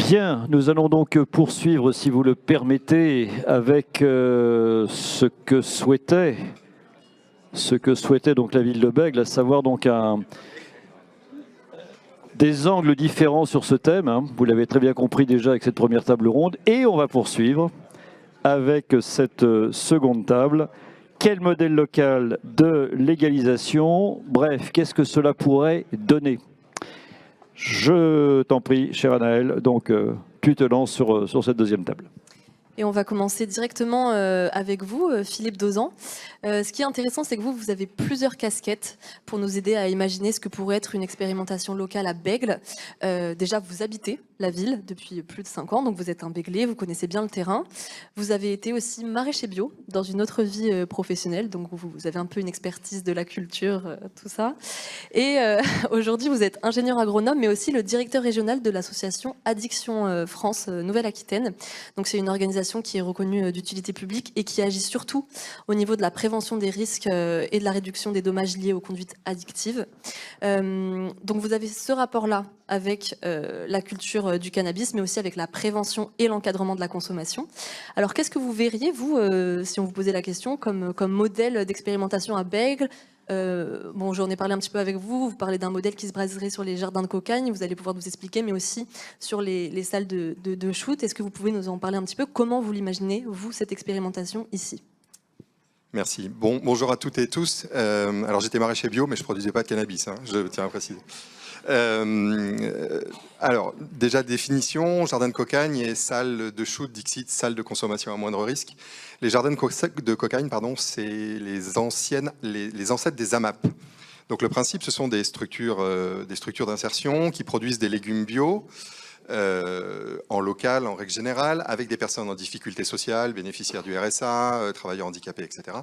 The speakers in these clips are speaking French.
Bien, nous allons donc poursuivre, si vous le permettez, avec ce que souhaitait donc la ville de Bègles, à savoir donc des angles différents sur ce thème. Hein. Vous l'avez très bien compris déjà avec cette première table ronde. Et on va poursuivre avec cette seconde table. Quel modèle local de légalisation? Bref, qu'est-ce que cela pourrait donner? Je t'en prie, cher Anaël, donc tu te lances sur cette deuxième table. Et on va commencer directement avec vous, Philippe Dozan. Ce qui est intéressant, c'est que vous avez plusieurs casquettes pour nous aider à imaginer ce que pourrait être une expérimentation locale à Bègles. Déjà, vous habitez la ville depuis plus de 5 ans, donc vous êtes un Bèglais, vous connaissez bien le terrain. Vous avez été aussi maraîcher bio dans une autre vie professionnelle, donc vous avez un peu une expertise de la culture, tout ça. Et aujourd'hui, vous êtes ingénieur agronome, mais aussi le directeur régional de l'association Addiction France Nouvelle-Aquitaine. Donc c'est une organisation qui est reconnue d'utilité publique et qui agit surtout au niveau de la prévention des risques et de la réduction des dommages liés aux conduites addictives. Donc vous avez ce rapport-là avec la culture du cannabis, mais aussi avec la prévention et l'encadrement de la consommation. Alors qu'est-ce que vous verriez, vous, si on vous posait la question, comme modèle d'expérimentation à Bègles? Bon, j'en ai parlé un petit peu avec vous. Vous parlez d'un modèle qui se baserait sur les jardins de cocagne. Vous allez pouvoir nous expliquer, mais aussi sur les salles de shoot. Est-ce que vous pouvez nous en parler un petit peu? Comment vous l'imaginez, vous, cette expérimentation ici? Merci. Bonjour à toutes et tous. Alors j'étais maraîcher bio, mais je ne produisais pas de cannabis, hein, je tiens à préciser. Alors, déjà définition, jardin de cocagne et salle de shoot, dixit, salle de consommation à moindre risque. Les jardins de cocagne, c'est les ancêtres des AMAP. Donc le principe, ce sont des structures d'insertion qui produisent des légumes bio, en local, en règle générale, avec des personnes en difficulté sociale, bénéficiaires du RSA, travailleurs handicapés, etc.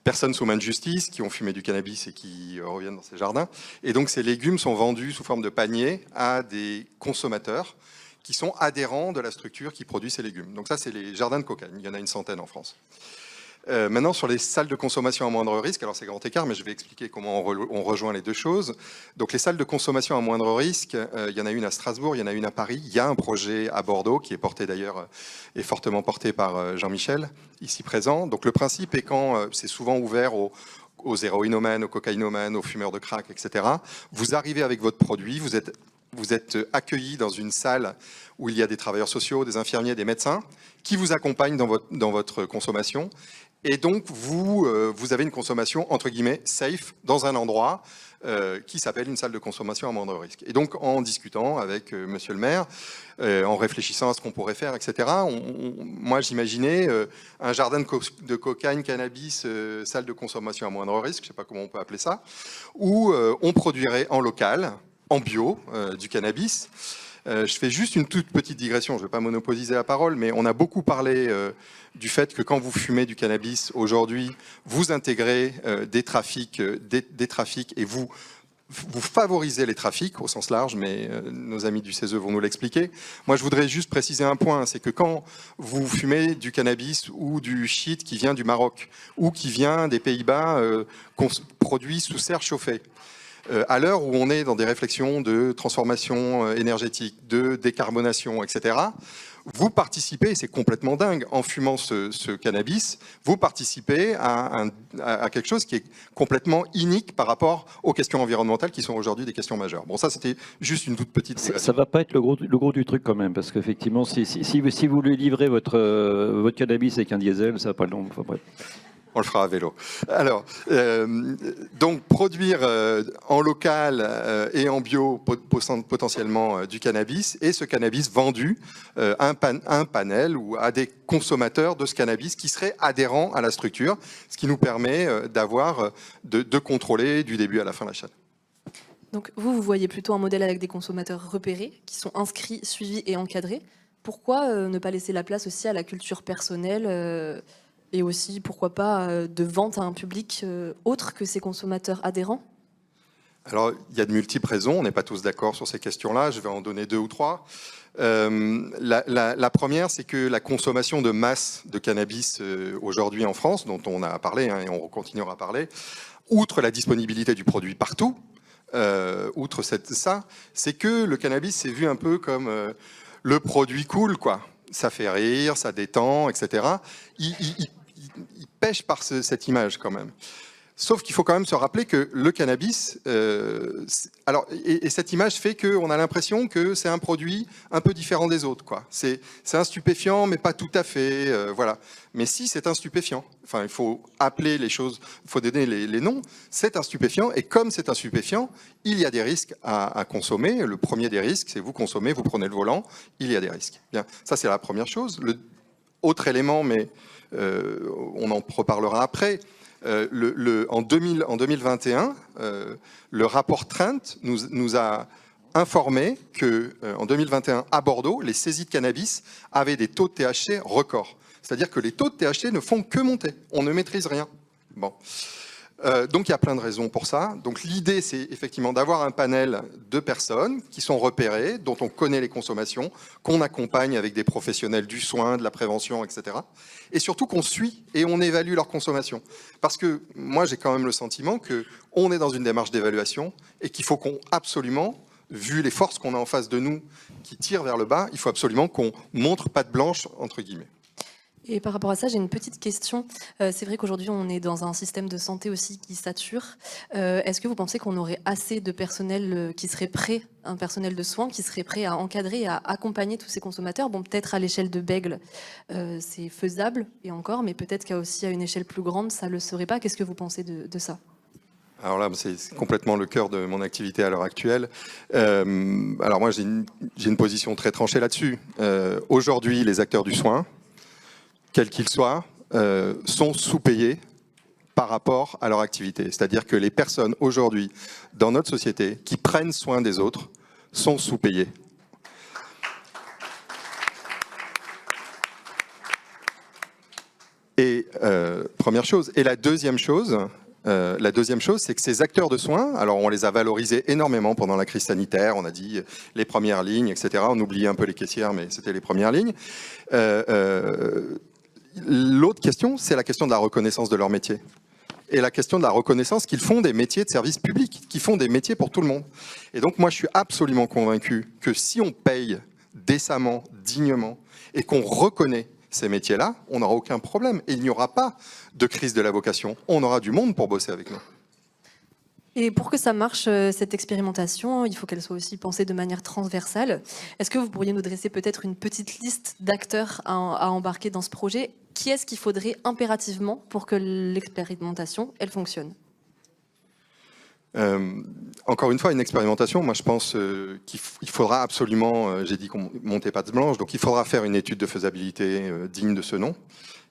Personnes sous main de justice qui ont fumé du cannabis et qui reviennent dans ces jardins. Et donc ces légumes sont vendus sous forme de panier à des consommateurs qui sont adhérents de la structure qui produit ces légumes. Donc ça, c'est les jardins de cocagne. Il y en a une centaine en France. Maintenant, sur les salles de consommation à moindre risque, alors c'est grand écart, mais je vais expliquer comment on rejoint les deux choses. Donc les salles de consommation à moindre risque, il y en a une à Strasbourg, il y en a une à Paris. Il y a un projet à Bordeaux qui est porté d'ailleurs, est fortement porté par Jean-Michel, ici présent. Donc le principe est quand c'est souvent ouvert aux héroïnomènes, aux cocaïnomènes, aux fumeurs de crack, etc. Vous arrivez avec votre produit, vous êtes accueilli dans une salle où il y a des travailleurs sociaux, des infirmiers, des médecins qui vous accompagnent dans votre consommation. Et donc, vous avez une consommation, entre guillemets, safe, dans un endroit qui s'appelle une salle de consommation à moindre risque. Et donc, en discutant avec monsieur le maire, en réfléchissant à ce qu'on pourrait faire, etc., moi, j'imaginais un jardin de cocagne, cannabis, salle de consommation à moindre risque, je ne sais pas comment on peut appeler ça, où on produirait en local, en bio, du cannabis. Je fais juste une toute petite digression, je ne vais pas monopoliser la parole, mais on a beaucoup parlé du fait que quand vous fumez du cannabis aujourd'hui, vous intégrez des trafics et vous favorisez les trafics au sens large, mais nos amis du CESE vont nous l'expliquer. Moi, je voudrais juste préciser un point, c'est que quand vous fumez du cannabis ou du shit qui vient du Maroc ou qui vient des Pays-Bas, produit sous serre chauffée, à l'heure où on est dans des réflexions de transformation énergétique, de décarbonation, etc., vous participez, c'est complètement dingue, en fumant ce cannabis, vous participez à quelque chose qui est complètement inique par rapport aux questions environnementales qui sont aujourd'hui des questions majeures. Bon, ça, c'était juste une toute petite... Ça ne va pas être le gros du truc quand même, parce qu'effectivement, si vous lui livrez votre cannabis avec un diesel, ça va pas le long. Enfin, bref. On le fera à vélo. Alors, donc produire en local et en bio potentiellement du cannabis, et ce cannabis vendu un panel ou à des consommateurs de ce cannabis qui seraient adhérents à la structure, ce qui nous permet de contrôler du début à la fin la chaîne. Donc vous voyez plutôt un modèle avec des consommateurs repérés, qui sont inscrits, suivis et encadrés. Pourquoi ne pas laisser la place aussi à la culture personnelle et aussi, pourquoi pas, de vente à un public autre que ces consommateurs adhérents? Alors, il y a de multiples raisons. On n'est pas tous d'accord sur ces questions-là. Je vais en donner 2 ou 3. La première, c'est que la consommation de masse de cannabis aujourd'hui en France, dont on a parlé et on continuera à parler, outre la disponibilité du produit partout, outre ça, c'est que le cannabis s'est vu un peu comme le produit cool, quoi. Ça fait rire, ça détend, etc. Il pêche par cette image quand même. Sauf qu'il faut quand même se rappeler que le cannabis, et cette image fait qu'on a l'impression que c'est un produit un peu différent des autres, quoi. C'est un stupéfiant, mais pas tout à fait, voilà. Mais si, c'est un stupéfiant. Enfin, il faut appeler les choses, il faut donner les noms. C'est un stupéfiant, et comme c'est un stupéfiant, il y a des risques à consommer. Le premier des risques, c'est vous consommez, vous prenez le volant, il y a des risques. Bien, ça c'est la première chose. Autre élément, mais on en reparlera après. En 2021, le rapport Trent nous a informé qu'en 2021, à Bordeaux, les saisies de cannabis avaient des taux de THC records. C'est-à-dire que les taux de THC ne font que monter. On ne maîtrise rien. Bon. Donc il y a plein de raisons pour ça. Donc l'idée, c'est effectivement d'avoir un panel de personnes qui sont repérées, dont on connaît les consommations, qu'on accompagne avec des professionnels du soin, de la prévention, etc. Et surtout qu'on suit et on évalue leur consommation. Parce que moi, j'ai quand même le sentiment qu'on est dans une démarche d'évaluation et qu'il faut absolument, vu les forces qu'on a en face de nous qui tirent vers le bas, il faut absolument qu'on montre patte blanche, entre guillemets. Et par rapport à ça, j'ai une petite question. C'est vrai qu'aujourd'hui, on est dans un système de santé aussi qui sature. Est-ce que vous pensez qu'on aurait assez de personnel qui serait prêt, un personnel de soins qui serait prêt à encadrer, à accompagner tous ces consommateurs? Bon, peut-être à l'échelle de Bègles, c'est faisable, et encore, mais peut-être qu'à aussi à une échelle plus grande, ça ne le serait pas. Qu'est-ce que vous pensez de ça? Alors là, c'est complètement le cœur de mon activité à l'heure actuelle. Alors moi, j'ai une position très tranchée là-dessus. Aujourd'hui, les acteurs du soin, quels qu'ils soient, sont sous-payés par rapport à leur activité. C'est-à-dire que les personnes aujourd'hui dans notre société qui prennent soin des autres sont sous-payées. Et première chose. Et la deuxième chose, c'est que ces acteurs de soins, alors on les a valorisés énormément pendant la crise sanitaire, on a dit les premières lignes, etc. On oubliait un peu les caissières, mais c'était les premières lignes. L'autre question, c'est la question de la reconnaissance de leur métier. Et la question de la reconnaissance qu'ils font des métiers de service public, qu'ils font des métiers pour tout le monde. Et donc moi, je suis absolument convaincu que si on paye décemment, dignement, et qu'on reconnaît ces métiers-là, on n'aura aucun problème. Et il n'y aura pas de crise de la vocation. On aura du monde pour bosser avec nous. Et pour que ça marche, cette expérimentation, il faut qu'elle soit aussi pensée de manière transversale. Est-ce que vous pourriez nous dresser peut-être une petite liste d'acteurs à embarquer dans ce projet? Qui est-ce qu'il faudrait impérativement pour que l'expérimentation, elle fonctionne? Encore une fois, une expérimentation, moi je pense qu'il faudra absolument, j'ai dit qu'on montait patte blanche, donc il faudra faire une étude de faisabilité digne de ce nom.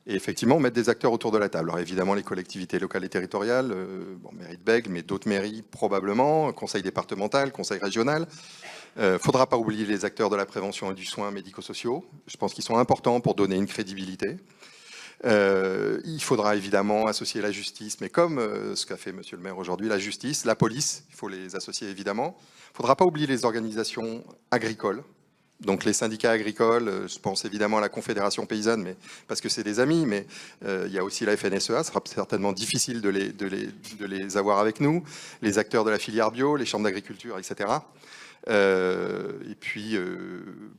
Et effectivement, mettre des acteurs autour de la table. Alors évidemment, les collectivités locales et territoriales, mairie de Bègles, mais d'autres mairies probablement, conseil départemental, conseil régional. Faudra pas oublier les acteurs de la prévention et du soin médico-sociaux. Je pense qu'ils sont importants pour donner une crédibilité. Il faudra évidemment associer la justice, mais comme ce qu'a fait monsieur le maire aujourd'hui, la justice, la police, il faut les associer évidemment. Il ne faudra pas oublier les organisations agricoles. Donc les syndicats agricoles, je pense évidemment à la Confédération paysanne, mais parce que c'est des amis, mais il y a aussi la FNSEA, ce sera certainement difficile de les avoir avec nous, les acteurs de la filière bio, les chambres d'agriculture, etc. Et puis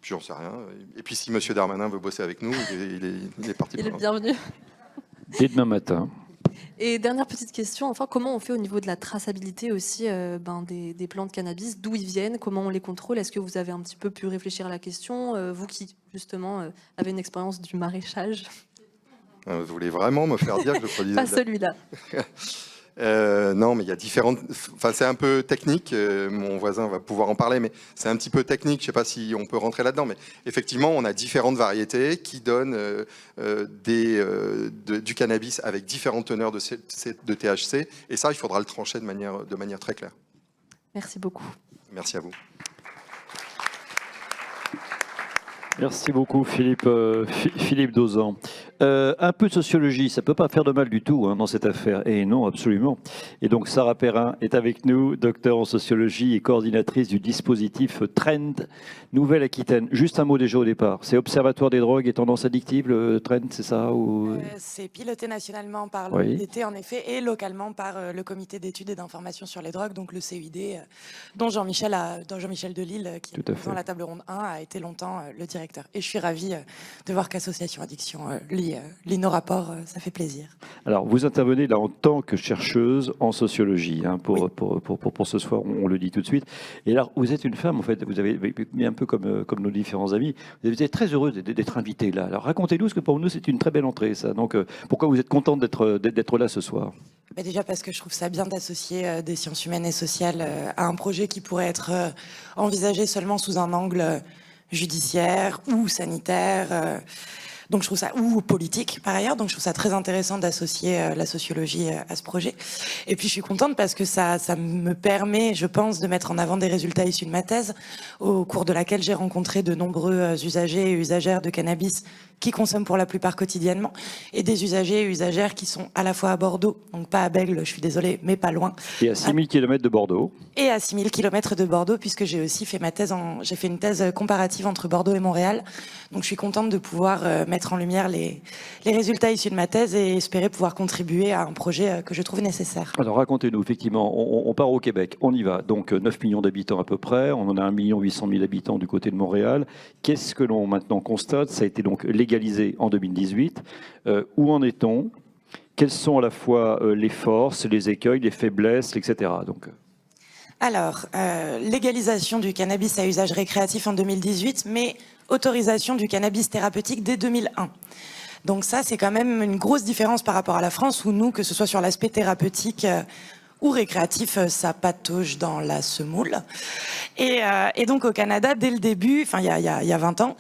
j'en sais rien. Et puis si monsieur Darmanin veut bosser avec nous, il est parti. Il est bienvenu. Dès demain matin. Et dernière petite question, enfin, comment on fait au niveau de la traçabilité aussi des plants de cannabis? D'où ils viennent? Comment on les contrôle? Est-ce que vous avez un petit peu pu réfléchir à la question? Vous qui, justement, avez une expérience du maraîchage. Vous voulez vraiment me faire dire que je produisais... Pas celui-là. Non, mais il y a différentes... Enfin, c'est un peu technique, mon voisin va pouvoir en parler, mais c'est un petit peu technique, je ne sais pas si on peut rentrer là-dedans, mais effectivement, on a différentes variétés qui donnent du cannabis avec différentes teneurs de THC, et ça, il faudra le trancher de manière très claire. Merci beaucoup. Merci à vous. Merci beaucoup Philippe Dozan. Un peu de sociologie, ça peut pas faire de mal du tout dans cette affaire. Et non, absolument. Et donc Sarah Perrin est avec nous, docteur en sociologie et coordinatrice du dispositif Trend Nouvelle-Aquitaine. Juste un mot déjà au départ. C'est Observatoire des drogues et tendances addictives, le Trend, c'est ça ou... C'est piloté nationalement par Oui. l'OIDT en effet et localement par le comité d'études et d'information sur les drogues, donc le CUD, dont Jean-Michel Delille, qui est dans la table ronde 1, a été longtemps le directeur. Et je suis ravie de voir qu'Association Addiction lit nos rapports, ça fait plaisir. Alors, vous intervenez là en tant que chercheuse en sociologie, pour ce soir, on le dit tout de suite. Et alors, vous êtes une femme, en fait, vous avez un peu comme nos différents amis, vous êtes très heureuse d'être invitée là. Alors, racontez-nous, parce que pour nous, c'est une très belle entrée, ça. Donc, pourquoi vous êtes contente d'être là ce soir? Déjà parce que je trouve ça bien d'associer des sciences humaines et sociales à un projet qui pourrait être envisagé seulement sous un angle judiciaire ou sanitaire. Donc je trouve ça, ou politique par ailleurs, donc je trouve ça très intéressant d'associer la sociologie à ce projet. Et puis je suis contente parce que ça me permet, je pense, de mettre en avant des résultats issus de ma thèse, au cours de laquelle j'ai rencontré de nombreux usagers et usagères de cannabis qui consomment pour la plupart quotidiennement, et des usagers et usagères qui sont à la fois à Bordeaux, donc pas à Bègles, je suis désolée, mais pas loin. Et à 6000 km de Bordeaux. Et à 6000 km de Bordeaux, puisque j'ai aussi fait j'ai fait une thèse comparative entre Bordeaux et Montréal. Donc je suis contente de pouvoir mettre en lumière les résultats issus de ma thèse et espérer pouvoir contribuer à un projet que je trouve nécessaire. Alors racontez-nous, effectivement, on part au Québec, on y va. Donc 9 millions d'habitants à peu près, on en a 1 800 000 habitants du côté de Montréal. Qu'est-ce que l'on maintenant constate? Ça a été donc légalisé en 2018. Où en est-on? Quelles sont à la fois les forces, les écueils, les faiblesses, etc. Alors, légalisation du cannabis à usage récréatif en 2018, mais autorisation du cannabis thérapeutique dès 2001. Donc ça, c'est quand même une grosse différence par rapport à la France, où nous, que ce soit sur l'aspect thérapeutique ou récréatif, ça patauge dans la semoule. Et donc au Canada, dès le début, enfin il y a 20 ans,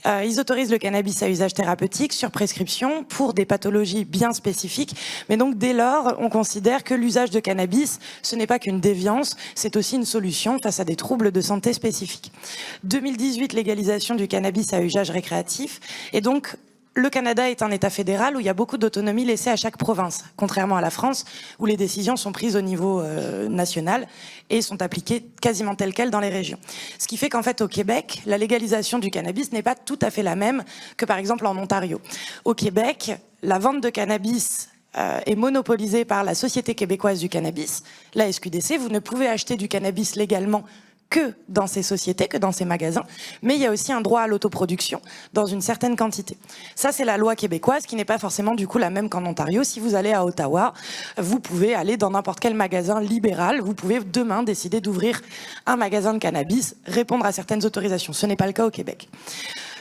ils autorisent le cannabis à usage thérapeutique sur prescription pour des pathologies bien spécifiques. Mais donc dès lors, on considère que l'usage de cannabis, ce n'est pas qu'une déviance, c'est aussi une solution face à des troubles de santé spécifiques. 2018, légalisation du cannabis à usage récréatif, et donc le Canada est un État fédéral où il y a beaucoup d'autonomie laissée à chaque province, contrairement à la France où les décisions sont prises au niveau national et sont appliquées quasiment telles quelles dans les régions. Ce qui fait qu'en fait au Québec, la légalisation du cannabis n'est pas tout à fait la même que par exemple en Ontario. Au Québec, la vente de cannabis est monopolisée par la Société québécoise du cannabis, la SQDC. Vous ne pouvez acheter du cannabis légalement que dans ces sociétés, que dans ces magasins, mais il y a aussi un droit à l'autoproduction dans une certaine quantité. Ça, c'est la loi québécoise qui n'est pas forcément du coup la même qu'en Ontario. Si vous allez à Ottawa, vous pouvez aller dans n'importe quel magasin libéral, vous pouvez demain décider d'ouvrir un magasin de cannabis, répondre à certaines autorisations. Ce n'est pas le cas au Québec.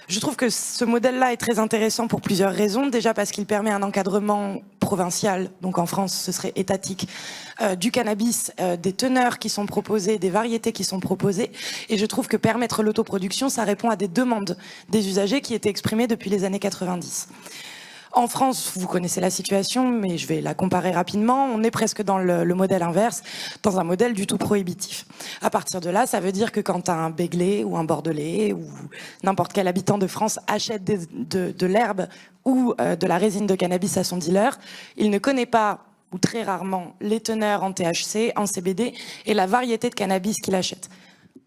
Je trouve que ce modèle-là est très intéressant pour plusieurs raisons. Déjà parce qu'il permet un encadrement provincial, donc en France ce serait étatique, du cannabis, des teneurs qui sont proposées, des variétés qui sont proposées. Et je trouve que permettre l'autoproduction, ça répond à des demandes des usagers qui étaient exprimées depuis les années 90. En France, vous connaissez la situation, mais je vais la comparer rapidement. On est presque dans le modèle inverse, dans un modèle du tout prohibitif. À partir de là, ça veut dire que quand un Béglé ou un Bordelais ou n'importe quel habitant de France achète de l'herbe ou de la résine de cannabis à son dealer, il ne connaît pas, ou très rarement, les teneurs en THC, en CBD et la variété de cannabis qu'il achète.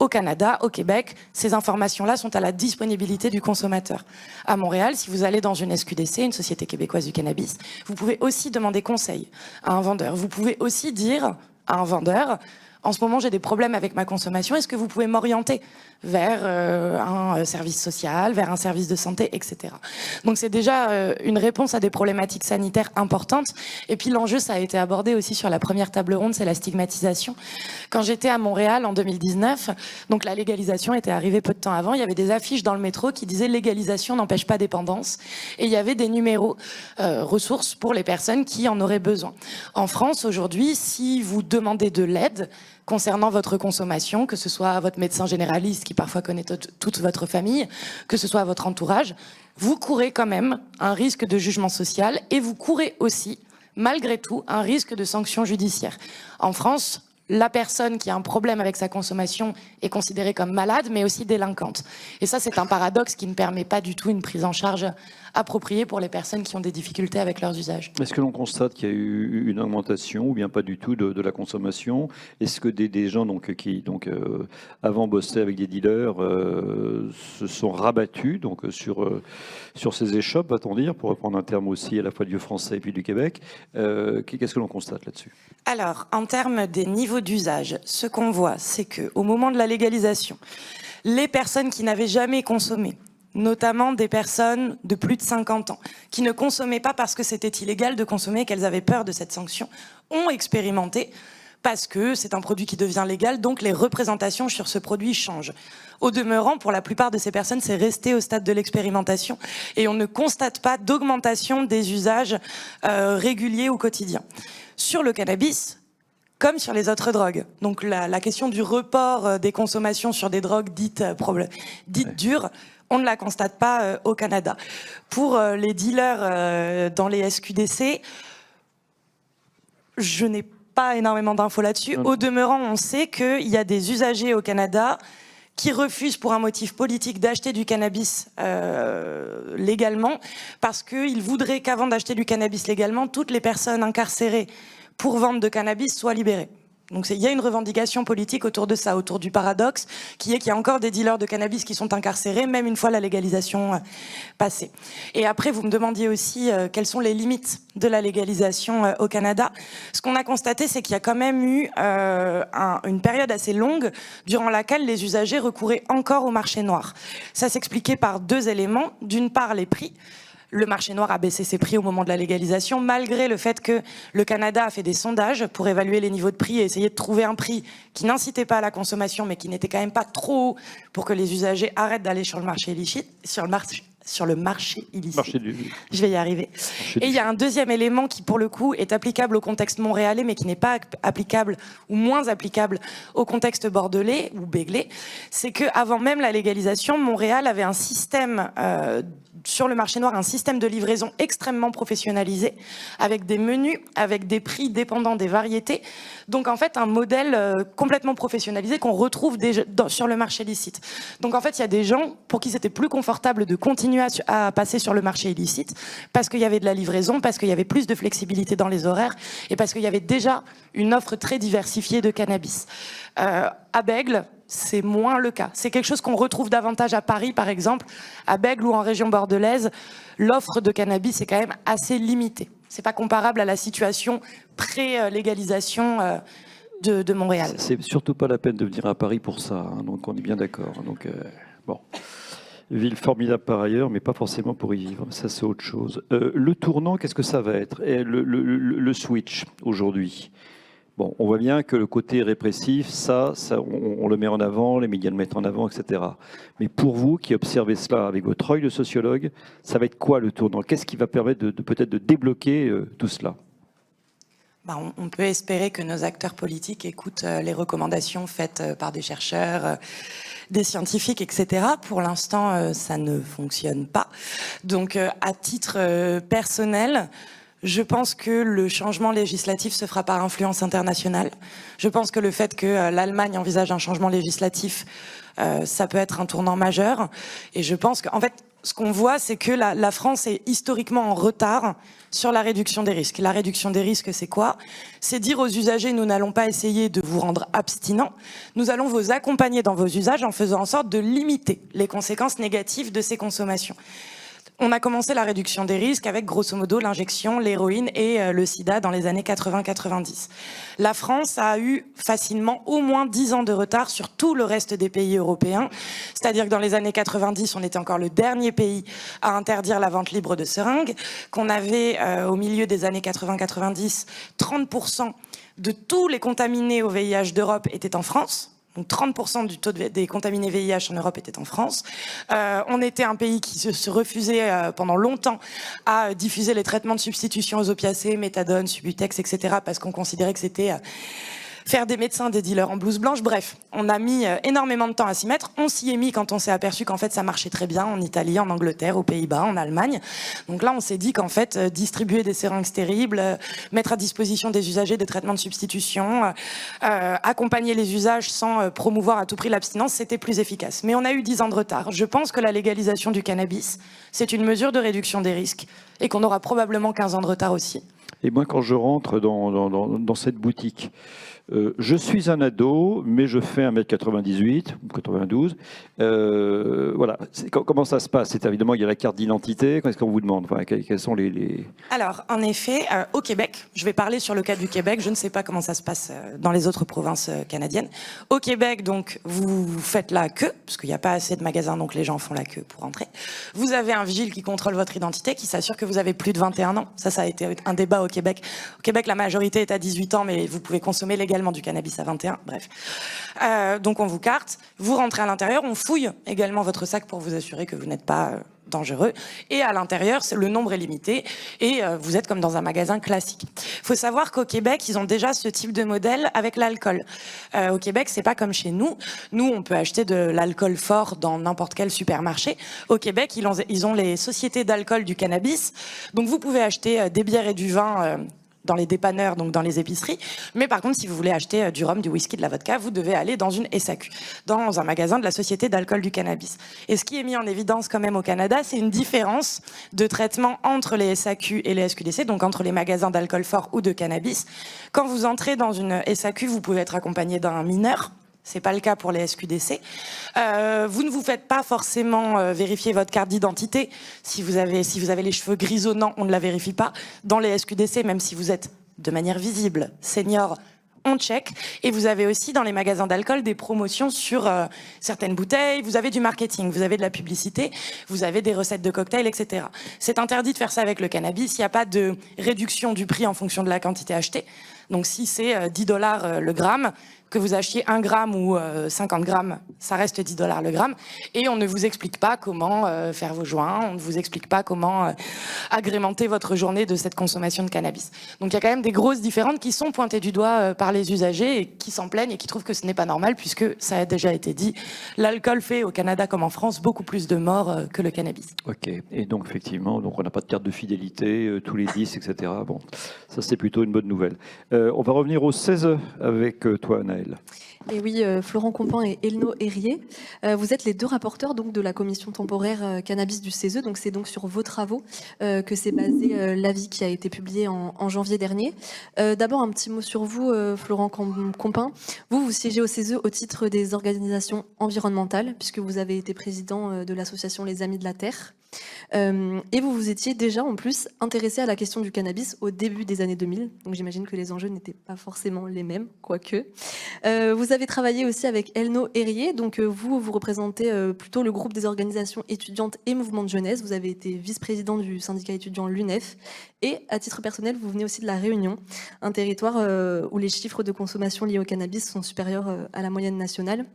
Au Canada, au Québec, ces informations-là sont à la disponibilité du consommateur. À Montréal, si vous allez dans une SQDC, une Société québécoise du cannabis, vous pouvez aussi demander conseil à un vendeur. Vous pouvez aussi dire à un vendeur, en ce moment j'ai des problèmes avec ma consommation, est-ce que vous pouvez m'orienter vers un service social, vers un service de santé, etc. Donc c'est déjà une réponse à des problématiques sanitaires importantes. Et puis l'enjeu, ça a été abordé aussi sur la première table ronde, c'est la stigmatisation. Quand j'étais à Montréal en 2019, donc la légalisation était arrivée peu de temps avant, il y avait des affiches dans le métro qui disaient « légalisation n'empêche pas dépendance ». Et il y avait des numéros ressources pour les personnes qui en auraient besoin. En France, aujourd'hui, si vous demandez de l'aide concernant votre consommation, que ce soit votre médecin généraliste qui parfois connaît toute votre famille, que ce soit votre entourage, vous courez quand même un risque de jugement social et vous courez aussi, malgré tout, un risque de sanction judiciaire. En France, la personne qui a un problème avec sa consommation est considérée comme malade, mais aussi délinquante. Et ça, c'est un paradoxe qui ne permet pas du tout une prise en charge approprié pour les personnes qui ont des difficultés avec leurs usages. Est-ce que l'on constate qu'il y a eu une augmentation ou bien pas du tout de la consommation? Est-ce que des gens qui avant bossaient avec des dealers se sont rabattus sur ces échoppes, va-t-on dire, pour reprendre un terme aussi à la fois du français et puis du Québec? Qu'est-ce que l'on constate là-dessus? Alors, en termes des niveaux d'usage, ce qu'on voit, c'est qu'au moment de la légalisation, les personnes qui n'avaient jamais consommé, notamment des personnes de plus de 50 ans, qui ne consommaient pas parce que c'était illégal de consommer, qu'elles avaient peur de cette sanction, ont expérimenté parce que c'est un produit qui devient légal, donc les représentations sur ce produit changent. Au demeurant, pour la plupart de ces personnes, c'est resté au stade de l'expérimentation et on ne constate pas d'augmentation des usages réguliers au quotidien. Sur le cannabis, comme sur les autres drogues. Donc la question du report des consommations sur des drogues dites dures, on ne la constate pas au Canada. Pour les dealers dans les SQDC, je n'ai pas énormément d'infos là-dessus. Au demeurant, on sait qu'il y a des usagers au Canada qui refusent pour un motif politique d'acheter du cannabis légalement, parce qu'ils voudraient qu'avant d'acheter du cannabis légalement, toutes les personnes incarcérées pour vente de cannabis soient libérées. Donc il y a une revendication politique autour de ça, autour du paradoxe, qui est qu'il y a encore des dealers de cannabis qui sont incarcérés, même une fois la légalisation passée. Et après, vous me demandiez aussi quelles sont les limites de la légalisation au Canada. Ce qu'on a constaté, c'est qu'il y a quand même eu une période assez longue durant laquelle les usagers recouraient encore au marché noir. Ça s'expliquait par deux éléments. D'une part, les prix. Le marché noir a baissé ses prix au moment de la légalisation, malgré le fait que le Canada a fait des sondages pour évaluer les niveaux de prix et essayer de trouver un prix qui n'incitait pas à la consommation, mais qui n'était quand même pas trop haut pour que les usagers arrêtent d'aller sur le marché illicite, sur le marché illicite. Je vais y arriver. Et il y a un deuxième élément qui, pour le coup, est applicable au contexte montréalais, mais qui n'est pas applicable ou moins applicable au contexte bordelais ou béglé. C'est qu'avant même la légalisation, Montréal avait un système sur le marché noir, un système de livraison extrêmement professionnalisé, avec des menus, avec des prix dépendants des variétés. Donc en fait, un modèle complètement professionnalisé qu'on retrouve déjà sur le marché licite. Donc en fait, il y a des gens pour qui c'était plus confortable de continuer à passer sur le marché illicite, parce qu'il y avait de la livraison, parce qu'il y avait plus de flexibilité dans les horaires, et parce qu'il y avait déjà une offre très diversifiée de cannabis. À Bègle, c'est moins le cas. C'est quelque chose qu'on retrouve davantage à Paris, par exemple. À Bègle ou en région bordelaise, l'offre de cannabis est quand même assez limitée. C'est pas comparable à la situation pré-légalisation de Montréal. C'est surtout pas la peine de venir à Paris pour ça, hein, donc on est bien d'accord. Donc bon, ville formidable par ailleurs, mais pas forcément pour y vivre. Ça, c'est autre chose. Le tournant, qu'est-ce que ça va être? Et le switch aujourd'hui. Bon, on voit bien que le côté répressif, ça on le met en avant, les médias le mettent en avant, etc. Mais pour vous qui observez cela avec votre œil de sociologue, ça va être quoi le tournant? Qu'est-ce qui va permettre peut-être de débloquer tout cela? On peut espérer que nos acteurs politiques écoutent les recommandations faites par des chercheurs, des scientifiques, etc. Pour l'instant, ça ne fonctionne pas. Donc, à titre personnel, je pense que le changement législatif se fera par influence internationale. Je pense que le fait que l'Allemagne envisage un changement législatif, ça peut être un tournant majeur. Et je pense qu'en fait, ce qu'on voit, c'est que la France est historiquement en retard sur la réduction des risques. La réduction des risques, c'est quoi? C'est dire aux usagers, nous n'allons pas essayer de vous rendre abstinents, nous allons vous accompagner dans vos usages en faisant en sorte de limiter les conséquences négatives de ces consommations. On a commencé la réduction des risques avec, grosso modo, l'injection, l'héroïne et le sida dans les années 80-90. La France a eu facilement au moins 10 ans de retard sur tout le reste des pays européens. C'est-à-dire que dans les années 90, on était encore le dernier pays à interdire la vente libre de seringues, qu'on avait au milieu des années 80-90, 30% de tous les contaminés au VIH d'Europe étaient en France. Donc 30% du taux des contaminés VIH en Europe était en France. On était un pays qui se refusait pendant longtemps à diffuser les traitements de substitution aux opiacés, méthadone, Subutex, etc. parce qu'on considérait que c'était faire des médecins des dealers en blouse blanche. Bref, on a mis énormément de temps à s'y mettre. On s'y est mis quand on s'est aperçu qu'en fait ça marchait très bien en Italie, en Angleterre, aux Pays-Bas, en Allemagne. Donc là, on s'est dit qu'en fait, distribuer des seringues stériles, mettre à disposition des usagers des traitements de substitution, accompagner les usages sans promouvoir à tout prix l'abstinence, c'était plus efficace. Mais on a eu 10 ans de retard. Je pense que la légalisation du cannabis, c'est une mesure de réduction des risques et qu'on aura probablement 15 ans de retard aussi. Et moi, quand je rentre dans cette boutique, je suis un ado, mais je fais 1m98 ou 92. Voilà. Comment ça se passe? C'est évidemment, il y a la carte d'identité. Qu'est-ce qu'on vous demande? Enfin, quels sont les... Alors, en effet, au Québec, je vais parler sur le cas du Québec, je ne sais pas comment ça se passe dans les autres provinces canadiennes. Au Québec, donc, vous faites la queue, parce qu'il n'y a pas assez de magasins, donc les gens font la queue pour entrer. Vous avez un vigile qui contrôle votre identité, qui s'assure que vous avez plus de 21 ans. Ça a été un débat au Québec. Au Québec, la majorité est à 18 ans, mais vous pouvez consommer légalement du cannabis à 21, bref. Donc on vous carte, vous rentrez à l'intérieur, on fouille également votre sac pour vous assurer que vous n'êtes pas dangereux. Et à l'intérieur, le nombre est limité et vous êtes comme dans un magasin classique. Il faut savoir qu'au Québec, ils ont déjà ce type de modèle avec l'alcool. Au Québec, c'est pas comme chez nous. Nous, on peut acheter de l'alcool fort dans n'importe quel supermarché. Au Québec, ils ont les sociétés d'alcool du cannabis. Donc vous pouvez acheter des bières et du vin dans les dépanneurs, donc dans les épiceries. Mais par contre, si vous voulez acheter du rhum, du whisky, de la vodka, vous devez aller dans une SAQ, dans un magasin de la Société d'alcool du cannabis. Et ce qui est mis en évidence quand même au Canada, c'est une différence de traitement entre les SAQ et les SQDC, donc entre les magasins d'alcool fort ou de cannabis. Quand vous entrez dans une SAQ, vous pouvez être accompagné d'un mineur. C'est pas le cas pour les SQDC. Vous ne vous faites pas forcément vérifier votre carte d'identité. Si vous avez les cheveux grisonnants, on ne la vérifie pas. Dans les SQDC, même si vous êtes de manière visible senior, on check. Et vous avez aussi dans les magasins d'alcool des promotions sur certaines bouteilles. Vous avez du marketing, vous avez de la publicité, vous avez des recettes de cocktails, etc. C'est interdit de faire ça avec le cannabis. Il n'y a pas de réduction du prix en fonction de la quantité achetée. Donc si c'est 10 $ le gramme, que vous achetiez 1 gramme ou 50 grammes, ça reste 10 $ le gramme. Et on ne vous explique pas comment faire vos joints, on ne vous explique pas comment agrémenter votre journée de cette consommation de cannabis. Donc il y a quand même des grosses différences qui sont pointées du doigt par les usagers et qui s'en plaignent et qui trouvent que ce n'est pas normal puisque ça a déjà été dit, l'alcool fait au Canada comme en France beaucoup plus de morts que le cannabis. Ok, et donc effectivement, donc on n'a pas de carte de fidélité tous les 10, etc. Bon, ça c'est plutôt une bonne nouvelle. On va revenir au 16 avec toi, Naël. Et oui, Florent Compin et Elno Herrier, vous êtes les deux rapporteurs donc, de la commission temporaire cannabis du CESE. Donc c'est donc sur vos travaux que s'est basé l'avis qui a été publié en janvier dernier. D'abord un petit mot sur vous, Florent Compin. Vous siégez au CESE au titre des organisations environnementales, puisque vous avez été président de l'association Les Amis de la Terre. Et vous vous étiez déjà en plus intéressé à la question du cannabis au début des années 2000, donc j'imagine que les enjeux n'étaient pas forcément les mêmes, quoique. Vous avez travaillé aussi avec Elno Herrier, donc vous représentez plutôt le groupe des organisations étudiantes et mouvements de jeunesse, vous avez été vice-président du syndicat étudiant l'UNEF, et à titre personnel, vous venez aussi de La Réunion, un territoire où les chiffres de consommation liés au cannabis sont supérieurs à la moyenne nationale.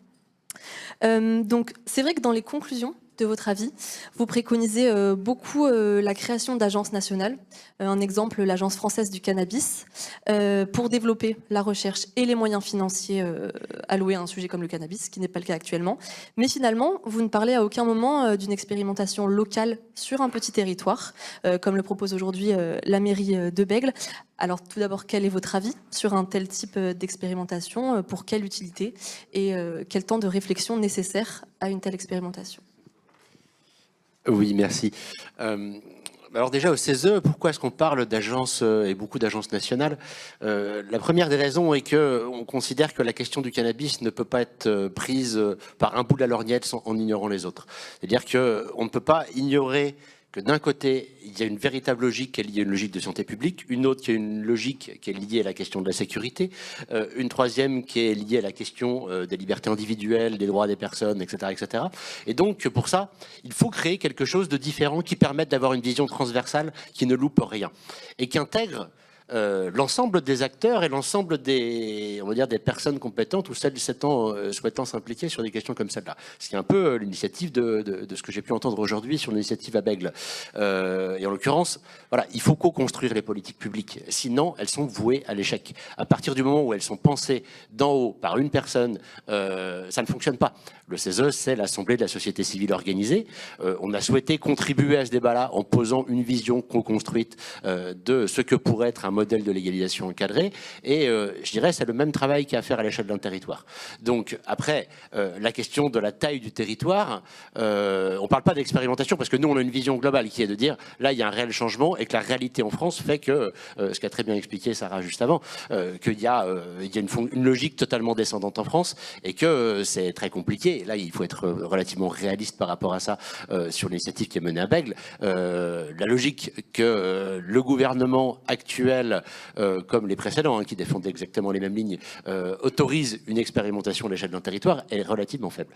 Donc c'est vrai que dans les conclusions de votre avis, vous préconisez beaucoup la création d'agences nationales, un exemple l'Agence française du cannabis, pour développer la recherche et les moyens financiers alloués à un sujet comme le cannabis, ce qui n'est pas le cas actuellement. Mais finalement, vous ne parlez à aucun moment d'une expérimentation locale sur un petit territoire, comme le propose aujourd'hui la mairie de Bègles. Alors tout d'abord, quel est votre avis sur un tel type d'expérimentation? Pour quelle utilité? Et quel temps de réflexion nécessaire à une telle expérimentation? Oui, merci. Alors déjà au CESE, pourquoi est-ce qu'on parle d'agences et beaucoup d'agences nationales? La première des raisons est qu'on considère que la question du cannabis ne peut pas être prise par un bout de la lorgnette en ignorant les autres. C'est-à-dire qu'on ne peut pas ignorer que d'un côté, il y a une véritable logique qui est liée à une logique de santé publique, une autre qui est une logique qui est liée à la question de la sécurité, une troisième qui est liée à la question des libertés individuelles, des droits des personnes, etc., etc. Et donc, pour ça, il faut créer quelque chose de différent qui permette d'avoir une vision transversale qui ne loupe rien et qui intègre l'ensemble des acteurs et l'ensemble des, on va dire, des personnes compétentes ou celles souhaitant s'impliquer sur des questions comme celle-là. Ce qui est un peu l'initiative de ce que j'ai pu entendre aujourd'hui sur l'initiative à Bègles. Et en l'occurrence, voilà, il faut co-construire les politiques publiques. Sinon, elles sont vouées à l'échec. À partir du moment où elles sont pensées d'en haut par une personne, ça ne fonctionne pas. Le CESE, c'est l'Assemblée de la société civile organisée. On a souhaité contribuer à ce débat-là en posant une vision co-construite de ce que pourrait être un modèle de légalisation encadrée. Et je dirais, c'est le même travail qu'il y a à faire à l'échelle d'un territoire. Donc après, la question de la taille du territoire, on ne parle pas d'expérimentation parce que nous, on a une vision globale qui est de dire, là, il y a un réel changement et que la réalité en France fait que, ce qu'a très bien expliqué Sarah juste avant, qu'il y a une logique totalement descendante en France et que c'est très compliqué. Et là, il faut être relativement réaliste par rapport à ça sur l'initiative qui est menée à Bègles. La logique que le gouvernement actuel, comme les précédents, qui défendent exactement les mêmes lignes, autorise une expérimentation à l'échelle d'un territoire est relativement faible.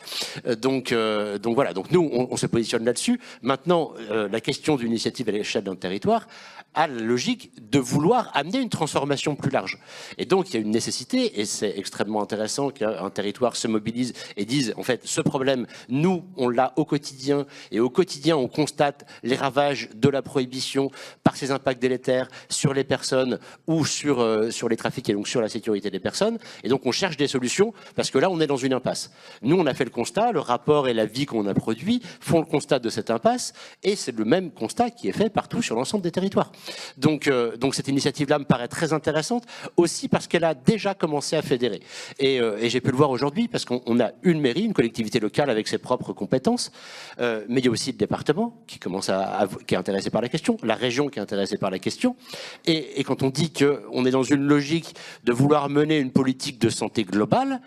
Donc voilà, donc nous, on se positionne là-dessus. Maintenant, la question d'une initiative à l'échelle d'un territoire a la logique de vouloir amener une transformation plus large. Et donc, il y a une nécessité, et c'est extrêmement intéressant qu'un territoire se mobilise et dise, en fait, ce problème, nous, on l'a au quotidien, et au quotidien, on constate les ravages de la prohibition par ses impacts délétères sur les personnes ou sur les trafics et donc sur la sécurité des personnes. Et donc, on cherche des solutions, parce que là, on est dans une impasse. Nous, on a fait le constat, le rapport et la vie qu'on a produit font le constat de cette impasse, et c'est le même constat qui est fait partout sur l'ensemble des territoires. Donc cette initiative-là me paraît très intéressante, aussi parce qu'elle a déjà commencé à fédérer. Et j'ai pu le voir aujourd'hui, parce qu'on a une mairie, une collectivité locale avec ses propres compétences, mais il y a aussi le département qui commence qui est intéressé par la question, la région qui est intéressée par la question. Et quand on dit qu'on est dans une logique de vouloir mener une politique de santé globale,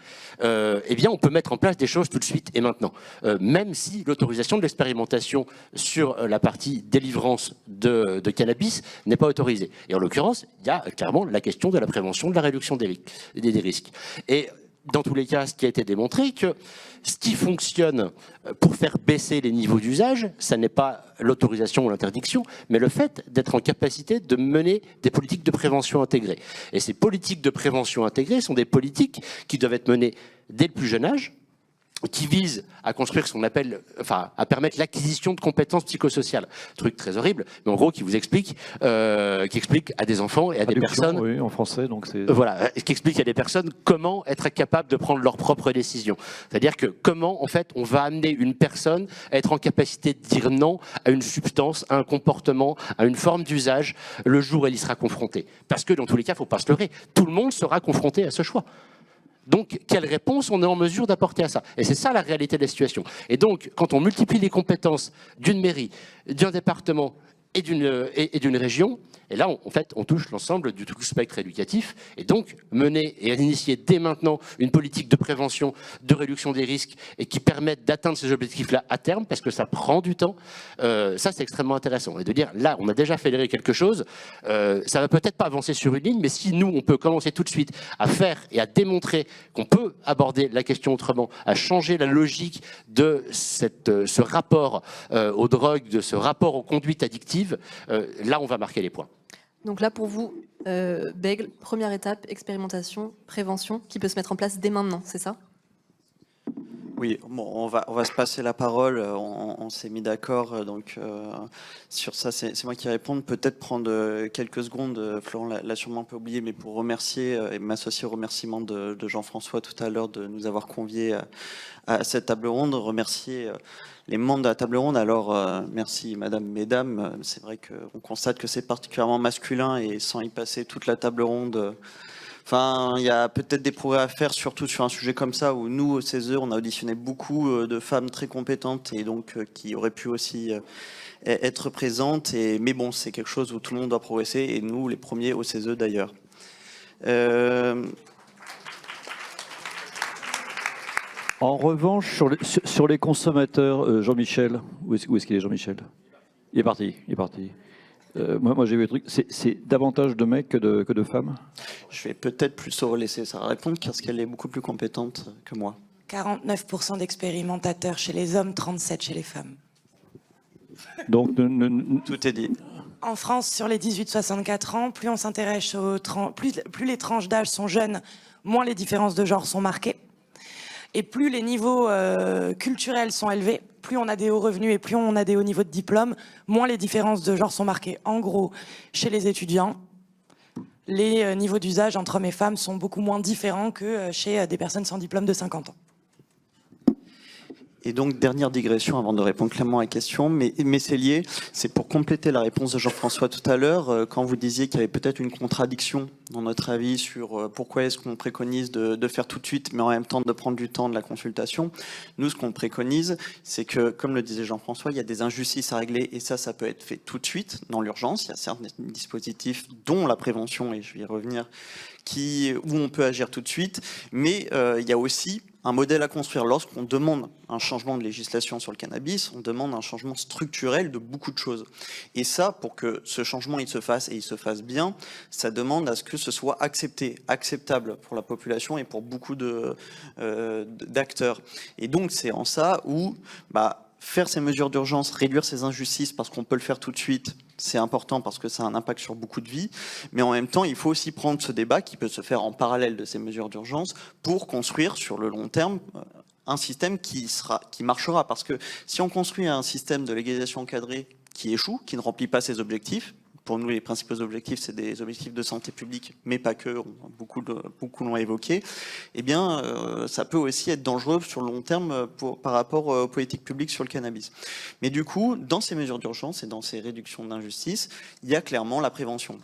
eh bien on peut mettre en place des choses tout de suite et maintenant. Même si l'autorisation de l'expérimentation sur la partie délivrance de cannabis n'est pas autorisée. Et en l'occurrence, il y a clairement la question de la prévention, de la réduction des risques. Et dans tous les cas, ce qui a été démontré, que ce qui fonctionne pour faire baisser les niveaux d'usage, ça n'est pas l'autorisation ou l'interdiction, mais le fait d'être en capacité de mener des politiques de prévention intégrées. Et ces politiques de prévention intégrées sont des politiques qui doivent être menées dès le plus jeune âge, qui vise à construire ce qu'on appelle, enfin, à permettre l'acquisition de compétences psychosociales. Truc très horrible, mais en gros qui vous explique, qui explique à des enfants et à des personnes. Oui, en français, donc c'est. Voilà, qui explique à des personnes comment être capable de prendre leurs propres décisions. C'est-à-dire que comment, en fait, on va amener une personne à être en capacité de dire non à une substance, à un comportement, à une forme d'usage, le jour où elle y sera confrontée. Parce que dans tous les cas, il ne faut pas se leurrer, tout le monde sera confronté à ce choix. Donc, quelle réponse on est en mesure d'apporter à ça? Et c'est ça la réalité des situations. Et donc, quand on multiplie les compétences d'une mairie, d'un département et d'une région, et là, en fait, on touche l'ensemble du tout spectre éducatif. Et donc, mener et initier dès maintenant une politique de prévention, de réduction des risques et qui permette d'atteindre ces objectifs-là à terme, parce que ça prend du temps, ça, c'est extrêmement intéressant. Et de dire, là, on a déjà fédéré quelque chose, ça va peut-être pas avancer sur une ligne, mais si nous, on peut commencer tout de suite à faire et à démontrer qu'on peut aborder la question autrement, à changer la logique de ce rapport aux drogues, de ce rapport aux conduites addictives, là, on va marquer les points. Donc là, pour vous, Bègles, première étape, expérimentation, prévention, qui peut se mettre en place dès maintenant, c'est ça? Oui, bon, on va se passer la parole. On s'est mis d'accord, donc sur ça, c'est moi qui réponds. Peut-être prendre quelques secondes. Florent l'a sûrement un peu oublié, mais pour remercier et m'associer au remerciement de Jean-François tout à l'heure de nous avoir conviés à cette table ronde. Remercier les membres de la table ronde. Alors, merci madame, mesdames. C'est vrai qu'on constate que c'est particulièrement masculin et sans y passer toute la table ronde. Enfin, il y a peut-être des progrès à faire, surtout sur un sujet comme ça, où nous, au CESE, on a auditionné beaucoup de femmes très compétentes et donc qui auraient pu aussi être présentes. Mais bon, c'est quelque chose où tout le monde doit progresser, et nous, les premiers au CESE d'ailleurs. En revanche, sur les consommateurs, Jean-Michel, où est-ce qu'il est Jean-Michel? Il est parti. Moi j'ai vu le truc, c'est davantage de mecs que de femmes? Je vais peut-être plutôt laisser Sarah répondre, parce qu'elle est beaucoup plus compétente que moi. 49% d'expérimentateurs chez les hommes, 37% chez les femmes. Donc, Tout est dit. En France, sur les 18-64 ans, plus on s'intéresse plus les tranches d'âge sont jeunes, moins les différences de genre sont marquées. Et plus les niveaux culturels sont élevés, plus on a des hauts revenus et plus on a des hauts niveaux de diplôme, moins les différences de genre sont marquées. En gros, chez les étudiants, les niveaux d'usage entre hommes et femmes sont beaucoup moins différents que chez des personnes sans diplôme de 50 ans. Et donc, dernière digression avant de répondre clairement à la question, mais c'est lié, c'est pour compléter la réponse de Jean-François tout à l'heure, quand vous disiez qu'il y avait peut-être une contradiction dans notre avis sur pourquoi est-ce qu'on préconise de faire tout de suite, mais en même temps de prendre du temps de la consultation. Nous, ce qu'on préconise, c'est que, comme le disait Jean-François, il y a des injustices à régler, et ça peut être fait tout de suite, dans l'urgence. Il y a certains dispositifs, dont la prévention, et je vais y revenir, où on peut agir tout de suite, mais il y a aussi un modèle à construire. Lorsqu'on demande un changement de législation sur le cannabis, on demande un changement structurel de beaucoup de choses. Et ça, pour que ce changement il se fasse, et il se fasse bien, ça demande à ce que ce soit acceptable pour la population et pour beaucoup d'acteurs. Et donc, c'est en ça où faire ces mesures d'urgence, réduire ces injustices, parce qu'on peut le faire tout de suite, c'est important parce que ça a un impact sur beaucoup de vies. Mais en même temps, il faut aussi prendre ce débat qui peut se faire en parallèle de ces mesures d'urgence pour construire sur le long terme un système qui marchera. Parce que si on construit un système de légalisation encadrée qui échoue, qui ne remplit pas ses objectifs, pour nous, les principaux objectifs, c'est des objectifs de santé publique, mais pas que, beaucoup l'ont évoqué, eh bien, ça peut aussi être dangereux sur le long terme par rapport aux politiques publiques sur le cannabis. Mais du coup, dans ces mesures d'urgence et dans ces réductions d'injustice, il y a clairement la prévention.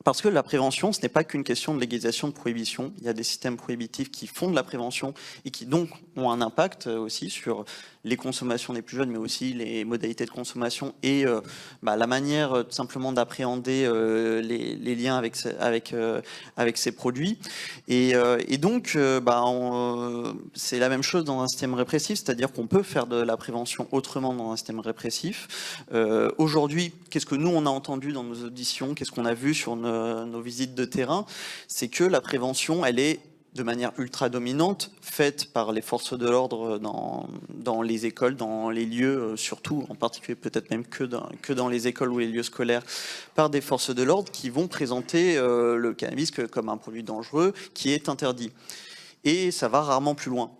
Parce que la prévention, ce n'est pas qu'une question de légalisation, de prohibition. Il y a des systèmes prohibitifs qui font de la prévention et qui donc ont un impact aussi sur les consommations des plus jeunes, mais aussi les modalités de consommation et la manière simplement d'appréhender les liens avec ces produits. Et donc, c'est la même chose dans un système répressif, c'est-à-dire qu'on peut faire de la prévention autrement dans un système répressif. Aujourd'hui, qu'est-ce que nous, on a entendu dans nos auditions, qu'est-ce qu'on a vu sur nos visites de terrain, c'est que la prévention, elle est de manière ultra dominante, faite par les forces de l'ordre dans les écoles, dans les lieux, surtout, en particulier peut-être même que dans les écoles ou les lieux scolaires, par des forces de l'ordre qui vont présenter le cannabis comme un produit dangereux qui est interdit. Et ça va rarement plus loin.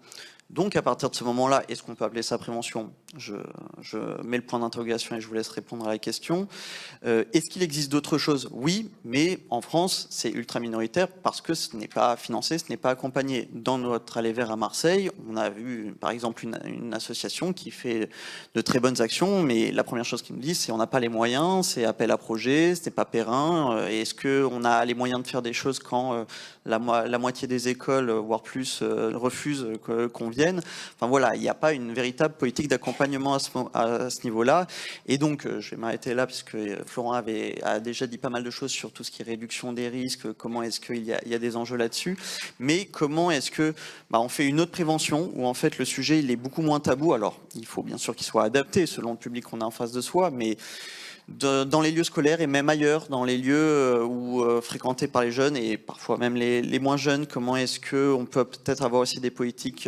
Donc à partir de ce moment-là, est-ce qu'on peut appeler ça prévention ? Je mets le point d'interrogation et je vous laisse répondre à la question. Est-ce qu'il existe d'autres choses ? Oui, mais en France, c'est ultra minoritaire parce que ce n'est pas financé, ce n'est pas accompagné. Dans notre Aller Vert à Marseille, on a vu par exemple une association qui fait de très bonnes actions, mais la première chose qu'ils nous disent, c'est on n'a pas les moyens, c'est appel à projet, ce n'est pas périn. Est-ce qu'on a les moyens de faire des choses quand la moitié des écoles, voire plus, refusent qu'on vienne ? Enfin voilà, il n'y a pas une véritable politique d'accompagnement à ce niveau-là. Et donc, je vais m'arrêter là, puisque Florent a déjà dit pas mal de choses sur tout ce qui est réduction des risques, comment est-ce qu'il y a des enjeux là-dessus, mais comment est-ce que on fait une autre prévention, où en fait le sujet il est beaucoup moins tabou. Alors, il faut bien sûr qu'il soit adapté selon le public qu'on a en face de soi, mais dans les lieux scolaires et même ailleurs, dans les lieux fréquentés par les jeunes et parfois même les moins jeunes, comment est-ce qu'on peut peut-être avoir aussi des politiques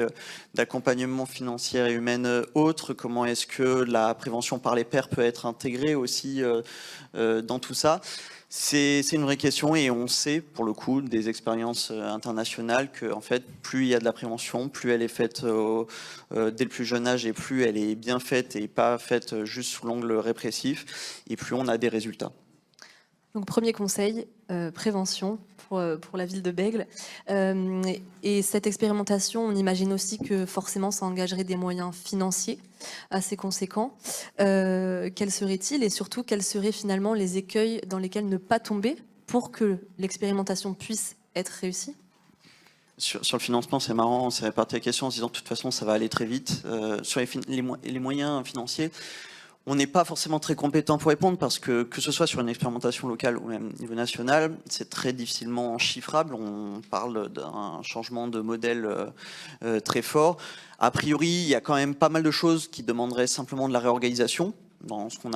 d'accompagnement financier et humaine autres, comment est-ce que la prévention par les pairs peut être intégrée aussi dans tout ça. C'est une vraie question et on sait, pour le coup, des expériences internationales que, en fait, plus il y a de la prévention, plus elle est faite dès le plus jeune âge et plus elle est bien faite et pas faite juste sous l'angle répressif, et plus on a des résultats. Donc, premier conseil, prévention pour la ville de Bègles. Et cette expérimentation, on imagine aussi que forcément ça engagerait des moyens financiers assez conséquents. Quels seraient-ils et surtout quels seraient finalement les écueils dans lesquels ne pas tomber pour que l'expérimentation puisse être réussie ? Sur le financement, c'est marrant, on s'est réparti la question en se disant de toute façon ça va aller très vite. Sur les moyens financiers, on n'est pas forcément très compétent pour répondre parce que ce soit sur une expérimentation locale ou même au niveau national, c'est très difficilement chiffrable. On parle d'un changement de modèle très fort. A priori, il y a quand même pas mal de choses qui demanderaient simplement de la réorganisation dans ce qu'on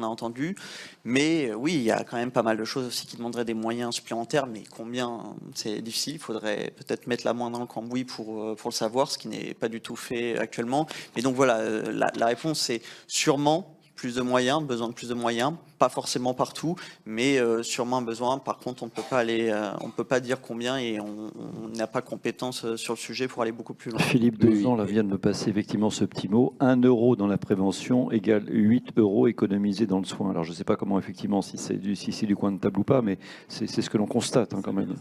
a entendu. Mais oui, il y a quand même pas mal de choses aussi qui demanderaient des moyens supplémentaires. Mais combien, c'est difficile. Il faudrait peut-être mettre la main dans le cambouis pour le savoir, ce qui n'est pas du tout fait actuellement. Mais donc voilà, la réponse c'est sûrement plus de moyens, besoin de plus de moyens, pas forcément partout, mais sûrement un besoin. Par contre, on ne peut pas dire combien et on n'a pas compétence sur le sujet pour aller beaucoup plus loin. Philippe Dezan vient de me passer effectivement ce petit mot. 1 euro dans la prévention égale 8 euros économisés dans le soin. Alors je ne sais pas comment effectivement si c'est du coin de table ou pas, mais c'est ce que l'on constate quand même.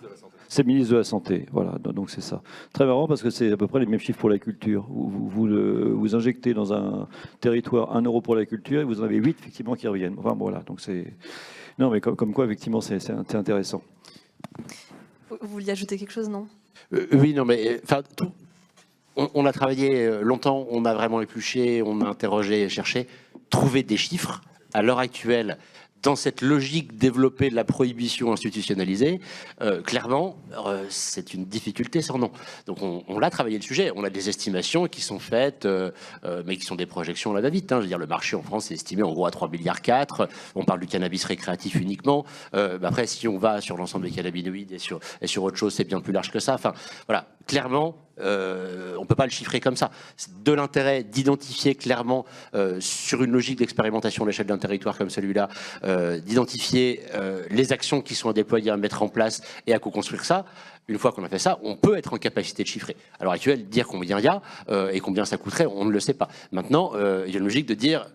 C'est le ministre de la Santé, voilà, donc c'est ça. Très marrant parce que c'est à peu près les mêmes chiffres pour la culture. Vous injectez dans un territoire 1 euro pour la culture et vous en avez 8 effectivement qui reviennent. Enfin voilà, donc c'est... Non mais comme quoi effectivement c'est intéressant. Vous vouliez ajouter quelque chose, non? Oui, non mais... On a travaillé longtemps, on a vraiment épluché, on a interrogé, cherché, trouvé des chiffres. À l'heure actuelle, dans cette logique développée de la prohibition institutionnalisée, clairement, c'est une difficulté sans nom. Donc on l'a travaillé le sujet, on a des estimations qui sont faites, mais qui sont des projections là va-vite. Je veux dire, le marché en France est estimé en gros à 3,4 milliards. On parle du cannabis récréatif uniquement. Après, si on va sur l'ensemble des cannabinoïdes et sur autre chose, c'est bien plus large que ça. Enfin, voilà, clairement, on ne peut pas le chiffrer comme ça. C'est de l'intérêt d'identifier clairement sur une logique d'expérimentation à l'échelle d'un territoire comme celui-là, d'identifier les actions qui sont à déployer, à mettre en place et à co-construire ça. Une fois qu'on a fait ça, on peut être en capacité de chiffrer. À l'heure actuelle, dire combien il y a et combien ça coûterait, on ne le sait pas. Maintenant, il y a une logique de dire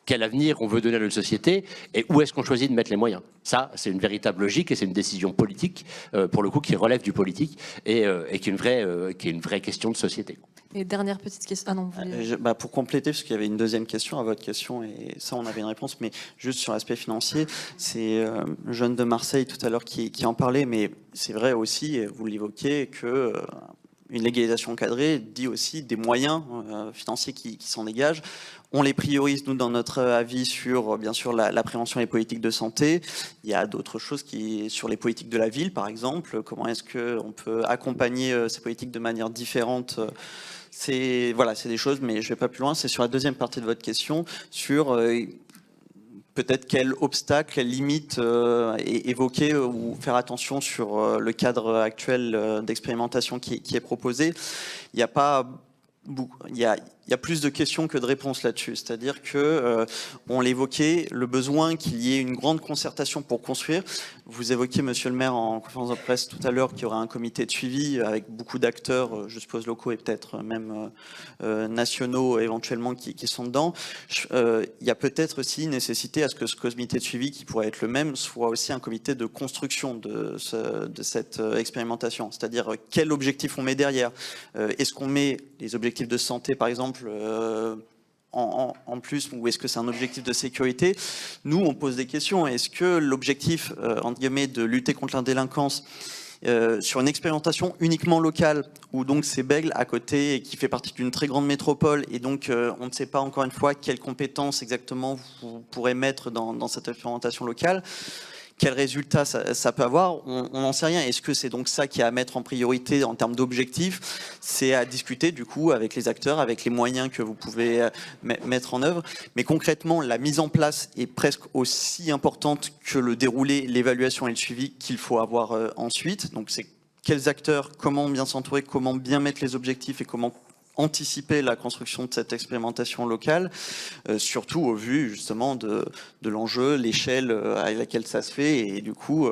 quel avenir on veut donner à notre société et où est-ce qu'on choisit de mettre les moyens. Ça, c'est une véritable logique et c'est une décision politique, pour le coup, qui relève du politique et qui est une vraie question de société. Et dernière petite question. Ah non, vous voulez... Pour compléter, parce qu'il y avait une deuxième question à votre question, et ça, on avait une réponse, mais juste sur l'aspect financier, c'est Jeune de Marseille tout à l'heure qui en parlait, mais c'est vrai aussi, et vous l'évoquiez, que une légalisation encadrée dit aussi des moyens financiers qui s'en dégagent. On les priorise, nous, dans notre avis, sur, bien sûr, la prévention et les politiques de santé. Il y a d'autres choses sur les politiques de la ville, par exemple. Comment est-ce qu'on peut accompagner ces politiques de manière différente ? C'est des choses, mais je ne vais pas plus loin. C'est sur la deuxième partie de votre question, sur peut-être quel obstacle, quelle limite évoquer ou faire attention sur le cadre actuel d'expérimentation qui est proposé. Il n'y a pas beaucoup... Il y a plus de questions que de réponses là-dessus. C'est-à-dire que, on l'évoquait, le besoin qu'il y ait une grande concertation pour construire. Vous évoquiez, monsieur le maire, en conférence de presse tout à l'heure, qu'il y aura un comité de suivi avec beaucoup d'acteurs, je suppose locaux et peut-être même nationaux éventuellement qui sont dedans. Il y a peut-être aussi nécessité à ce que ce comité de suivi, qui pourrait être le même, soit aussi un comité de construction de cette expérimentation. C'est-à-dire quel objectif on met derrière. Est-ce qu'on met les objectifs de santé, par exemple, en plus, ou est-ce que c'est un objectif de sécurité? Nous, on pose des questions. Est-ce que l'objectif, entre guillemets, de lutter contre la délinquance sur une expérimentation uniquement locale, où donc c'est Bègles à côté et qui fait partie d'une très grande métropole, et donc on ne sait pas encore une fois quelles compétences exactement vous pourrez mettre dans cette expérimentation locale? Quels résultats ça peut avoir? On n'en sait rien. Est-ce que c'est donc ça qui est à mettre en priorité en termes d'objectifs? C'est à discuter du coup avec les acteurs, avec les moyens que vous pouvez mettre en œuvre. Mais concrètement, la mise en place est presque aussi importante que le déroulé, l'évaluation et le suivi qu'il faut avoir ensuite. Donc c'est quels acteurs, comment bien s'entourer, comment bien mettre les objectifs et comment anticiper la construction de cette expérimentation locale, surtout au vu justement de l'enjeu, l'échelle à laquelle ça se fait et du coup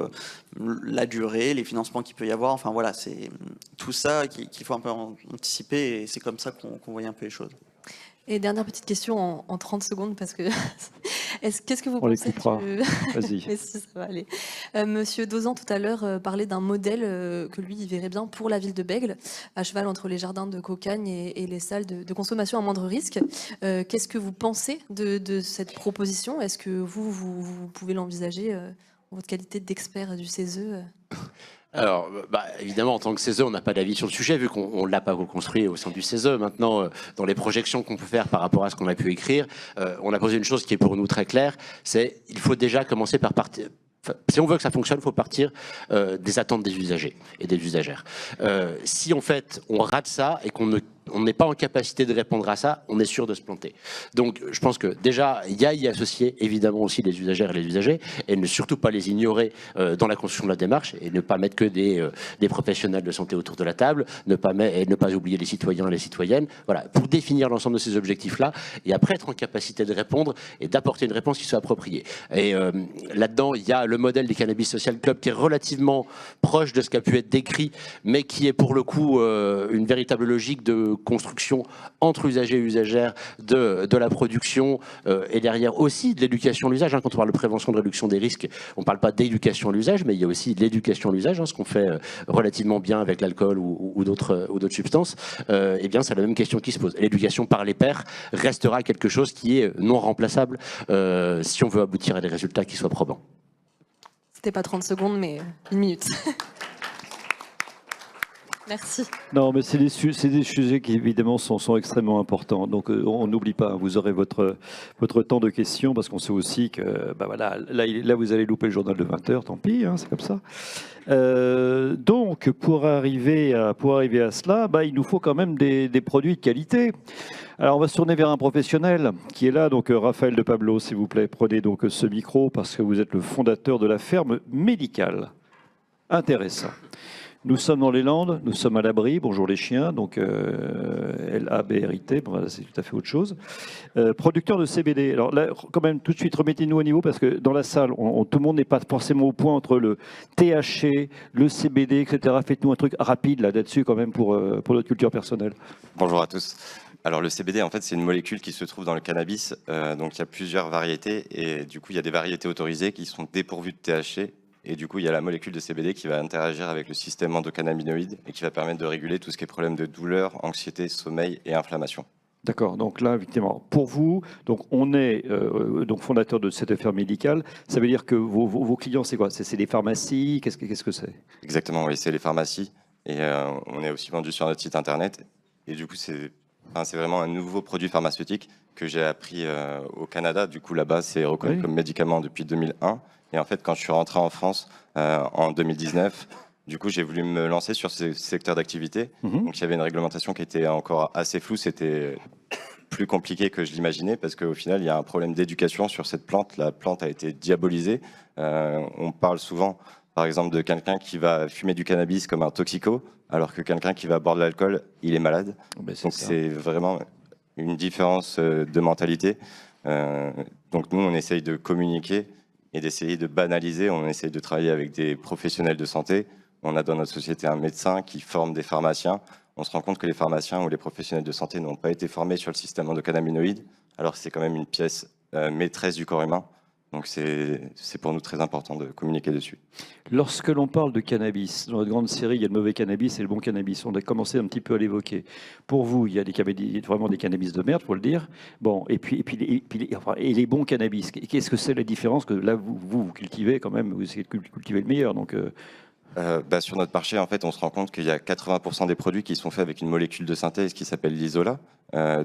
la durée, les financements qu'il peut y avoir. Enfin voilà, c'est tout ça qu'il faut un peu anticiper et c'est comme ça qu'on voyait un peu les choses. Et dernière petite question en 30 secondes, parce que qu'est-ce que vous On les pensez coupera. Vas-y. Mais si, ça va aller. Monsieur Dozan, tout à l'heure, parlait d'un modèle que lui, il verrait bien pour la ville de Bègles, à cheval entre les jardins de Cocagne et les salles de consommation à moindre risque. Qu'est-ce que vous pensez de cette proposition? Est-ce que vous pouvez l'envisager en votre qualité d'expert du CESE? Alors, évidemment, en tant que CESE, on n'a pas d'avis sur le sujet, vu qu'on ne l'a pas construit au sein du CESE. Maintenant, dans les projections qu'on peut faire par rapport à ce qu'on a pu écrire, on a posé une chose qui est pour nous très claire, c'est il faut déjà commencer par partir... Si on veut que ça fonctionne, il faut partir des attentes des usagers et des usagères. Si en fait on rate ça et qu'on ne on n'est pas en capacité de répondre à ça, on est sûr de se planter. Donc je pense que déjà, il y a y associer évidemment aussi les usagères et les usagers, et ne surtout pas les ignorer dans la construction de la démarche, et ne pas mettre que des professionnels de santé autour de la table, et ne pas oublier les citoyens et les citoyennes, voilà, pour définir l'ensemble de ces objectifs-là, et après être en capacité de répondre et d'apporter une réponse qui soit appropriée. Et là-dedans, il y a le modèle des Cannabis Social Club qui est relativement proche de ce qui a pu être décrit, mais qui est pour le coup une véritable logique de construction entre usagers et usagères de la production et derrière aussi de l'éducation à l'usage. Quand on parle de prévention, de réduction des risques, on ne parle pas d'éducation à l'usage, mais il y a aussi de l'éducation à l'usage, ce qu'on fait relativement bien avec l'alcool ou d'autres substances. Eh bien, c'est la même question qui se pose. L'éducation par les pairs restera quelque chose qui est non remplaçable si on veut aboutir à des résultats qui soient probants. C'était pas 30 secondes, mais 1 minute. Merci. Non, mais c'est des sujets qui évidemment sont extrêmement importants. Donc on n'oublie pas, vous aurez votre temps de questions parce qu'on sait aussi que voilà, là vous allez louper le journal de 20h, tant pis, c'est comme ça. Donc pour arriver à cela, il nous faut quand même des produits de qualité. Alors on va se tourner vers un professionnel qui est là, donc Raphaël de Pablo, s'il vous plaît, prenez donc ce micro parce que vous êtes le fondateur de la ferme médicale. Intéressant. Nous sommes dans les Landes, nous sommes à l'abri, bonjour les chiens, donc LABRIT, c'est tout à fait autre chose. Producteur de CBD, alors là, quand même, tout de suite, remettez-nous au niveau, parce que dans la salle, tout le monde n'est pas forcément au point entre le THC, le CBD, etc. Faites-nous un truc rapide là-dessus, quand même, pour notre culture personnelle. Bonjour à tous. Alors le CBD, en fait, c'est une molécule qui se trouve dans le cannabis, donc il y a plusieurs variétés, et du coup, il y a des variétés autorisées qui sont dépourvues de THC. Et du coup, il y a la molécule de CBD qui va interagir avec le système endocannabinoïde et qui va permettre de réguler tout ce qui est problème de douleur, anxiété, sommeil et inflammation. D'accord, donc là, effectivement, pour vous, donc on est donc fondateur de cette affaire médicale, ça veut dire que vos clients, c'est quoi? C'est des pharmacies? Qu'est-ce que c'est? Exactement, oui, c'est les pharmacies. Et on est aussi vendu sur notre site internet. Et du coup, c'est vraiment un nouveau produit pharmaceutique que j'ai appris au Canada. Du coup, là-bas, c'est reconnu comme médicament depuis 2001. Et en fait, quand je suis rentré en France en 2019, du coup, j'ai voulu me lancer sur ce secteur d'activité. Donc, il y avait une réglementation qui était encore assez floue. C'était plus compliqué que je l'imaginais parce qu'au final, il y a un problème d'éducation sur cette plante. La plante a été diabolisée. On parle souvent, par exemple, de quelqu'un qui va fumer du cannabis comme un toxico, alors que quelqu'un qui va boire de l'alcool, il est malade. Donc, c'est vraiment une différence de mentalité. Donc, nous, on essaye de communiquer et d'essayer de banaliser. On essaye de travailler avec des professionnels de santé. On a dans notre société un médecin qui forme des pharmaciens. On se rend compte que les pharmaciens ou les professionnels de santé n'ont pas été formés sur le système endocannabinoïde, alors que c'est quand même une pièce maîtresse du corps humain. Donc c'est pour nous très important de communiquer dessus. Lorsque l'on parle de cannabis, dans notre grande série, il y a le mauvais cannabis et le bon cannabis. On a commencé un petit peu à l'évoquer. Pour vous, il y a vraiment des cannabis de merde, faut le dire. Bon, et les bons cannabis. Qu'est-ce que c'est la différence que là vous cultivez quand même? Vous essayez de cultiver le meilleur, donc. Sur notre marché, en fait, on se rend compte qu'il y a 80% des produits qui sont faits avec une molécule de synthèse qui s'appelle l'isola.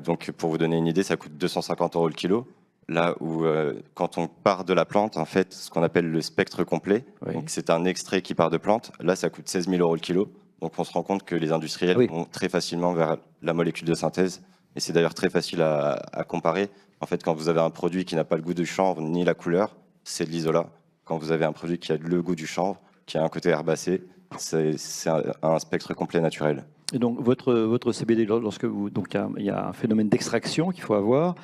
Donc, pour vous donner une idée, ça coûte 250 € le kilo. Là où, quand on part de la plante, en fait, ce qu'on appelle le spectre complet, donc c'est un extrait qui part de plante, là, ça coûte 16 000 € le kilo. Donc, on se rend compte que les industriels vont très facilement vers la molécule de synthèse. Et c'est d'ailleurs très facile à comparer. En fait, quand vous avez un produit qui n'a pas le goût du chanvre ni la couleur, c'est de l'isola. Quand vous avez un produit qui a le goût du chanvre, qui a un côté herbacé, c'est un spectre complet naturel. Et donc votre CBD, lorsque donc il y a un phénomène d'extraction qu'il faut avoir,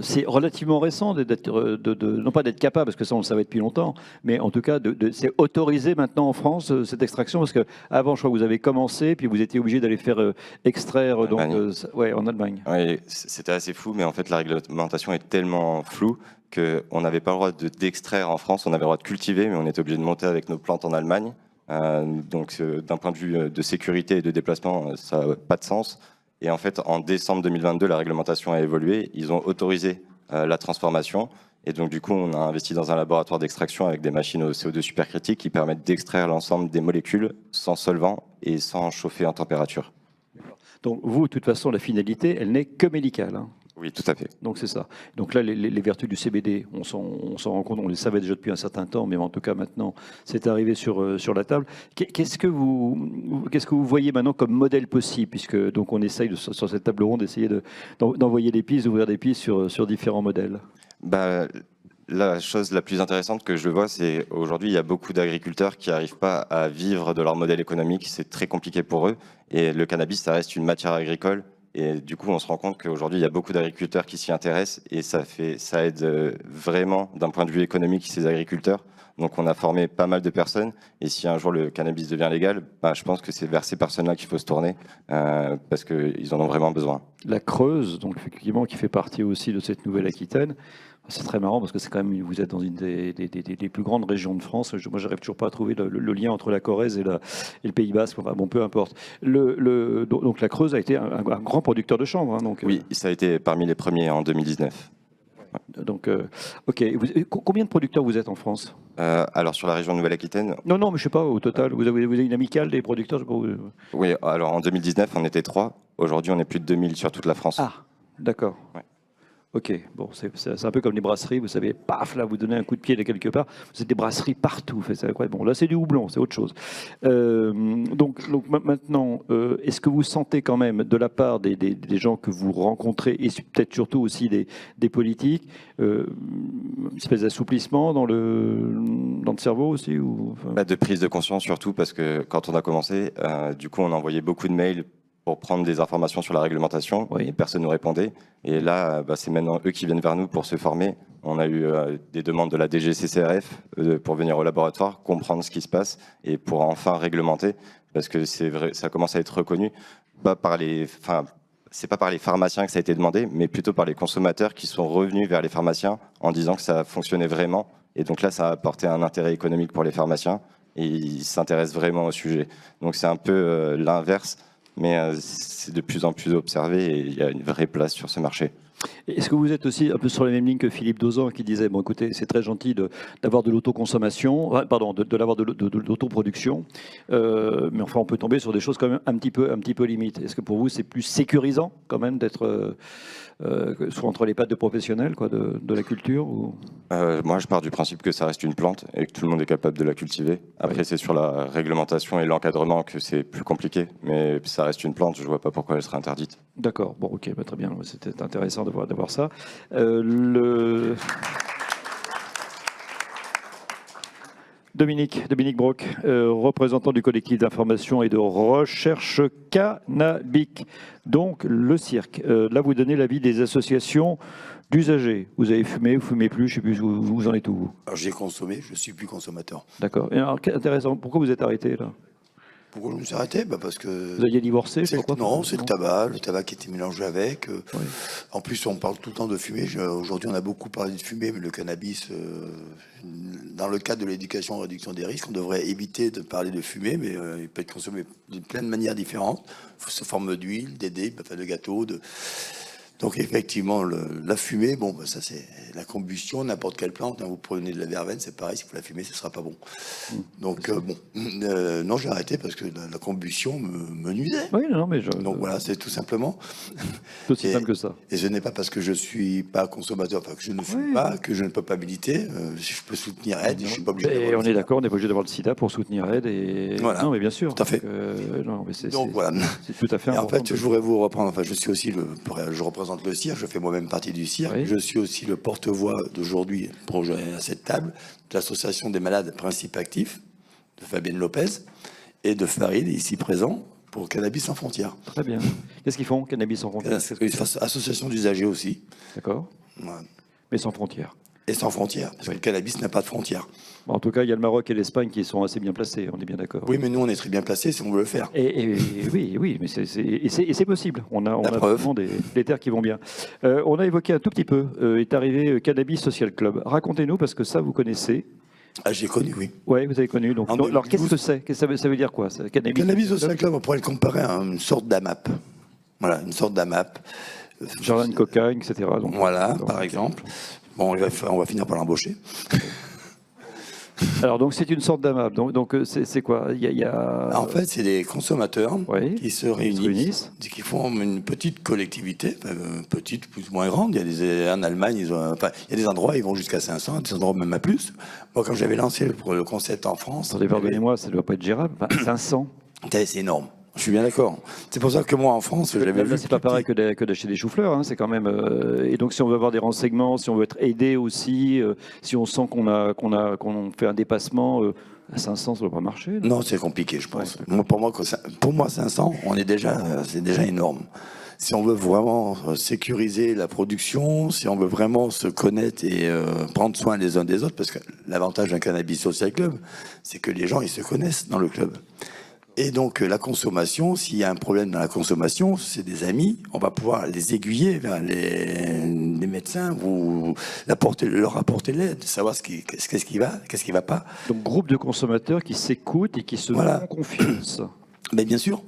c'est relativement récent non pas d'être capable, parce que ça on le savait depuis longtemps, mais en tout cas c'est autorisé maintenant en France cette extraction, parce que avant je crois que vous avez commencé, puis vous étiez obligé d'aller faire extraire en Allemagne. Oui, c'était assez fou, mais en fait la réglementation est tellement floue qu'on n'avait pas le droit d'extraire en France, on avait le droit de cultiver, mais on était obligé de monter avec nos plantes en Allemagne. Donc d'un point de vue de sécurité et de déplacement, ça n'a pas de sens. Et en fait, en décembre 2022, la réglementation a évolué. Ils ont autorisé la transformation. Et donc du coup, on a investi dans un laboratoire d'extraction avec des machines au CO2 supercritique qui permettent d'extraire l'ensemble des molécules sans solvant et sans chauffer en température. Donc vous, de toute façon, la finalité, elle n'est que médicale. Oui, tout à fait. Donc c'est ça. Donc là, les vertus du CBD, on s'en rend compte, on les savait déjà depuis un certain temps, mais en tout cas maintenant, c'est arrivé sur la table. Qu'est-ce que vous voyez maintenant comme modèle possible, puisque donc on essaye sur cette table ronde d'essayer d'envoyer des pistes, d'ouvrir des pistes sur différents modèles. Bah, la chose la plus intéressante que je vois, c'est aujourd'hui, il y a beaucoup d'agriculteurs qui n'arrivent pas à vivre de leur modèle économique. C'est très compliqué pour eux. Et le cannabis, ça reste une matière agricole. Et du coup, on se rend compte qu'aujourd'hui, il y a beaucoup d'agriculteurs qui s'y intéressent. Et ça aide vraiment, d'un point de vue économique, ces agriculteurs. Donc, on a formé pas mal de personnes. Et si un jour le cannabis devient légal, je pense que c'est vers ces personnes-là qu'il faut se tourner parce qu'ils en ont vraiment besoin. La Creuse, donc effectivement, qui fait partie aussi de cette Nouvelle-Aquitaine. C'est très marrant parce que c'est quand même, vous êtes dans une des plus grandes régions de France. Moi, j'arrive toujours pas à trouver le lien entre la Corrèze et le Pays Basque. Enfin, bon, peu importe. Donc la Creuse a été un grand producteur de chanvre. Hein, donc, oui, ça a été parmi les premiers en 2019. Donc, ok. Combien de producteurs vous êtes en France? Alors sur la région de Nouvelle-Aquitaine. Non, mais je sais pas au total. Vous avez une amicale des producteurs? Je sais pas, Oui, alors en 2019, on était 3. Aujourd'hui, on est plus de 2000 sur toute la France. Ah, d'accord. Ouais. Ok, bon, c'est un peu comme les brasseries, vous savez, paf, là, vous donnez un coup de pied de quelque part, vous avez des brasseries partout, c'est incroyable. Bon, là, c'est du houblon, c'est autre chose. Donc maintenant, est-ce que vous sentez quand même, de la part des gens que vous rencontrez, et peut-être surtout aussi des politiques, une espèce d'assouplissement dans le cerveau aussi ou, enfin... De prise de conscience surtout, parce que quand on a commencé, du coup, on envoyait beaucoup de mails pour prendre des informations sur la réglementation, oui. Et personne ne nous répondait. Et là, c'est maintenant eux qui viennent vers nous pour se former. On a eu des demandes de la DGCCRF pour venir au laboratoire, comprendre ce qui se passe et pour enfin réglementer, parce que c'est vrai, ça commence à être reconnu, c'est pas par les pharmaciens que ça a été demandé, mais plutôt par les consommateurs qui sont revenus vers les pharmaciens en disant que ça fonctionnait vraiment. Et donc là, ça a apporté un intérêt économique pour les pharmaciens et ils s'intéressent vraiment au sujet. Donc c'est un peu l'inverse. Mais c'est de plus en plus observé et il y a une vraie place sur ce marché. Est-ce que vous êtes aussi un peu sur la même ligne que Philippe Dozan qui disait, bon écoutez, c'est très gentil d'avoir de l'autoconsommation, pardon, l'avoir de l'autoproduction, mais enfin on peut tomber sur des choses quand même un petit peu limites. Est-ce que pour vous c'est plus sécurisant quand même d'être soit entre les pattes de professionnels quoi, de la culture ou... Moi je pars du principe que ça reste une plante et que tout le monde est capable de la cultiver. Après c'est sur la réglementation et l'encadrement que c'est plus compliqué, mais ça reste une plante, je ne vois pas pourquoi elle serait interdite. D'accord, bon ok, très bien, c'était intéressant de voir ça. Dominique Broc, représentant du collectif d'information et de recherche cannabique, donc le cirque. Là, vous donnez l'avis des associations d'usagers. Vous avez fumé, vous fumez plus, je ne sais plus où vous en êtes où. Alors j'ai consommé, je ne suis plus consommateur. D'accord. Et alors, intéressant, pourquoi vous êtes arrêté là? Pourquoi je me suis arrêté? Parce que... Vous aviez divorcé? Non, c'est le tabac qui était mélangé avec. Oui. En plus, on parle tout le temps de fumée. Aujourd'hui, on a beaucoup parlé de fumée, mais le cannabis, dans le cadre de l'éducation et réduction des risques, on devrait éviter de parler de fumée, mais il peut être consommé de plein de manières différentes, sous forme d'huile, de gâteaux, Donc effectivement, la fumée, ça c'est la combustion, n'importe quelle plante. Vous prenez de la verveine, c'est pareil, si vous la fumez, ce ne sera pas bon. Donc non, j'ai arrêté parce que la combustion me nuisait. Oui, non, mais donc voilà, c'est tout simplement. C'est aussi simple que ça. Et ce n'est pas parce que je ne suis pas consommateur, que je ne fume pas, que je ne peux pas militer. Je peux soutenir Aide, je ne suis pas obligé. Et on est d'accord, on n'est pas obligé d'avoir le sida pour soutenir Aide. Et... Voilà. Non, mais bien sûr. Tout à fait. Donc voilà. C'est tout à fait. En fait, je voudrais vous reprendre. Enfin, je suis aussi je représente le cirque, je fais moi-même partie du cirque. Oui. Je suis aussi le porte-voix d'aujourd'hui, pour rejoindre à cette table, de l'association des malades principes actifs, de Fabienne Lopez, et de Farid, ici présent, pour Cannabis sans frontières. Très bien. Qu'est-ce qu'ils font, Cannabis sans frontières? Association d'usagers aussi. D'accord. Voilà. Mais sans frontières. Et sans frontières, parce que le cannabis n'a pas de frontières. En tout cas, il y a le Maroc et l'Espagne qui sont assez bien placés, on est bien d'accord. Oui, mais nous, on est très bien placés si on veut le faire. Oui, mais c'est possible. On a vraiment des terres qui vont bien. On a évoqué un tout petit peu, est arrivé Cannabis Social Club. Racontez-nous, parce que ça, vous connaissez. Ah, j'ai connu, oui. Oui, vous avez connu. Donc, alors, qu'est-ce que c'est? Ça veut dire quoi, ça, Cannabis Social Club, on pourrait le comparer à une sorte d'AMAP. Voilà, une sorte d'AMAP. Jardin de cocagne, etc. Donc, voilà, par exemple. Bon, on va finir par l'embaucher. Alors, donc, c'est une sorte d'AMAP. Donc c'est quoi? Il y a... En fait, c'est des consommateurs Oui, qui se réunissent, qui forment une petite collectivité, petite, plus ou moins grande. Il y a en Allemagne, il y a des endroits, ils vont jusqu'à 500, des endroits même à plus. Moi, quand j'avais lancé le concept en France... Attendez, pardonnez-moi, ça ne doit pas être gérable. Enfin, 500. C'est énorme. Je suis bien d'accord. C'est pour ça que moi, en France, j'avais vu... C'est pas pareil que d'acheter des choux-fleurs. Hein. C'est quand même... Et donc, si on veut avoir des renseignements, si on veut être aidé aussi, si on sent qu'on fait un dépassement... à 500, ça ne doit pas marcher. Non, c'est compliqué, je pense. Ouais. Pour moi, 500, c'est déjà énorme. Si on veut vraiment sécuriser la production, si on veut vraiment se connaître et prendre soin les uns des autres, parce que l'avantage d'un cannabis social club, c'est que les gens, ils se connaissent dans le club. Et donc, la consommation, s'il y a un problème dans la consommation, c'est des amis, on va pouvoir les aiguiller vers les médecins ou leur apporter l'aide, savoir qu'est-ce qui va pas. Donc, groupe de consommateurs qui s'écoutent et qui se Voilà. font confiance. Mais bien sûr.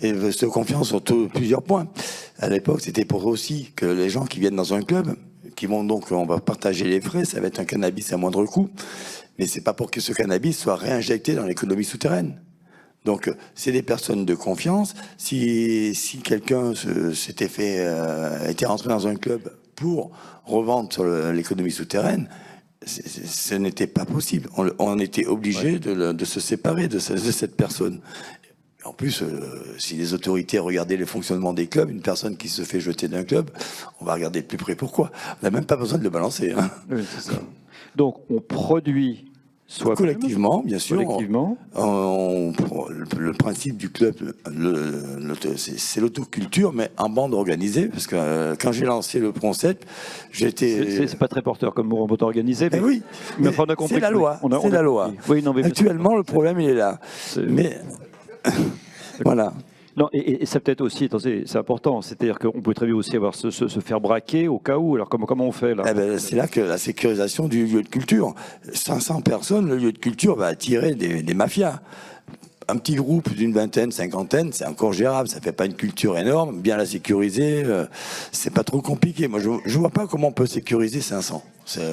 Et se confiance sur plusieurs points. À l'époque, c'était pour aussi que les gens qui viennent dans un club, qui vont donc, on va partager les frais, ça va être un cannabis à moindre coût, mais c'est pas pour que ce cannabis soit réinjecté dans l'économie souterraine. Donc, c'est des personnes de confiance. Si quelqu'un était rentré dans un club pour revendre sur l'économie souterraine, ce n'était pas possible. On était obligé de se séparer de cette personne. En plus, si les autorités regardaient le fonctionnement des clubs, une personne qui se fait jeter d'un club, on va regarder de plus près pourquoi. On n'a même pas besoin de le balancer. Hein. Oui, c'est ça. Donc, on produit soit collectivement, bien sûr. Collectivement. Le principe du club, c'est l'autoculture, mais en bande organisée. Parce que quand j'ai lancé le concept, j'étais... C'est pas très porteur comme mot en bande organisée. Mais oui, mais on a compris. C'est la loi. C'est la loi. Oui, non, mais actuellement, le problème, il est là. Mais voilà. Non, et ça peut-être aussi, attendez, c'est important, c'est-à-dire qu'on peut très bien aussi avoir se faire braquer au cas où. Alors comment on fait là? C'est là que la sécurisation du lieu de culture. 500 personnes, le lieu de culture va attirer des mafias. Un petit groupe d'une vingtaine, cinquantaine, c'est encore gérable. Ça fait pas une culture énorme. Bien la sécuriser, c'est pas trop compliqué. Moi, je vois pas comment on peut sécuriser 500.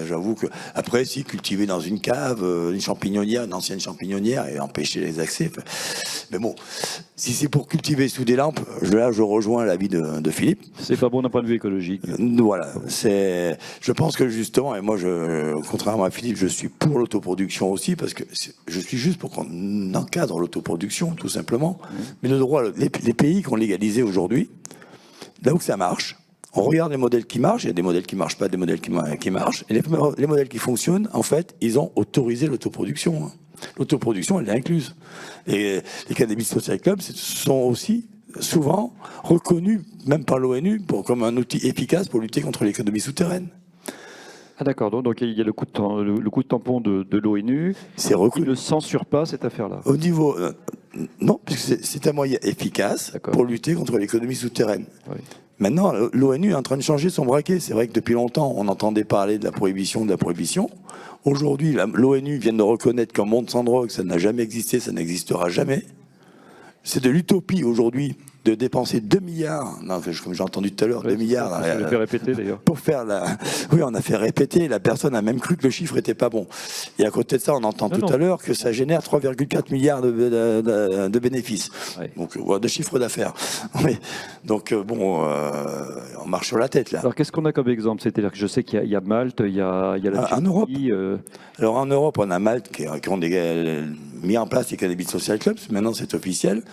J'avoue que après, si cultiver dans une cave, une champignonnière, une ancienne champignonnière et empêcher les accès. Mais bon, si c'est pour cultiver sous des lampes, je rejoins l'avis de Philippe. C'est pas bon d'un point de vue écologique. Voilà, je pense que justement, et moi, contrairement à Philippe, je suis pour l'autoproduction aussi parce que je suis juste pour qu'on encadre l'autoproduction, tout simplement. Mais le droit, les pays qui ont légalisé aujourd'hui, là où ça marche. On regarde les modèles qui marchent, il y a des modèles qui ne marchent pas, des modèles qui marchent. Et les modèles qui fonctionnent, en fait, ils ont autorisé l'autoproduction. L'autoproduction, elle est incluse. Et les cannabis social clubs sont aussi souvent reconnus, même par l'ONU, comme un outil efficace pour lutter contre l'économie souterraine. Ah d'accord, donc il y a le coup de tampon de l'ONU. C'est reconnu. Il ne censure pas cette affaire-là. Au niveau... non, puisque c'est un moyen efficace pour lutter contre l'économie souterraine. Oui. Maintenant, l'ONU est en train de changer son braquet. C'est vrai que depuis longtemps, on entendait parler de la prohibition. Aujourd'hui, l'ONU vient de reconnaître qu'un monde sans drogue, ça n'a jamais existé, ça n'existera jamais. C'est de l'utopie aujourd'hui de dépenser 2 milliards, non, comme j'ai entendu tout à l'heure, 2 milliards. On l'a fait répéter d'ailleurs. Pour faire Oui, on a fait répéter, la personne a même cru que le chiffre n'était pas bon. Et à côté de ça, on entend tout à l'heure que ça génère 3,4 milliards de bénéfices, donc de chiffre d'affaires. Oui. Donc bon, on marche sur la tête là. Alors qu'est-ce qu'on a comme exemple? C'est-à-dire que je sais qu'il y a Malte, il y a la en Europe. Alors en Europe, on a Malte qui ont mis en place les cannabis social clubs, maintenant c'est officiel.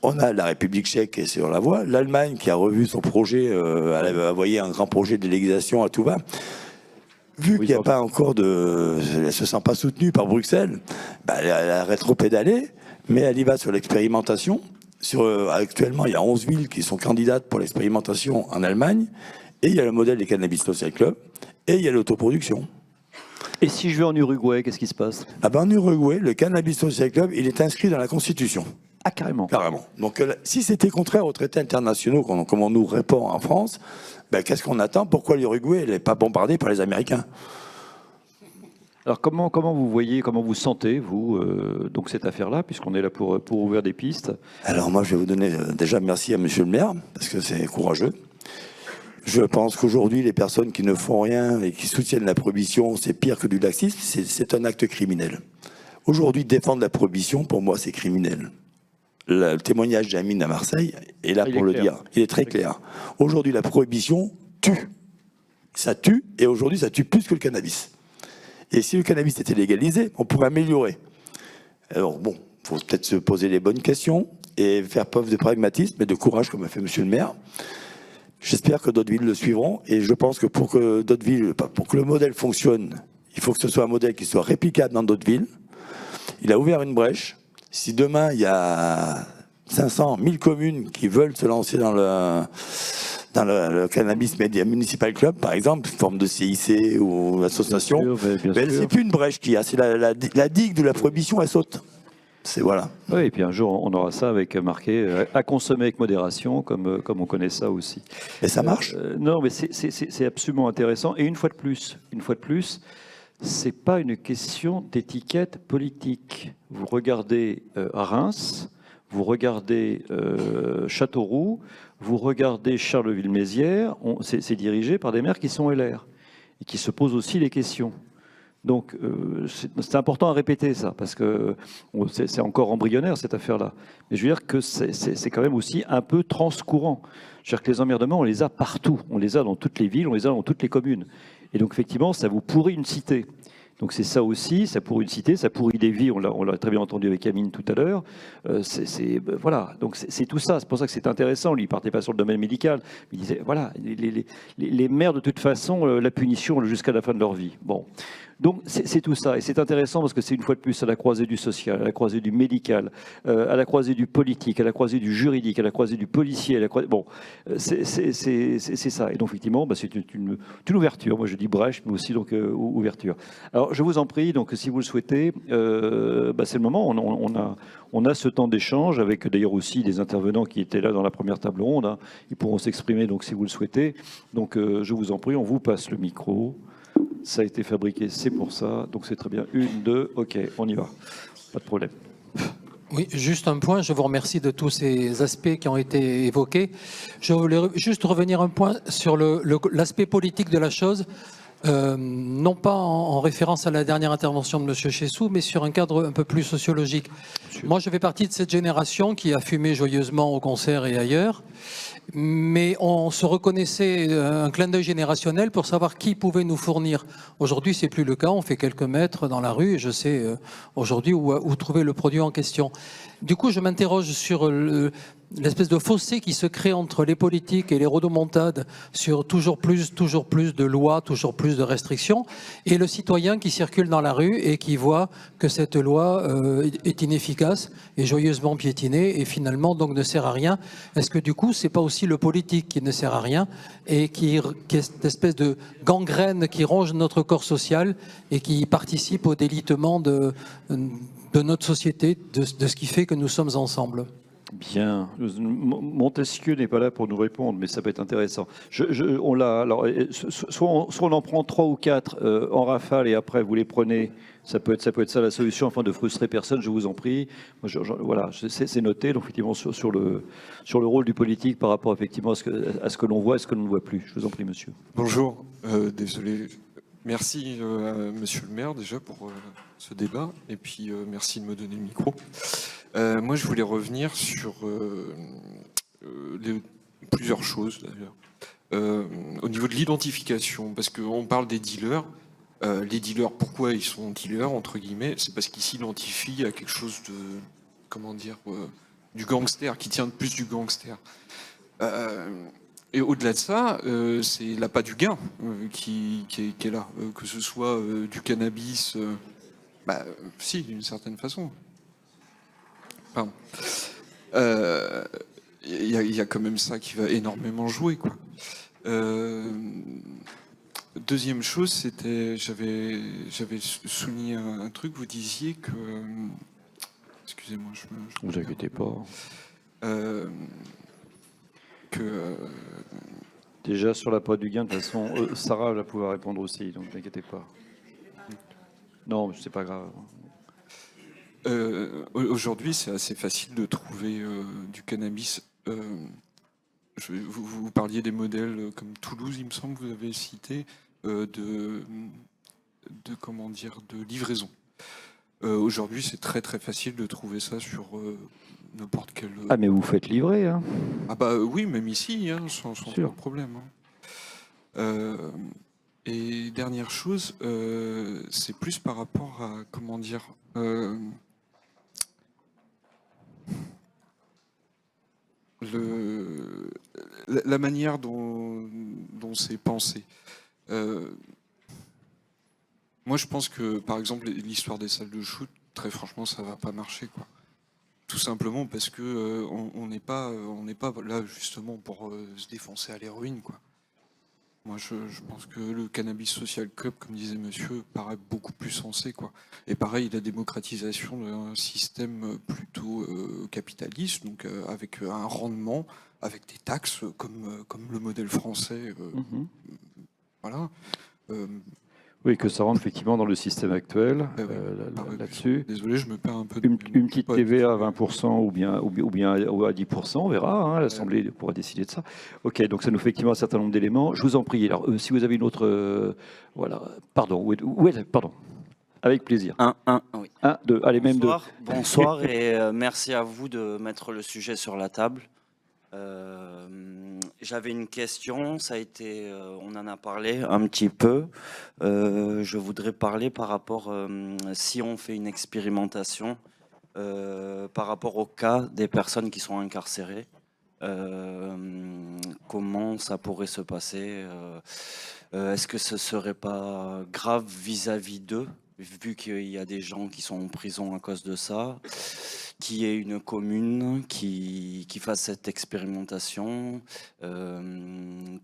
On a la République tchèque qui est sur la voie, l'Allemagne qui a revu son projet, elle a envoyé un grand projet de légalisation à tout va. Vu qu'il n'y a pas encore elle ne se sent pas soutenue par Bruxelles, elle a rétro-pédalé, mais elle y va sur l'expérimentation. Actuellement, il y a 11 villes qui sont candidates pour l'expérimentation en Allemagne, et il y a le modèle des cannabis social club, et il y a l'autoproduction. Et si je vais en Uruguay, qu'est-ce qui se passe? En Uruguay, le cannabis social club, il est inscrit dans la Constitution. Ah, carrément. Carrément. Donc, si c'était contraire aux traités internationaux, comme on nous répond en France, qu'est-ce qu'on attend? Pourquoi l'Uruguay n'est pas bombardé par les Américains? Alors, comment vous voyez, comment vous sentez, vous, donc cette affaire-là, puisqu'on est là pour ouvrir des pistes? Alors, moi, je vais vous donner déjà merci à monsieur le maire, parce que c'est courageux. Je pense qu'aujourd'hui, les personnes qui ne font rien et qui soutiennent la prohibition, c'est pire que du laxisme, c'est un acte criminel. Aujourd'hui, défendre la prohibition, pour moi, c'est criminel. Le témoignage d'Amine à Marseille est là pour le dire. Il est très clair. Aujourd'hui, la prohibition tue. Ça tue, et aujourd'hui, ça tue plus que le cannabis. Et si le cannabis était légalisé, on pourrait améliorer. Alors bon, il faut peut-être se poser les bonnes questions et faire preuve de pragmatisme et de courage, comme a fait monsieur le maire. J'espère que d'autres villes le suivront, et je pense que pour que d'autres villes, pour que le modèle fonctionne, il faut que ce soit un modèle qui soit réplicable dans d'autres villes. Il a ouvert une brèche. Si demain, il y a 500, 1000 communes qui veulent se lancer dans le cannabis municipal club, par exemple, forme de CIC ou association, c'est plus une brèche qu'il y a, c'est la digue de la prohibition, elle saute. C'est voilà. Oui, et puis un jour, on aura ça avec marqué à consommer avec modération, comme on connaît ça aussi. Et ça marche. Non, mais c'est absolument intéressant. Et une fois de plus, c'est pas une question d'étiquette politique. Vous regardez Reims, vous regardez Châteauroux, vous regardez Charleville-Mézières, c'est dirigé par des maires qui sont LR et qui se posent aussi les questions. Donc c'est important à répéter ça, parce que c'est encore embryonnaire cette affaire-là. Mais je veux dire que c'est quand même aussi un peu transcourant. Je veux dire que les emmerdements, on les a partout. On les a dans toutes les villes, on les a dans toutes les communes. Et donc effectivement, ça vous pourrit une cité. Donc c'est ça aussi, ça pourrit une cité, ça pourrit des vies, on l'a très bien entendu avec Amine tout à l'heure. Voilà, donc c'est tout ça, c'est pour ça que c'est intéressant. Lui, il partait pas sur le domaine médical, il disait, voilà, les maires de toute façon, la punition jusqu'à la fin de leur vie. Bon. Donc c'est tout ça, et c'est intéressant parce que c'est une fois de plus à la croisée du social, à la croisée du médical, à la croisée du politique, à la croisée du juridique, à la croisée du policier, bon, c'est ça. Et donc effectivement, c'est une ouverture. Moi je dis brèche, mais aussi donc ouverture. Alors je vous en prie, donc si vous le souhaitez, c'est le moment. On a ce temps d'échange avec d'ailleurs aussi des intervenants qui étaient là dans la première table ronde. Hein. Ils pourront s'exprimer donc si vous le souhaitez. Donc je vous en prie, on vous passe le micro. Ça a été fabriqué, c'est pour ça. Donc c'est très bien. 1, 2, ok, on y va. Pas de problème. Oui, juste un point. Je vous remercie de tous ces aspects qui ont été évoqués. Je voulais juste revenir un point sur l'aspect politique de la chose. Non pas en référence à la dernière intervention de M. Chessou, mais sur un cadre un peu plus sociologique. Moi, je fais partie de cette génération qui a fumé joyeusement au concert et ailleurs, mais on se reconnaissait un clin d'œil générationnel pour savoir qui pouvait nous fournir. Aujourd'hui, c'est plus le cas. On fait quelques mètres dans la rue et je sais aujourd'hui où trouver le produit en question. Du coup, je m'interroge sur l'espèce de fossé qui se crée entre les politiques et les rodomontades sur toujours plus de lois, toujours plus de restrictions, et le citoyen qui circule dans la rue et qui voit que cette loi est inefficace et joyeusement piétinée et finalement donc ne sert à rien. Est-ce que du coup, c'est pas aussi le politique qui ne sert à rien et qui est cette espèce de gangrène qui ronge notre corps social et qui participe au délitement de notre société, de ce qui fait que nous sommes ensemble? Bien. Montesquieu n'est pas là pour nous répondre, mais ça peut être intéressant. On l'a. Alors, soit on en prend 3 ou 4 en rafale et après vous les prenez. Ça peut être ça la solution, afin de frustrer personne. Je vous en prie. Moi, voilà, c'est noté. Donc effectivement sur le rôle du politique par rapport effectivement à ce que l'on voit, et ce que l'on ne voit plus. Je vous en prie, monsieur. Bonjour. Désolé. Merci à monsieur le maire déjà pour ce débat, et puis merci de me donner le micro. Moi, je voulais revenir sur plusieurs choses, d'ailleurs. Au niveau de l'identification, parce qu'on parle des dealers. Les dealers, pourquoi ils sont dealers, entre guillemets? C'est parce qu'ils s'identifient à quelque chose de, comment dire, du gangster, qui tient plus du gangster. Et au-delà de ça, c'est l'appât du gain qui est là, que ce soit du cannabis, si, d'une certaine façon. Pardon. Il y a quand même ça qui va énormément jouer, quoi. Deuxième chose, c'était, j'avais souligné un truc, vous disiez que... Excusez-moi, je vous inquiétez pas. Déjà sur la poids du gain, de toute façon, Sarah va pouvoir répondre aussi, donc ne vous inquiétez pas. Non, c'est pas grave. Aujourd'hui, c'est assez facile de trouver du cannabis vous parliez des modèles comme Toulouse, il me semble, vous avez cité, de livraison. Aujourd'hui, c'est très très facile de trouver ça sur n'importe quel... Ah, mais vous faites livrer, hein. Ah bah oui, même ici, hein, sans problème. Hein. Et dernière chose, c'est plus par rapport à, comment dire... la manière dont c'est pensé. Moi, je pense que, par exemple, l'histoire des salles de shoot, très franchement, ça va pas marcher, quoi. Tout simplement parce que on n'est pas là justement pour se défoncer à l'héroïne, quoi. Moi, je pense que le Cannabis Social Club, comme disait monsieur, paraît beaucoup plus sensé, quoi. Et pareil, la démocratisation d'un système plutôt capitaliste, donc avec un rendement, avec des taxes, comme le modèle français. Voilà. Oui, que ça rentre effectivement dans le système actuel, là-dessus. Désolé, je me perds un peu. Une petite TVA à 20% ou bien à 10%, on verra, hein, l'Assemblée pourra décider de ça. Ok, donc ça nous fait effectivement un certain nombre d'éléments. Je vous en prie, alors si vous avez une autre... voilà, pardon, pardon. Avec plaisir. Oui. 1, 2, allez, même 2. Bonsoir et merci à vous de mettre le sujet sur la table. J'avais une question, ça a été, on en a parlé un petit peu. Je voudrais parler par rapport, si on fait une expérimentation, par rapport au cas des personnes qui sont incarcérées. Comment ça pourrait se passer? Est-ce que ce serait pas grave vis-à-vis d'eux, vu qu'il y a des gens qui sont en prison à cause de ça, qu'il y ait une commune qui fasse cette expérimentation?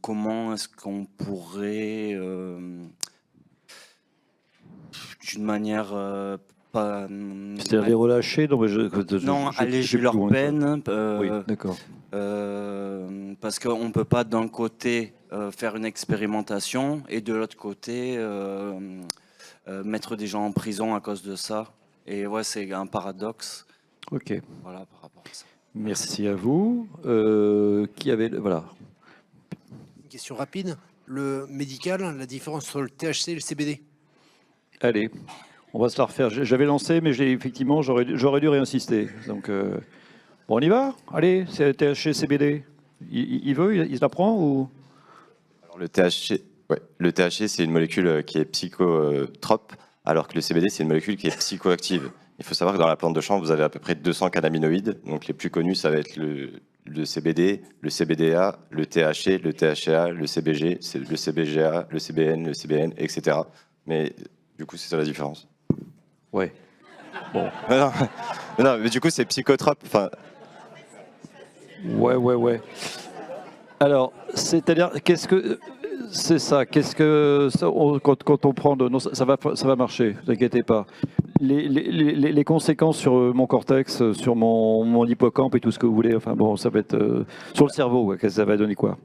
Comment est-ce qu'on pourrait, d'une manière pas... C'est-à-dire les relâcher? Non, alléger leur peine. Oui, d'accord. Parce qu'on ne peut pas d'un côté faire une expérimentation et de l'autre côté mettre des gens en prison à cause de ça. Et ouais, c'est un paradoxe. Ok. Voilà, par rapport à ça. Merci à vous. Qui avait... Voilà. Une question rapide. Le médical, la différence entre le THC et le CBD? Allez, on va se la refaire. J'avais lancé, mais effectivement, j'aurais dû réinsister. Donc, bon, on y va? Allez, c'est THC, CBD. Il veut, il se la prend ou... Alors, le THC, c'est une molécule qui est psychotrope, alors que le CBD, c'est une molécule qui est psychoactive. Il faut savoir que dans la plante de chanvre, vous avez à peu près 200 cannabinoïdes. Donc les plus connus, ça va être le CBD, le CBDA, le THC, le THCA, le CBG, le CBGA, le CBN, le CBN, etc. Mais du coup, c'est ça la différence. Ouais. Bon. Non, mais du coup, c'est psychotrope. Enfin... Ouais. Alors, c'est-à-dire, qu'est-ce que... C'est ça. Qu'est-ce que quand on prend non, ça va marcher. Ne vous inquiétez pas. Les conséquences sur mon cortex, sur mon hippocampe et tout ce que vous voulez. Enfin bon, ça va être sur le cerveau. Ça va donner quoi?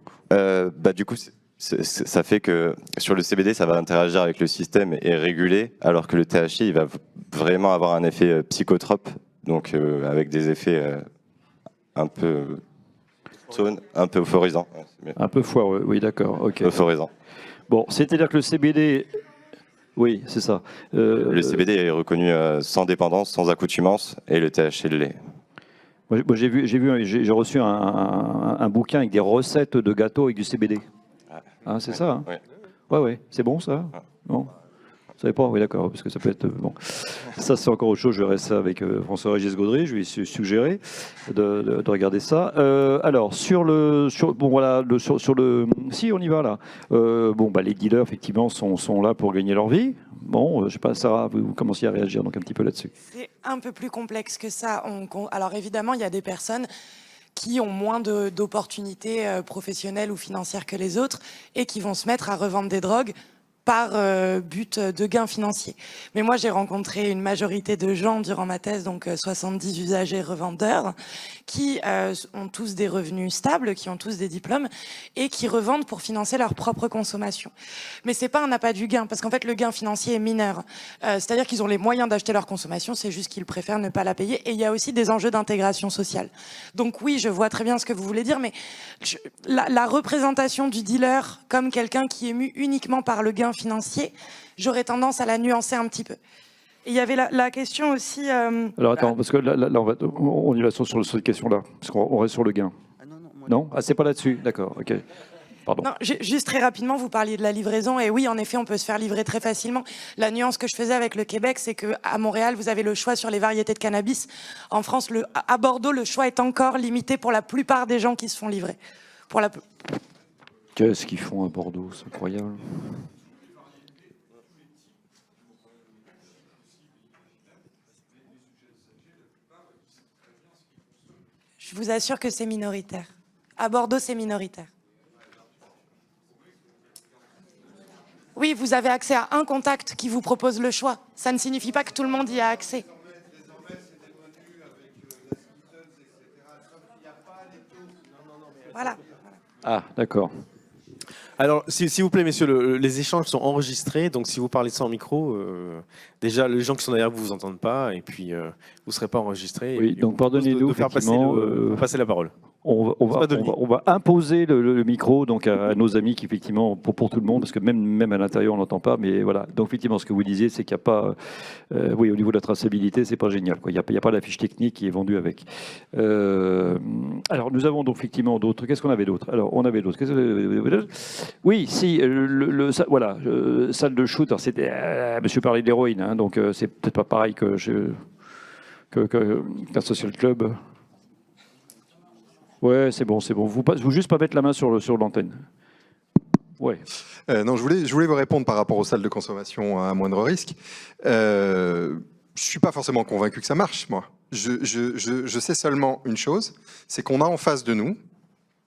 Du coup, ça fait que sur le CBD, ça va interagir avec le système et réguler, alors que le THC, il va vraiment avoir un effet psychotrope, donc avec des effets un peu euphorisant. Un peu foireux, oui, d'accord. Okay. Euphorisant. Bon, c'est-à-dire que le CBD, oui, c'est ça. Le CBD est reconnu sans dépendance, sans accoutumance, et le THC l'est. Moi, j'ai reçu un bouquin avec des recettes de gâteaux avec du CBD. Hein, c'est ça, hein? Ouais, c'est bon ça? Non? Vous savez pas? Oui, d'accord, parce que ça peut être... Bon, ça c'est encore autre chose, je verrai ça avec François-Régis Gaudry, je lui ai suggéré de regarder ça. Alors, si on y va là. Les dealers, effectivement, sont là pour gagner leur vie. Bon, je sais pas, Sarah, vous commencez à réagir donc un petit peu là-dessus. C'est un peu plus complexe que ça. Alors évidemment, il y a des personnes qui ont moins d'opportunités professionnelles ou financières que les autres et qui vont se mettre à revendre des drogues par but de gain financier. Mais moi, j'ai rencontré une majorité de gens durant ma thèse, donc 70 usagers revendeurs, qui ont tous des revenus stables, qui ont tous des diplômes, et qui revendent pour financer leur propre consommation. Mais c'est pas un appât du gain, parce qu'en fait, le gain financier est mineur. C'est-à-dire qu'ils ont les moyens d'acheter leur consommation, c'est juste qu'ils préfèrent ne pas la payer. Et il y a aussi des enjeux d'intégration sociale. Donc oui, je vois très bien ce que vous voulez dire, mais la représentation du dealer comme quelqu'un qui est mu uniquement par le gain financier, j'aurais tendance à la nuancer un petit peu. Et il y avait la question aussi... Alors attends, parce que là on y va sur cette question-là, parce qu'on reste sur le gain. Non, c'est pas là-dessus, d'accord, ok. Pardon. Non, juste très rapidement, vous parliez de la livraison, et oui, en effet, on peut se faire livrer très facilement. La nuance que je faisais avec le Québec, c'est qu'à Montréal, vous avez le choix sur les variétés de cannabis. En France, à Bordeaux, le choix est encore limité pour la plupart des gens qui se font livrer. Qu'est-ce qu'ils font à Bordeaux, c'est incroyable. Je vous assure que c'est minoritaire. À Bordeaux, c'est minoritaire. Oui, vous avez accès à un contact qui vous propose le choix. Ça ne signifie pas que tout le monde y a accès. Voilà. Ah, d'accord. Alors, s'il vous plaît, messieurs, les échanges sont enregistrés, donc si vous parlez sans micro, déjà, les gens qui sont derrière vous vous entendent pas, et puis vous ne serez pas enregistrés. Oui, donc pardonnez-nous, de faire passer la parole. On va imposer le micro donc à nos amis qui effectivement pour tout le monde, parce que même à l'intérieur on n'entend pas, mais voilà. Donc effectivement ce que vous disiez, c'est qu'il n'y a pas, oui, au niveau de la traçabilité, c'est pas génial, quoi. Il n'y a pas la fiche technique qui est vendue avec. Alors nous avons donc effectivement d'autres. Qu'est-ce qu'on avait d'autre? Alors on avait d'autres. Oui, si voilà, salle de shoot. Alors c'était, Monsieur parlait d'héroïne, hein, donc c'est peut-être pas pareil qu'un social club. Ouais, c'est bon. Vous juste pas mettre la main sur l'antenne. Ouais. Non, je voulais vous répondre par rapport aux salles de consommation à moindre risque. Je suis pas forcément convaincu que ça marche, moi. Je sais seulement une chose, c'est qu'on a en face de nous.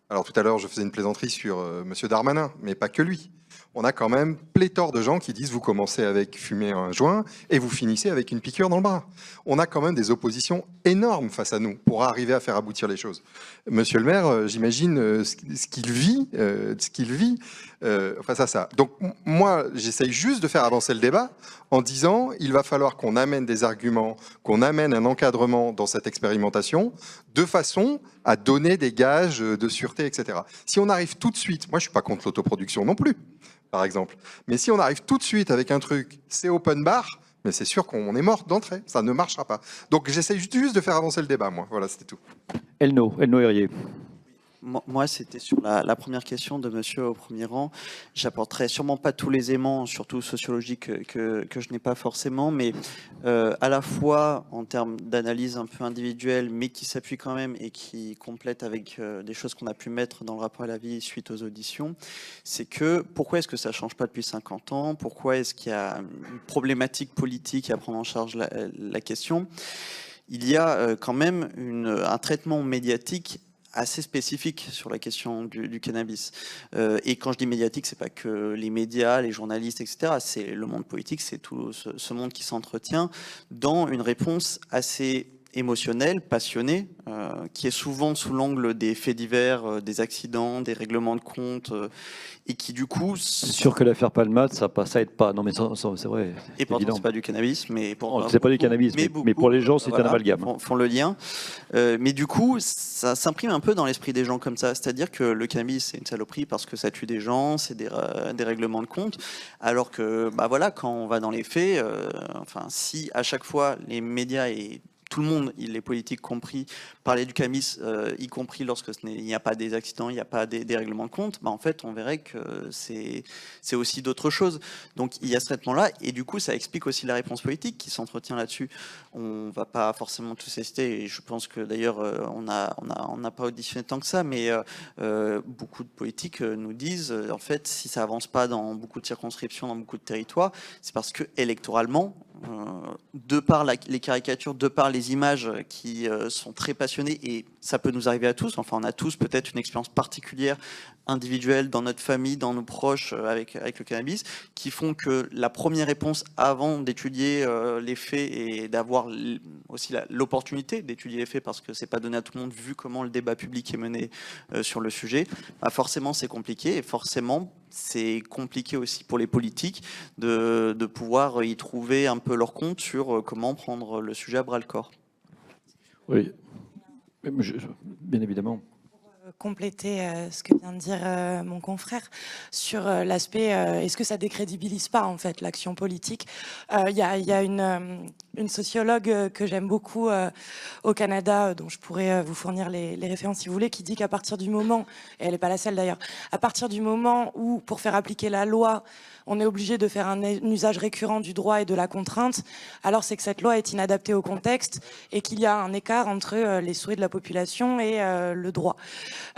Alors tout à l'heure, je faisais une plaisanterie sur Monsieur Darmanin, mais pas que lui. On a quand même pléthore de gens qui disent vous commencez avec fumer un joint et vous finissez avec une piqûre dans le bras. On a quand même des oppositions énormes face à nous pour arriver à faire aboutir les choses. Monsieur le maire, j'imagine ce qu'il vit face à ça. Donc moi, j'essaye juste de faire avancer le débat en disant il va falloir qu'on amène des arguments, qu'on amène un encadrement dans cette expérimentation de façon à donner des gages de sûreté, etc. Si on arrive tout de suite, moi je suis pas contre l'autoproduction non plus, par exemple, mais si on arrive tout de suite avec un truc, c'est open bar, mais c'est sûr qu'on est mort d'entrée, ça ne marchera pas. Donc j'essaye juste de faire avancer le débat, moi. Voilà, c'était tout. Elno Herrier. Moi, c'était sur la première question de monsieur au premier rang. J'apporterai sûrement pas tous les éléments, surtout sociologiques, que je n'ai pas forcément, mais à la fois en termes d'analyse un peu individuelle, mais qui s'appuie quand même et qui complète avec des choses qu'on a pu mettre dans le rapport à la vie suite aux auditions, c'est que pourquoi est-ce que ça change pas depuis 50 ans? Pourquoi est-ce qu'il y a une problématique politique à prendre en charge la question? Il y a quand même un traitement médiatique assez spécifique sur la question du cannabis. Et quand je dis médiatique, c'est pas que les médias, les journalistes, etc. C'est le monde politique, c'est tout ce monde qui s'entretient dans une réponse assez émotionnelle, passionnée, qui est souvent sous l'angle des faits divers, des accidents, des règlements de compte, et qui du coup... C'est sûr que l'affaire Palmade, ça aide pas. Non mais c'est vrai. Et pourtant, c'est pas du cannabis, mais pour... c'est pas du cannabis, mais pour les gens, c'est un amalgame. Font le lien. Mais du coup, ça s'imprime un peu dans l'esprit des gens comme ça. C'est-à-dire que le cannabis, c'est une saloperie parce que ça tue des gens, c'est des règlements de compte. Alors que, bah voilà, quand on va dans les faits, enfin, si à chaque fois les médias et tout le monde, les politiques compris, parler du cannabis, y compris lorsque il n'y a pas des accidents, il n'y a pas des règlements de compte, bah en fait, on verrait que c'est aussi d'autres choses. Donc, il y a ce traitement-là, et du coup, ça explique aussi la réponse politique qui s'entretient là-dessus. On ne va pas forcément tous les citer, et je pense que d'ailleurs, on n'a pas auditionné tant que ça, mais beaucoup de politiques nous disent, en fait, si ça avance pas dans beaucoup de circonscriptions, dans beaucoup de territoires, c'est parce que électoralement, de par les caricatures, de par les images qui sont très passionnées, et ça peut nous arriver à tous, enfin on a tous peut-être une expérience particulière, individuelle, dans notre famille, dans nos proches, avec le cannabis, qui font que la première réponse avant d'étudier les faits et d'avoir aussi l'opportunité d'étudier les faits, parce que c'est pas donné à tout le monde vu comment le débat public est mené sur le sujet, bah forcément c'est compliqué, et forcément c'est compliqué aussi pour les politiques de pouvoir y trouver un peu leur compte sur comment prendre le sujet à bras-le-corps. Oui, bien évidemment. Compléter ce que vient de dire mon confrère sur l'aspect est-ce que ça décrédibilise pas en fait l'action politique. Il y a une sociologue que j'aime beaucoup au Canada, dont je pourrais vous fournir les références si vous voulez, qui dit qu'à partir du moment, et elle n'est pas la seule d'ailleurs, à partir du moment où pour faire appliquer la loi on est obligé de faire un usage récurrent du droit et de la contrainte, alors c'est que cette loi est inadaptée au contexte et qu'il y a un écart entre les souhaits de la population et le droit.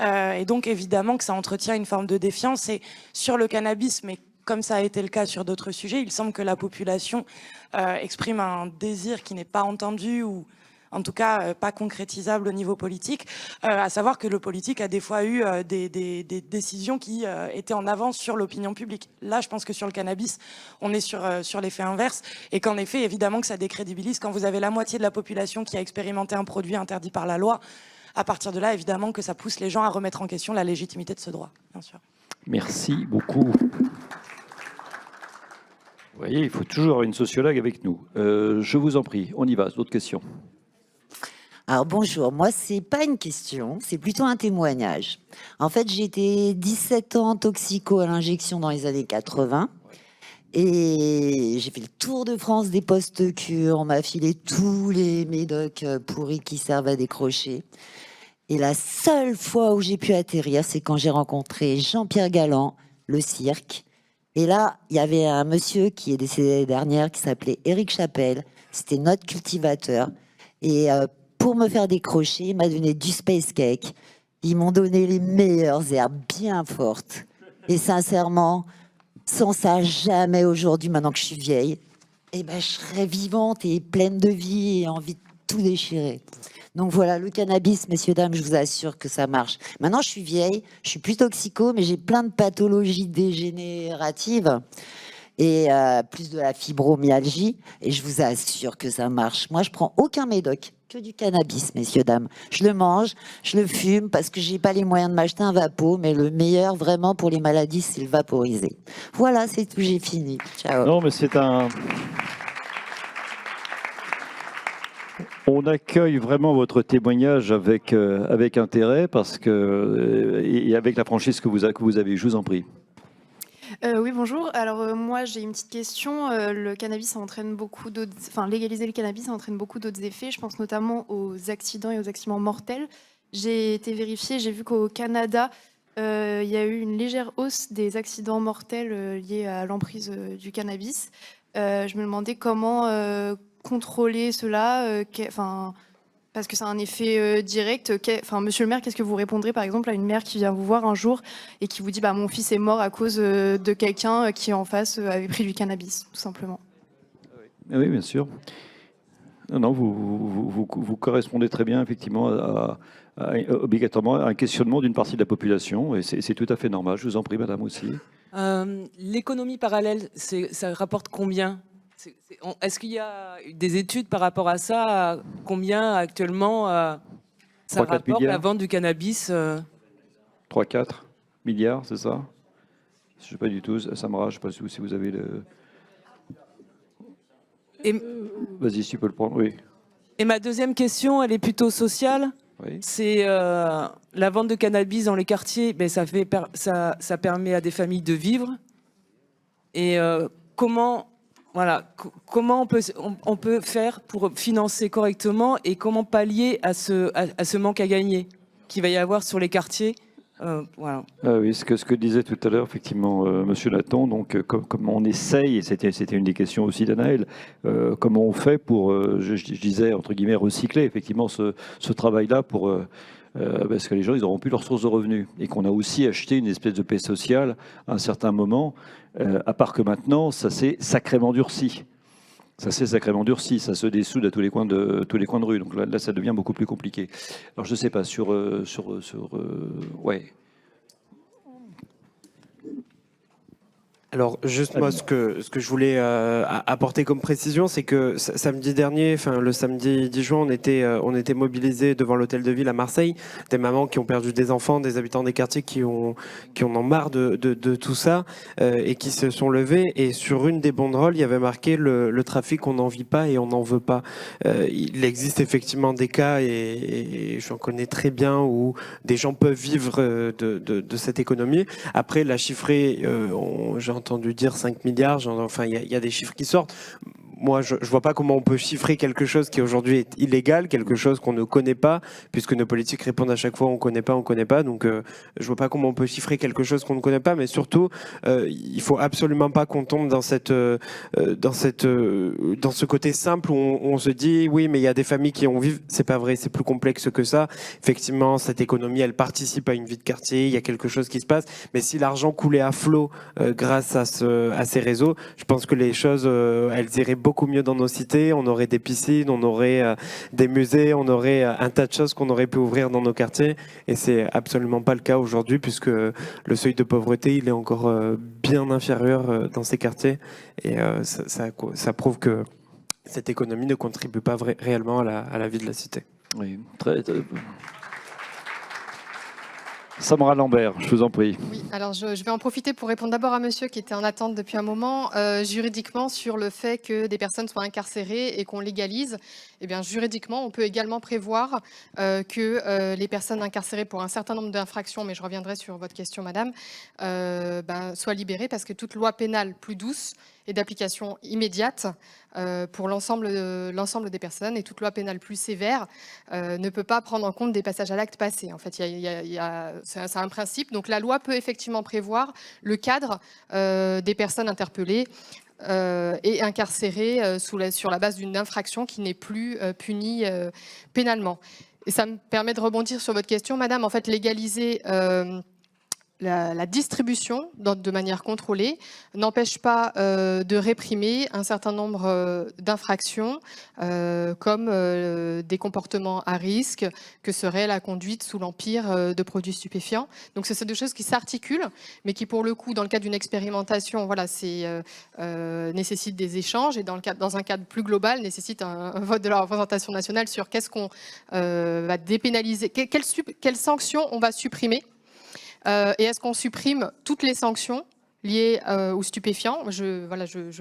Et donc évidemment que ça entretient une forme de défiance, et sur le cannabis, mais comme ça a été le cas sur d'autres sujets, il semble que la population exprime un désir qui n'est pas entendu, ou en tout cas pas concrétisable au niveau politique, à savoir que le politique a des fois eu des décisions qui étaient en avance sur l'opinion publique. Là, je pense que sur le cannabis, on est sur l'effet inverse, et qu'en effet, évidemment que ça décrédibilise quand vous avez la moitié de la population qui a expérimenté un produit interdit par la loi. À partir de là, évidemment que ça pousse les gens à remettre en question la légitimité de ce droit, bien sûr. Merci beaucoup. Vous voyez, il faut toujours avoir une sociologue avec nous. Je vous en prie, on y va. D'autres questions? Alors bonjour, moi c'est pas une question, c'est plutôt un témoignage. En fait, j'ai été 17 ans toxico à l'injection dans les années 80 et j'ai fait le tour de France des postes cures, on m'a filé tous les médocs pourris qui servent à décrocher. Et la seule fois où j'ai pu atterrir, c'est quand j'ai rencontré Jean-Pierre Galland, le cirque. Et là, il y avait un monsieur qui est décédé l'année dernière qui s'appelait Éric Chapelle, c'était notre cultivateur. Et pour me faire décrocher, il m'a donné du space cake. Ils m'ont donné les meilleures herbes bien fortes. Et sincèrement, sans ça, jamais aujourd'hui, maintenant que je suis vieille, eh ben, je serais vivante et pleine de vie et envie de tout déchirer. Donc voilà, le cannabis, messieurs, dames, je vous assure que ça marche. Maintenant, je suis vieille, je suis plus toxico, mais j'ai plein de pathologies dégénératives et plus de la fibromyalgie, et je vous assure que ça marche. Moi, je prends aucun médoc, que du cannabis, messieurs, dames. Je le mange, je le fume, parce que j'ai pas les moyens de m'acheter un vapo, mais le meilleur, vraiment, pour les maladies, c'est le vaporisé. Voilà, c'est tout, j'ai fini. Ciao. Non, mais c'est un... On accueille vraiment votre témoignage avec intérêt, parce que, et avec la franchise que vous avez. Je vous en prie. Oui, bonjour. Alors moi, j'ai une petite question. Le cannabis, ça entraîne beaucoup d'autres... Enfin, légaliser le cannabis, ça entraîne beaucoup d'autres effets. Je pense notamment aux accidents et aux accidents mortels. J'ai été vérifiée, j'ai vu qu'au Canada, il y a eu une légère hausse des accidents mortels liés à l'emprise du cannabis. Je me demandais comment contrôler cela, parce que c'est un effet direct. Monsieur le maire, qu'est-ce que vous répondrez par exemple à une mère qui vient vous voir un jour et qui vous dit mon fils est mort à cause de quelqu'un qui en face avait pris du cannabis, tout simplement? Oui, bien sûr. Non, vous correspondez très bien effectivement obligatoirement à un questionnement d'une partie de la population, et c'est tout à fait normal. Je vous en prie, madame aussi. L'économie parallèle, ça rapporte combien? Est-ce qu'il y a des études par rapport à ça? Combien actuellement ça rapporte la vente du cannabis? 3-4 milliards, c'est ça? Je ne sais pas du tout, Samra, je ne sais pas si vous avez le... Vas-y, si tu peux le prendre, oui. Et ma deuxième question, elle est plutôt sociale. Oui. C'est la vente de cannabis dans les quartiers, ça permet à des familles de vivre. Et comment on peut faire pour financer correctement, et comment pallier à ce manque à gagner qu'il va y avoir sur les quartiers? Voilà. Oui, ce que disait tout à l'heure effectivement Monsieur Nathan, donc comment on essaye, et c'était une des questions aussi d'Anaël, comment on fait pour, je disais entre guillemets, recycler effectivement ce travail-là pour parce que les gens ils n'auront plus leurs sources de revenus, et qu'on a aussi acheté une espèce de paix sociale à un certain moment, à part que maintenant ça s'est sacrément durci. Ça s'est sacrément durci, ça se dessoude à tous les coins de rue. Donc là, ça devient beaucoup plus compliqué. Alors je ne sais pas, ouais. Alors juste moi, ce que je voulais apporter comme précision, c'est que samedi dernier, enfin le samedi 10 juin, on était mobilisés devant l'hôtel de ville à Marseille, des mamans qui ont perdu des enfants, des habitants des quartiers qui en ont marre de tout ça et qui se sont levés. Et sur une des banderoles, il y avait marqué le trafic, on n'en vit pas et on n'en veut pas. Il existe effectivement des cas et j'en connais très bien où des gens peuvent vivre de cette économie. Après, la chiffrée, j'ai entendu dire 5 milliards, enfin il y a des chiffres qui sortent. Moi, je ne vois pas comment on peut chiffrer quelque chose qui aujourd'hui est illégal, quelque chose qu'on ne connaît pas, puisque nos politiques répondent à chaque fois on ne connaît pas. Donc, je ne vois pas comment on peut chiffrer quelque chose qu'on ne connaît pas. Mais surtout, il ne faut absolument pas qu'on tombe dans ce côté simple où on se dit oui, mais il y a des familles qui en vivent. C'est pas vrai, c'est plus complexe que ça. Effectivement, cette économie, elle participe à une vie de quartier. Il y a quelque chose qui se passe. Mais si l'argent coulait à flot grâce à ces réseaux, je pense que les choses, elles iraient beaucoup mieux dans nos cités, on aurait des piscines, on aurait des musées, on aurait un tas de choses qu'on aurait pu ouvrir dans nos quartiers et c'est absolument pas le cas aujourd'hui puisque le seuil de pauvreté il est encore bien inférieur dans ces quartiers et ça prouve que cette économie ne contribue pas réellement à la vie de la cité. Oui, très. Samra Lambert, je vous en prie. Oui, alors je vais en profiter pour répondre d'abord à monsieur qui était en attente depuis un moment, juridiquement sur le fait que des personnes soient incarcérées et qu'on légalise. Eh bien, juridiquement, on peut également prévoir que les personnes incarcérées pour un certain nombre d'infractions, mais je reviendrai sur votre question, madame, soient libérées parce que toute loi pénale plus douce est d'application immédiate pour l'ensemble des personnes et toute loi pénale plus sévère ne peut pas prendre en compte des passages à l'acte passé. En fait, c'est un principe. Donc la loi peut effectivement prévoir le cadre des personnes interpellées et incarcérées sur la base d'une infraction qui n'est plus punie pénalement. Et ça me permet de rebondir sur votre question, madame. En fait, légaliser la distribution de manière contrôlée n'empêche pas de réprimer un certain nombre d'infractions comme des comportements à risque que serait la conduite sous l'empire de produits stupéfiants. Donc c'est deux choses qui s'articulent mais qui pour le coup dans le cadre d'une expérimentation nécessite des échanges et dans un cadre plus global nécessite un vote de la représentation nationale sur qu'est-ce qu'on va dépénaliser, quelles sanctions on va supprimer. Et est-ce qu'on supprime toutes les sanctions liées aux stupéfiants ? Je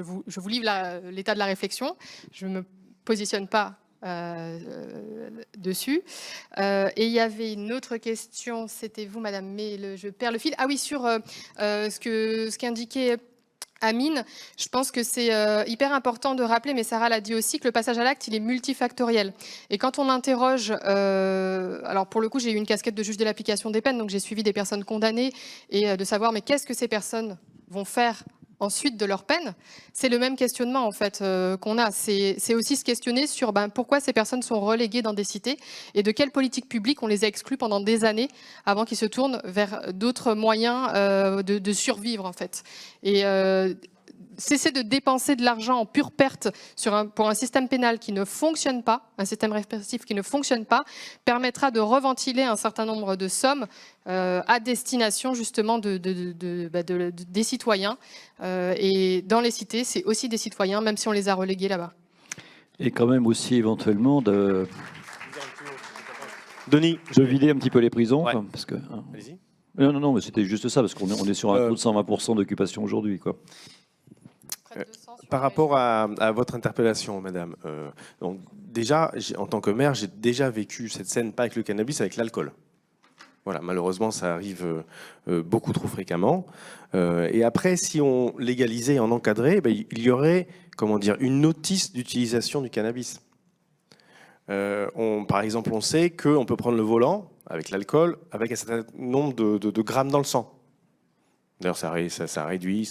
vous livre l'état de la réflexion. Je ne me positionne pas dessus. Et il y avait une autre question, c'était vous, madame, mais je perds le fil. Ah oui, sur ce qu'indiquait Amine, je pense que c'est hyper important de rappeler, mais Sarah l'a dit aussi, que le passage à l'acte, il est multifactoriel. Et quand on interroge, alors pour le coup, j'ai eu une casquette de juge de l'application des peines, donc j'ai suivi des personnes condamnées, et de savoir, mais qu'est-ce que ces personnes vont faire ensuite de leur peine, c'est le même questionnement en fait qu'on a. C'est aussi se questionner sur pourquoi ces personnes sont reléguées dans des cités et de quelle politique publique on les a exclues pendant des années avant qu'ils se tournent vers d'autres moyens de survivre en fait. Et cesser de dépenser de l'argent en pure perte pour un système pénal qui ne fonctionne pas, un système répressif qui ne fonctionne pas, permettra de reventiler un certain nombre de sommes à destination justement des citoyens. Et dans les cités, c'est aussi des citoyens, même si on les a relégués là-bas. Et quand même aussi éventuellement de Denis, vider un petit peu les prisons. Ouais. Parce que, Allez-y. Non, mais c'était juste ça, parce qu'on est sur un taux de 120% d'occupation aujourd'hui, quoi. Par rapport à votre interpellation, madame, donc déjà, en tant que maire, j'ai déjà vécu cette scène, pas avec le cannabis, avec l'alcool. Voilà, malheureusement, ça arrive beaucoup trop fréquemment. Et après, si on légalisait et on encadrait, il y aurait, une notice d'utilisation du cannabis. Par exemple, on sait qu'on peut prendre le volant avec l'alcool, avec un certain nombre de grammes dans le sang. D'ailleurs, ça réduit.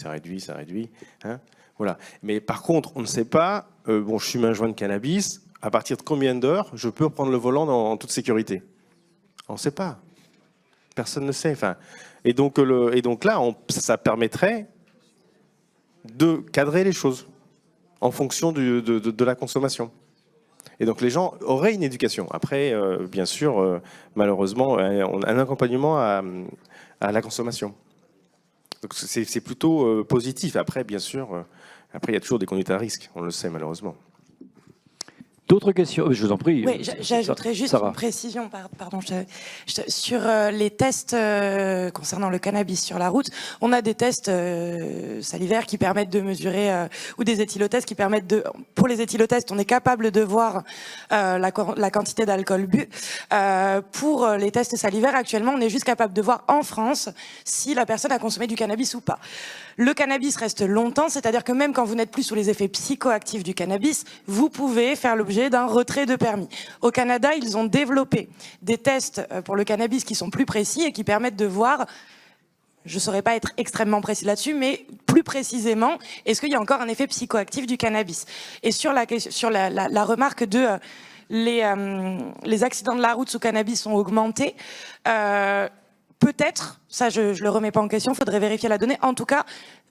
Hein, voilà. Mais par contre, on ne sait pas, je fume un joint de cannabis, à partir de combien d'heures je peux prendre le volant en toute sécurité ? On ne sait pas. Personne ne sait. Et donc là, ça permettrait de cadrer les choses. en fonction de la consommation. Et donc les gens auraient une éducation. Après, bien sûr, malheureusement, un accompagnement à la consommation. Donc c'est plutôt positif. Après, bien sûr, après il y a toujours des conduites à risque, on le sait malheureusement. D'autres questions? Je vous en prie. Oui, j'ajouterais juste Sarah. une précision, pardon, sur les tests concernant le cannabis sur la route. On a des tests salivaires qui permettent de mesurer, ou des éthylotests qui permettent de... Pour les éthylotests, on est capable de voir la quantité d'alcool bu. Pour les tests salivaires, actuellement, on est juste capable de voir en France si la personne a consommé du cannabis ou pas. Le cannabis reste longtemps, c'est-à-dire que même quand vous n'êtes plus sous les effets psychoactifs du cannabis, vous pouvez faire l'objet d'un retrait de permis. Au Canada, ils ont développé des tests pour le cannabis qui sont plus précis et qui permettent de voir, je ne saurais pas être extrêmement précis là-dessus, mais plus précisément, est-ce qu'il y a encore un effet psychoactif du cannabis? Et sur la remarque de les accidents de la route sous cannabis ont augmenté, peut-être, ça je ne le remets pas en question, il faudrait vérifier la donnée. En tout cas,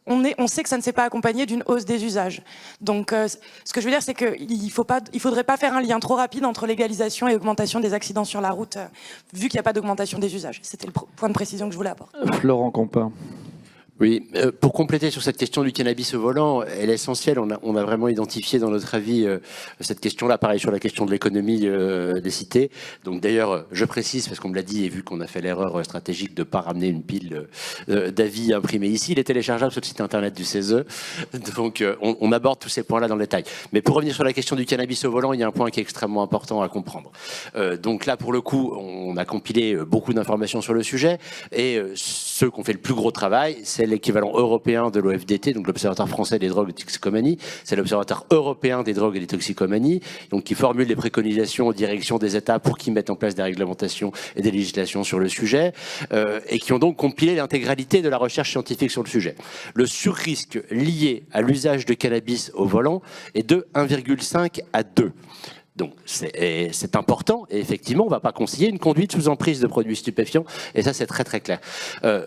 on sait que ça ne s'est pas accompagné d'une hausse des usages. Donc ce que je veux dire, c'est qu'il ne faudrait pas faire un lien trop rapide entre légalisation et augmentation des accidents sur la route, vu qu'il n'y a pas d'augmentation des usages. C'était le point de précision que je voulais apporter. Florent Compin. Oui, pour compléter sur cette question du cannabis au volant, elle est essentielle. On a vraiment identifié dans notre avis cette question-là, pareil sur la question de l'économie des cités. Donc d'ailleurs, je précise, parce qu'on me l'a dit, et vu qu'on a fait l'erreur stratégique de ne pas ramener une pile d'avis imprimés ici, il est téléchargeable sur le site internet du CESE. Donc on aborde tous ces points-là dans le détail. Mais pour revenir sur la question du cannabis au volant, il y a un point qui est extrêmement important à comprendre. Donc là, pour le coup, on a compilé beaucoup d'informations sur le sujet, et ceux qui ont fait le plus gros travail, c'est l'équivalent européen de l'OFDT, donc l'Observatoire français des drogues et des toxicomanies, c'est l'Observatoire européen des drogues et des toxicomanies, donc qui formule les préconisations aux directions des États pour qu'ils mettent en place des réglementations et des législations sur le sujet, et qui ont donc compilé l'intégralité de la recherche scientifique sur le sujet. Le surrisque lié à l'usage de cannabis au volant est de 1,5 à 2. Donc c'est important, et effectivement on ne va pas conseiller une conduite sous emprise de produits stupéfiants, et ça c'est très très clair.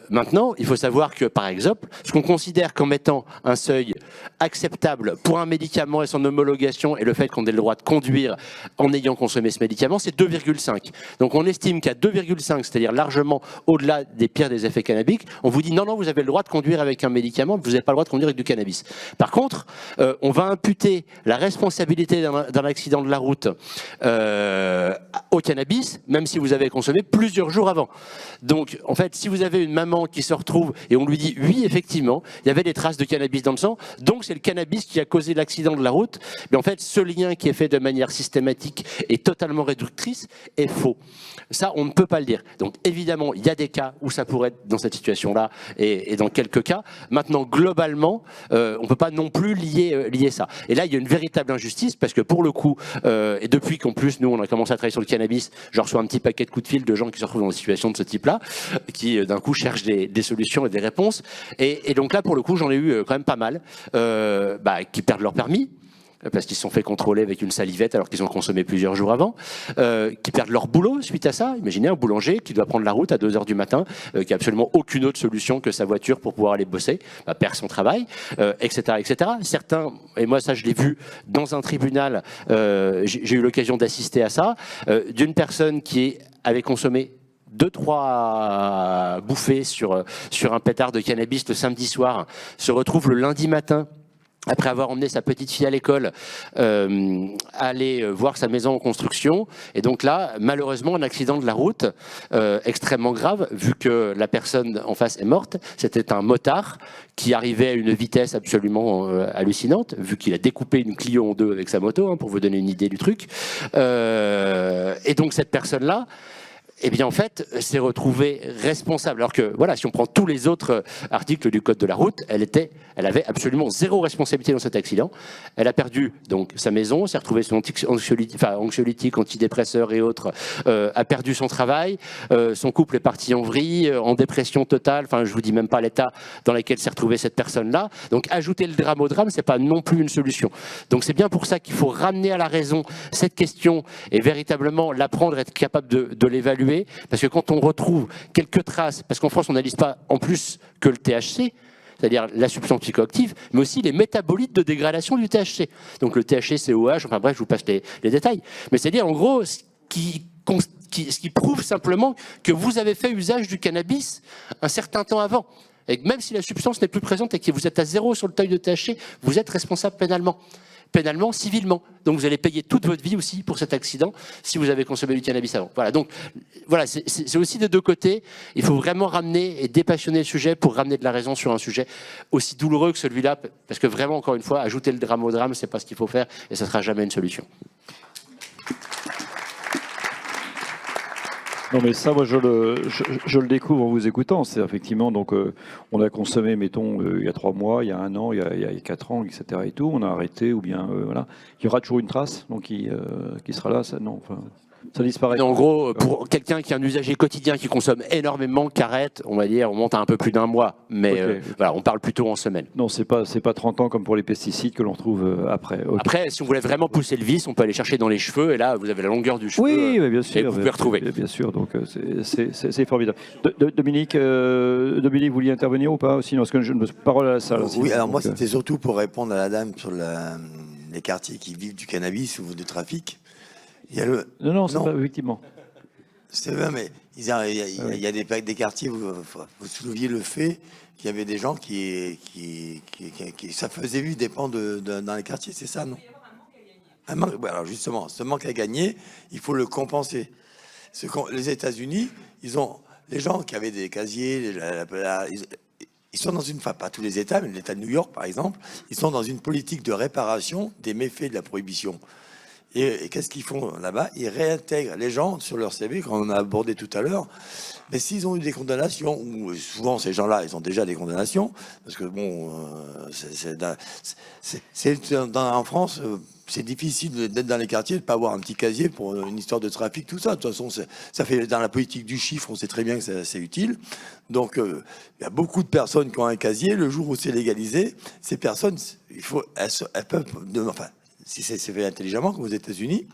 Maintenant il faut savoir que par exemple ce qu'on considère comme étant un seuil acceptable pour un médicament et son homologation et le fait qu'on ait le droit de conduire en ayant consommé ce médicament, c'est 2,5. Donc on estime qu'à 2,5, c'est-à-dire largement au-delà des pires des effets cannabiques, on vous dit non, vous avez le droit de conduire avec un médicament, vous n'avez pas le droit de conduire avec du cannabis. Par contre, on va imputer la responsabilité d'un accident de la route au cannabis, même si vous avez consommé plusieurs jours avant. Donc, en fait, si vous avez une maman qui se retrouve et on lui dit oui, effectivement, il y avait des traces de cannabis dans le sang, donc c'est le cannabis qui a causé l'accident de la route, mais en fait, ce lien qui est fait de manière systématique et totalement réductrice est faux. Ça, on ne peut pas le dire. Donc, évidemment, il y a des cas où ça pourrait être dans cette situation-là et dans quelques cas. Maintenant, globalement, on ne peut pas non plus lier ça. Et là, il y a une véritable injustice parce que pour le coup, et depuis qu'en plus, nous, on a commencé à travailler sur le cannabis, je reçois un petit paquet de coups de fil de gens qui se retrouvent dans des situations de ce type-là, qui d'un coup cherchent des solutions et des réponses. Et donc là, pour le coup, j'en ai eu quand même pas mal, qui perdent leur permis, parce qu'ils se sont fait contrôler avec une salivette alors qu'ils ont consommé plusieurs jours avant, qui perdent leur boulot suite à ça. Imaginez un boulanger qui doit prendre la route à 2h du matin, qui n'a absolument aucune autre solution que sa voiture pour pouvoir aller bosser, perd son travail, etc., etc. Certains, et moi ça je l'ai vu dans un tribunal, j'ai eu l'occasion d'assister à ça, d'une personne qui avait consommé 2-3 bouffées sur un pétard de cannabis le samedi soir, se retrouve le lundi matin, après avoir emmené sa petite fille à l'école, aller voir sa maison en construction. Et donc là, malheureusement, un accident de la route extrêmement grave, vu que la personne en face est morte. C'était un motard qui arrivait à une vitesse absolument hallucinante, vu qu'il a découpé une Clio en deux avec sa moto, pour vous donner une idée du truc. Et donc cette personne-là, eh bien en fait, s'est retrouvée responsable. Alors que voilà, si on prend tous les autres articles du Code de la route, elle avait absolument zéro responsabilité dans cet accident. Elle a perdu donc sa maison, s'est retrouvée sous anxiolytique, antidépresseur et autres, a perdu son travail, son couple est parti en vrille, en dépression totale. Enfin, je vous dis même pas l'état dans lequel s'est retrouvée cette personne-là. Donc ajouter le drame au drame, c'est pas non plus une solution. Donc c'est bien pour ça qu'il faut ramener à la raison cette question et véritablement l'apprendre, être capable de l'évaluer. Parce que quand on retrouve quelques traces, parce qu'en France on n'analyse pas en plus que le THC, c'est-à-dire la substance psychoactive, mais aussi les métabolites de dégradation du THC. Donc le THC, COH, enfin bref, je vous passe les détails. Mais c'est-à-dire, en gros, ce qui prouve simplement que vous avez fait usage du cannabis un certain temps avant. Et que même si la substance n'est plus présente et que vous êtes à 0 sur le seuil de THC, vous êtes responsable pénalement. Pénalement, civilement. Donc vous allez payer toute votre vie aussi pour cet accident si vous avez consommé du cannabis avant. Voilà, donc voilà, c'est aussi des deux côtés. Il faut vraiment ramener et dépassionner le sujet pour ramener de la raison sur un sujet aussi douloureux que celui-là, parce que vraiment, encore une fois, ajouter le drame au drame, c'est pas ce qu'il faut faire et ça sera jamais une solution. Non mais ça, moi je le découvre en vous écoutant. C'est effectivement, donc on a consommé, mettons, il y a 3 mois, il y a 1 an, il y a 4 ans, etc. et tout. On a arrêté ou bien voilà. Il y aura toujours une trace, donc qui sera là. Ça, non, enfin, ça disparaît. En gros, pour quelqu'un qui est un usager quotidien qui consomme énormément, qu'arrête, on va dire, on monte à un peu plus d'1 mois. Mais voilà, on parle plutôt en semaine. Non, c'est pas 30 ans comme pour les pesticides que l'on retrouve après. Okay. Après, si on voulait vraiment pousser le vice, on peut aller chercher dans les cheveux et là, vous avez la longueur du cheveu. Oui, mais bien sûr. Et vous pouvez retrouver. Bien sûr, donc c'est formidable. Dominique, vous vouliez intervenir ou pas? Sinon, est-ce que je me parole à la salle? Oui, alors moi, c'était surtout pour répondre à la dame sur les quartiers qui vivent du cannabis ou du trafic. Il y a le... Non, c'est pas, effectivement. C'est vrai, mais il y a des quartiers où vous souleviez le fait qu'il y avait des gens qui ça faisait vivre des pans dans les quartiers, c'est ça, non? Un manque, alors justement, ce manque à gagner, il faut le compenser. Les États-Unis, ils ont les gens qui avaient des casiers, ils sont dans une, enfin pas tous les États, mais l'État de New York par exemple, ils sont dans une politique de réparation des méfaits de la prohibition. Et qu'est-ce qu'ils font là-bas? Ils réintègrent les gens sur leur CV, quand on a abordé tout à l'heure. Mais s'ils ont eu des condamnations, ou souvent ces gens-là, ils ont déjà des condamnations, parce que bon, en France, c'est difficile d'être dans les quartiers, de ne pas avoir un petit casier pour une histoire de trafic, tout ça. De toute façon, ça fait dans la politique du chiffre, on sait très bien que c'est utile. Donc, il y a beaucoup de personnes qui ont un casier. Le jour où c'est légalisé, ces personnes, elles peuvent, enfin, si c'est fait intelligemment, comme aux États-Unis,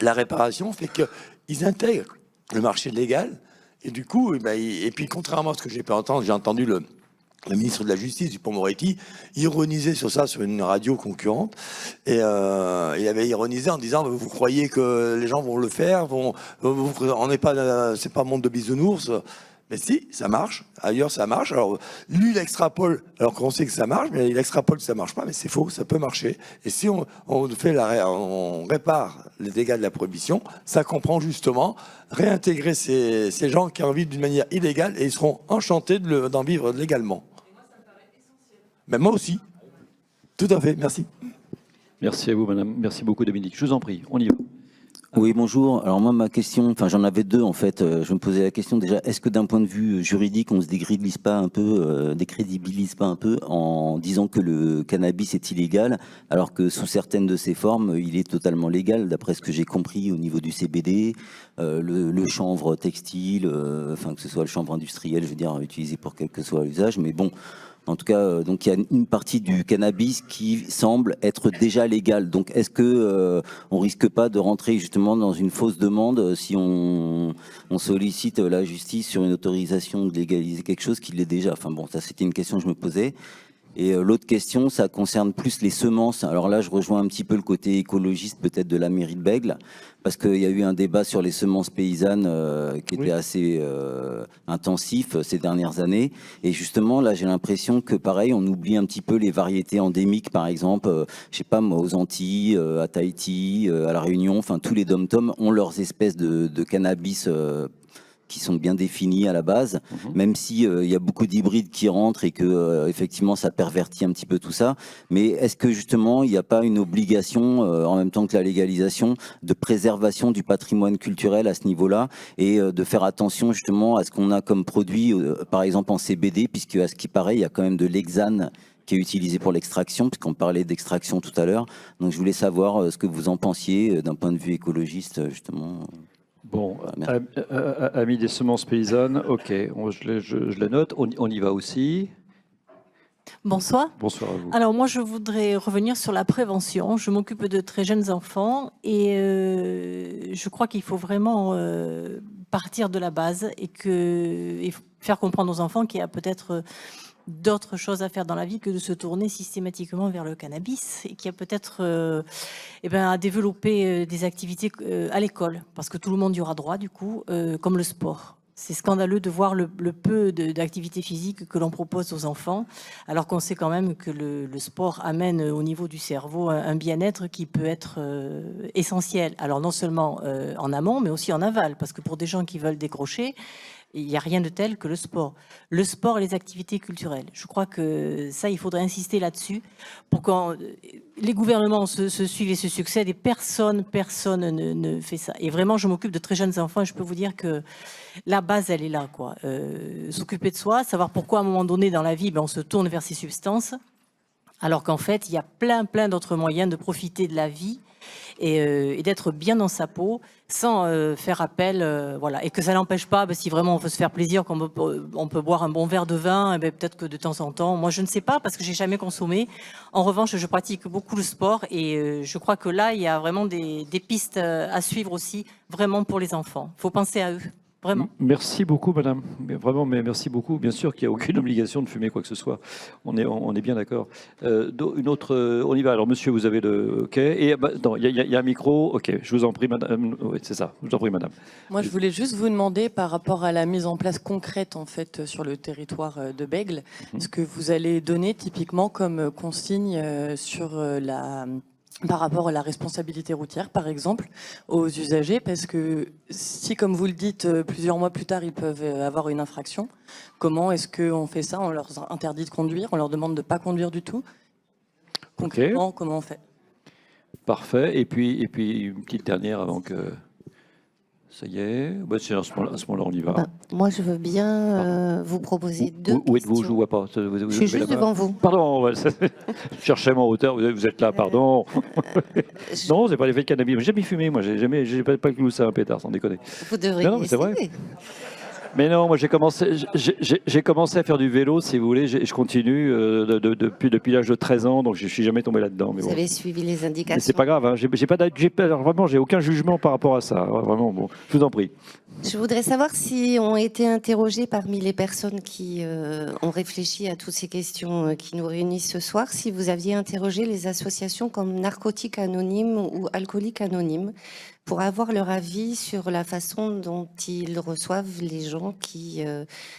la réparation fait qu'ils intègrent le marché légal. Et du coup, et puis contrairement à ce que j'ai pu entendre, j'ai entendu le ministre de la Justice, Dupond-Moretti, ironiser sur ça sur une radio concurrente. Et il avait ironisé en disant, vous croyez que les gens vont le faire, on n'est pas, c'est pas un monde de bisounours. Mais si, ça marche. Ailleurs, ça marche. Alors, lui, il extrapole, alors qu'on sait que ça marche, mais il extrapole que ça marche pas, mais c'est faux, ça peut marcher. Et si on répare les dégâts de la prohibition, ça comprend justement réintégrer ces gens qui en vivent d'une manière illégale et ils seront enchantés d'en vivre légalement. Et moi, ça me paraît essentiel. Mais moi aussi. Tout à fait, merci. Merci à vous, madame. Merci beaucoup, Dominique. Je vous en prie, on y va. Oui, bonjour. Alors moi, ma question, enfin j'en avais deux en fait. Je me posais la question déjà, est-ce que d'un point de vue juridique, on se décrédibilise pas un peu en disant que le cannabis est illégal, alors que sous certaines de ses formes, il est totalement légal, d'après ce que j'ai compris au niveau du CBD, le chanvre textile, enfin que ce soit le chanvre industriel, je veux dire, utilisé pour quel que soit l'usage, mais bon... En tout cas, donc il y a une partie du cannabis qui semble être déjà légale. Donc, est-ce que on risque pas de rentrer justement dans une fausse demande si on sollicite la justice sur une autorisation de légaliser quelque chose qui l'est déjà? Enfin bon, ça c'était une question que je me posais. Et l'autre question, ça concerne plus les semences. Alors là, je rejoins un petit peu le côté écologiste peut-être de la mairie de Bègles, parce qu'il y a eu un débat sur les semences paysannes qui était assez intensif ces dernières années. Et justement, là, j'ai l'impression que pareil, on oublie un petit peu les variétés endémiques, par exemple, je sais pas moi, aux Antilles, à Tahiti, à La Réunion, enfin tous les dom-toms ont leurs espèces de cannabis qui sont bien définis à la base, même si il y a beaucoup d'hybrides qui rentrent et que effectivement ça pervertit un petit peu tout ça. Mais est-ce que justement il n'y a pas une obligation en même temps que la légalisation de préservation du patrimoine culturel à ce niveau-là et de faire attention justement à ce qu'on a comme produit, par exemple en CBD, puisque à ce qui paraît il y a quand même de l'hexane qui est utilisé pour l'extraction, puisqu'on parlait d'extraction tout à l'heure. Donc je voulais savoir ce que vous en pensiez d'un point de vue écologiste justement. Bon, amis des semences paysannes, ok, je les note, on y va aussi. Bonsoir. Bonsoir à vous. Alors moi, je voudrais revenir sur la prévention. Je m'occupe de très jeunes enfants et je crois qu'il faut vraiment partir de la base et faire comprendre aux enfants qu'il y a peut-être d'autres choses à faire dans la vie que de se tourner systématiquement vers le cannabis, et qu'il y a peut-être à développer des activités à l'école, parce que tout le monde y aura droit du coup, comme le sport. C'est scandaleux de voir le peu d'activité physique que l'on propose aux enfants, alors qu'on sait quand même que le sport amène au niveau du cerveau un bien-être qui peut être essentiel. Alors non seulement en amont, mais aussi en aval, parce que pour des gens qui veulent décrocher, il n'y a rien de tel que le sport. Le sport et les activités culturelles. Je crois que ça, il faudrait insister là-dessus pour que les gouvernements se suivent et se succèdent et personne ne fait ça. Et vraiment, je m'occupe de très jeunes enfants et je peux vous dire que la base, elle est là, quoi. S'occuper de soi, savoir pourquoi à un moment donné dans la vie, on se tourne vers ces substances, alors qu'en fait, il y a plein d'autres moyens de profiter de la vie et d'être bien dans sa peau sans faire appel, voilà, et que ça n'empêche pas, si vraiment on veut se faire plaisir, qu'on on peut boire un bon verre de vin, et peut-être que de temps en temps, moi je ne sais pas parce que j'ai jamais consommé. En revanche, je pratique beaucoup le sport et je crois que là il y a vraiment des pistes à suivre aussi, vraiment pour les enfants. Il faut penser à eux. Vraiment. Merci beaucoup, madame. Vraiment, mais merci beaucoup. Bien sûr qu'il n'y a aucune obligation de fumer quoi que ce soit. On est bien d'accord. Une autre, on y va. Alors, monsieur, vous avez le OK. Et il y a un micro. OK, je vous en prie, madame. Oui, c'est ça. Je vous en prie, madame. Moi, je voulais juste vous demander par rapport à la mise en place concrète en fait sur le territoire de Bègles, ce que vous allez donner typiquement comme consigne sur par rapport à la responsabilité routière, par exemple, aux usagers, parce que si, comme vous le dites, plusieurs mois plus tard, ils peuvent avoir une infraction, comment est-ce qu'on fait ça? On leur interdit de conduire, on leur demande de ne pas conduire du tout? Concrètement, comment on fait? Parfait. Et puis une petite dernière avant que... Ça y est. À ce moment-là, on y va. Moi, je veux bien vous proposer deux Où êtes-vous? Je ne vois pas. Je suis juste devant vous. Pardon, je cherchais mon hauteur. Vous êtes là, pardon. Non, c'est pas l'effet de cannabis. J'ai jamais fumé, moi. J'ai pas le clou, ça, un pétard, sans déconner. Vous devriez non, mais c'est vrai. Mais non, moi j'ai commencé à faire du vélo, si vous voulez, je continue depuis l'âge de 13 ans, donc je ne suis jamais tombé là-dedans. Vous avez suivi les indications. Mais c'est pas grave, hein, vraiment, j'ai aucun jugement par rapport à ça. Vraiment, bon, je vous en prie. Je voudrais savoir si ont été interrogés parmi les personnes qui ont réfléchi à toutes ces questions qui nous réunissent ce soir, si vous aviez interrogé les associations comme Narcotiques Anonymes ou Alcooliques Anonymes, pour avoir leur avis sur la façon dont ils reçoivent les gens qui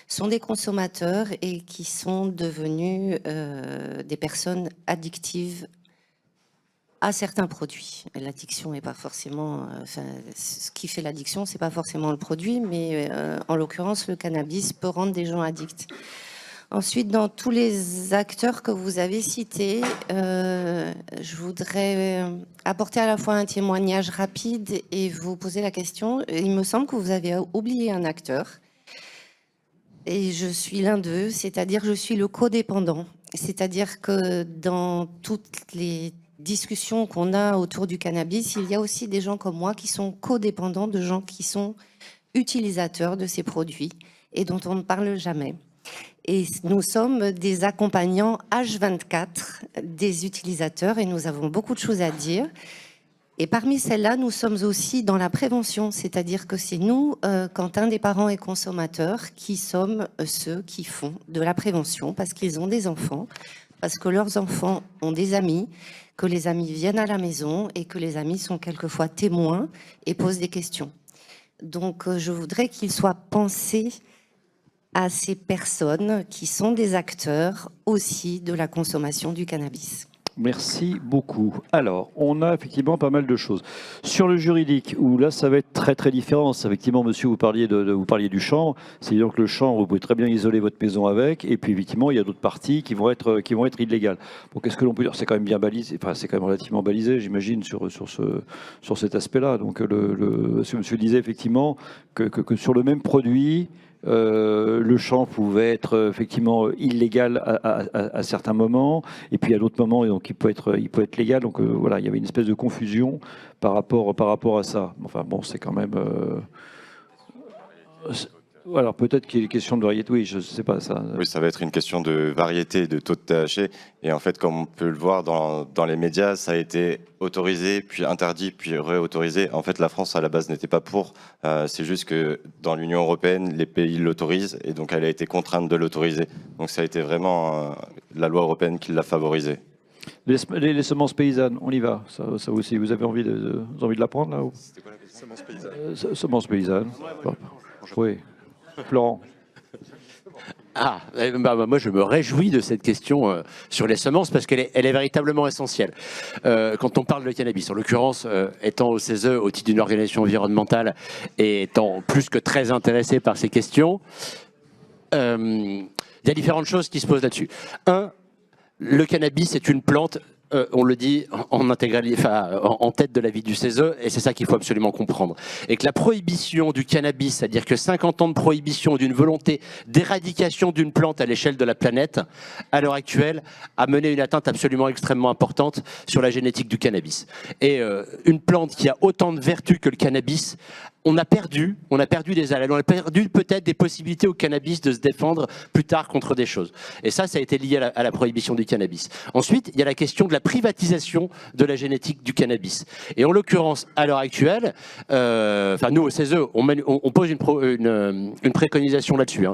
sont des consommateurs et qui sont devenus des personnes addictives à certains produits. L'addiction n'est pas forcément... ce qui fait l'addiction, c'est pas forcément le produit, mais en l'occurrence, le cannabis peut rendre des gens addicts. Ensuite, dans tous les acteurs que vous avez cités, je voudrais apporter à la fois un témoignage rapide et vous poser la question. Il me semble que vous avez oublié un acteur, et je suis l'un d'eux, c'est-à-dire je suis le codépendant. C'est-à-dire que dans toutes les discussions qu'on a autour du cannabis, il y a aussi des gens comme moi qui sont codépendants de gens qui sont utilisateurs de ces produits et dont on ne parle jamais. Et nous sommes des accompagnants H24 des utilisateurs et nous avons beaucoup de choses à dire. Et parmi celles-là, nous sommes aussi dans la prévention, c'est-à-dire que c'est nous, quand un des parents est consommateur, qui sommes ceux qui font de la prévention parce qu'ils ont des enfants, parce que leurs enfants ont des amis, que les amis viennent à la maison et que les amis sont quelquefois témoins et posent des questions. Donc je voudrais qu'il soit pensé à ces personnes qui sont des acteurs aussi de la consommation du cannabis. Merci beaucoup. Alors, on a effectivement pas mal de choses. Sur le juridique, où là, ça va être très très différent. Effectivement, monsieur, vous parliez du champ. C'est évident que le champ, vous pouvez très bien isoler votre maison avec. Et puis, effectivement, il y a d'autres parties qui vont être illégales. Bon, qu'est-ce que l'on peut dire? C'est quand même bien balisé. Enfin, c'est quand même relativement balisé, j'imagine, sur cet aspect-là. Donc, monsieur disait effectivement que sur le même produit, le champ pouvait être effectivement illégal à certains moments, et puis à d'autres moments, donc il peut être légal. Donc voilà, il y avait une espèce de confusion par rapport à ça. Enfin bon, c'est quand même. Alors peut-être qu'il est question de variété, oui, je ne sais pas ça. Oui, ça va être une question de variété et de taux de THC. Et en fait, comme on peut le voir dans les médias, ça a été autorisé, puis interdit, puis réautorisé. En fait, la France, à la base, n'était pas pour. C'est juste que dans l'Union européenne, les pays l'autorisent, et donc elle a été contrainte de l'autoriser. Donc ça a été vraiment la loi européenne qui l'a favorisé. Les semences paysannes, on y va. Ça aussi, vous avez envie de l'apprendre là ou... C'était quoi la question ? Semences paysannes. Semences paysannes. Oui. Florent. Ah, moi je me réjouis de cette question sur les semences parce qu'elle est véritablement essentielle. Quand on parle de cannabis, en l'occurrence, étant au CESE au titre d'une organisation environnementale et étant plus que très intéressé par ces questions, il y a différentes choses qui se posent là-dessus. Un, le cannabis est une plante, on le dit en tête de la vie du CESE, et c'est ça qu'il faut absolument comprendre. Et que la prohibition du cannabis, c'est-à-dire que 50 ans de prohibition d'une volonté d'éradication d'une plante à l'échelle de la planète, à l'heure actuelle, a mené une atteinte absolument extrêmement importante sur la génétique du cannabis. Et une plante qui a autant de vertus que le cannabis, on a perdu des allèles, on a perdu peut-être des possibilités au cannabis de se défendre plus tard contre des choses. Et ça a été lié à la prohibition du cannabis. Ensuite, il y a la question de la privatisation de la génétique du cannabis. Et en l'occurrence, à l'heure actuelle, nous au CESE, on pose une préconisation là-dessus,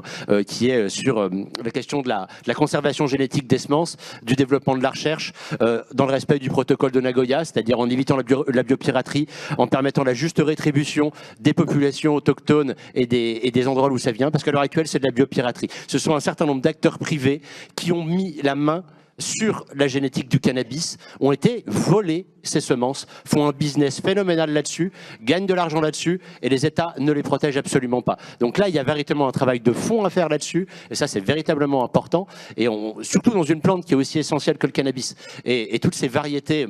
qui est sur la question de la conservation génétique des semences, du développement de la recherche, dans le respect du protocole de Nagoya, c'est-à-dire en évitant la biopiraterie, en permettant la juste rétribution des populations autochtones et des endroits où ça vient, parce qu'à l'heure actuelle, c'est de la biopiraterie. Ce sont un certain nombre d'acteurs privés qui ont mis la main sur la génétique du cannabis, ont été volés ces semences, font un business phénoménal là-dessus, gagnent de l'argent là-dessus, et les États ne les protègent absolument pas. Donc là, il y a véritablement un travail de fond à faire là-dessus, et ça, c'est véritablement important, et surtout dans une plante qui est aussi essentielle que le cannabis. Et toutes ces variétés...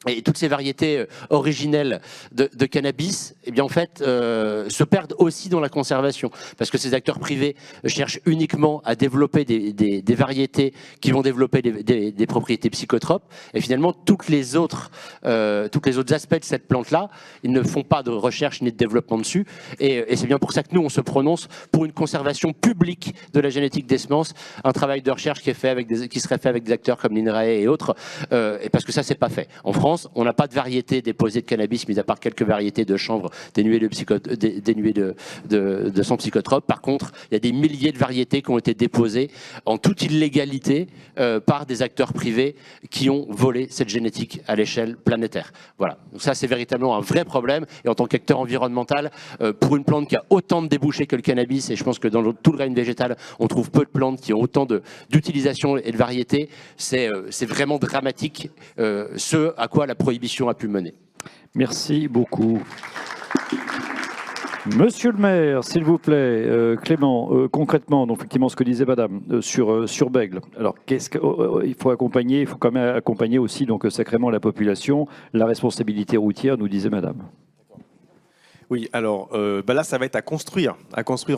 Et toutes ces variétés originelles de cannabis, eh bien en fait, se perdent aussi dans la conservation, parce que ces acteurs privés cherchent uniquement à développer des variétés qui vont développer des propriétés psychotropes, et finalement tous les autres aspects de cette plante-là, ils ne font pas de recherche ni de développement dessus, et c'est bien pour ça que nous on se prononce pour une conservation publique de la génétique des semences, un travail de recherche qui serait fait avec des acteurs comme l'INRAE et autres, et parce que ça c'est pas fait. En France, on n'a pas de variété déposée de cannabis, mis à part quelques variétés de chanvre dénuées de son psychotrope. Par contre, il y a des milliers de variétés qui ont été déposées en toute illégalité par des acteurs privés qui ont volé cette génétique à l'échelle planétaire. Voilà. Donc ça, c'est véritablement un vrai problème. Et en tant qu'acteur environnemental, pour une plante qui a autant de débouchés que le cannabis, et je pense que dans tout le règne végétal, on trouve peu de plantes qui ont autant d'utilisation et de variétés, c'est vraiment dramatique ce à quoi la prohibition a pu mener. Merci beaucoup. Monsieur le maire, s'il vous plaît, Clément, concrètement, donc effectivement ce que disait Madame sur Bègles. Alors il faut accompagner, il faut quand même accompagner aussi donc sacrément la population, la responsabilité routière, nous disait Madame. Oui, alors là, ça va être à construire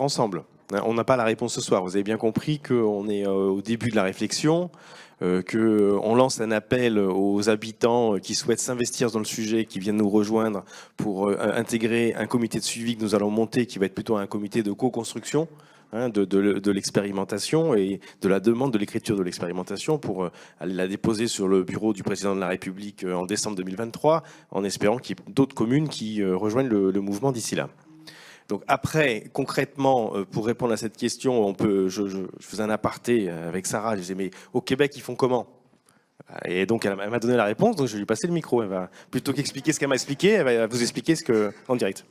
ensemble. On n'a pas la réponse ce soir. Vous avez bien compris qu'on est au début de la réflexion, qu'on lance un appel aux habitants qui souhaitent s'investir dans le sujet, qui viennent nous rejoindre pour intégrer un comité de suivi que nous allons monter, qui va être plutôt un comité de co-construction de l'expérimentation et de la demande de l'écriture de l'expérimentation pour aller la déposer sur le bureau du président de la République en décembre 2023, en espérant qu'il y ait d'autres communes qui rejoignent le mouvement d'ici là. Donc après, concrètement, pour répondre à cette question, je faisais un aparté avec Sarah, je disais mais au Québec ils font comment ? Et donc elle m'a donné la réponse, donc je vais lui passer le micro. Elle va, plutôt qu'expliquer ce qu'elle m'a expliqué, elle va vous expliquer en direct.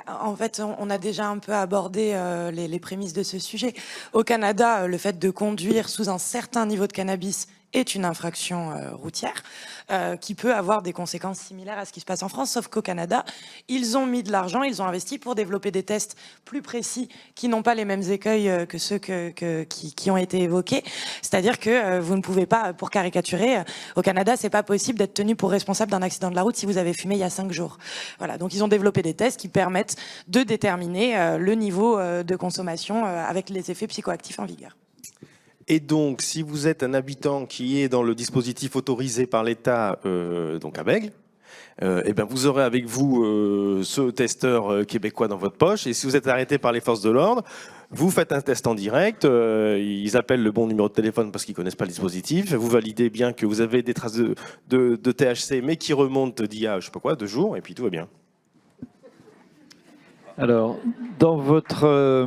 En fait, on a déjà un peu abordé les prémices de ce sujet. Au Canada, le fait de conduire sous un certain niveau de cannabis est une infraction routière qui peut avoir des conséquences similaires à ce qui se passe en France, sauf qu'au Canada, ils ont mis de l'argent, ils ont investi pour développer des tests plus précis qui n'ont pas les mêmes écueils que ceux qui ont été évoqués. C'est-à-dire que vous ne pouvez pas, pour caricaturer, au Canada, c'est pas possible d'être tenu pour responsable d'un accident de la route si vous avez fumé il y a 5 jours. Voilà, donc ils ont développé des tests qui permettent de déterminer le niveau de consommation avec les effets psychoactifs en vigueur. Et donc, si vous êtes un habitant qui est dans le dispositif autorisé par l'État, donc à Bègles, eh ben vous aurez avec vous ce testeur québécois dans votre poche. Et si vous êtes arrêté par les forces de l'ordre, vous faites un test en direct. Ils appellent le bon numéro de téléphone parce qu'ils connaissent pas le dispositif. Vous validez bien que vous avez des traces de THC, mais qui remontent d'il y a, je sais pas quoi, 2 jours, et puis tout va bien. Alors, dans votre...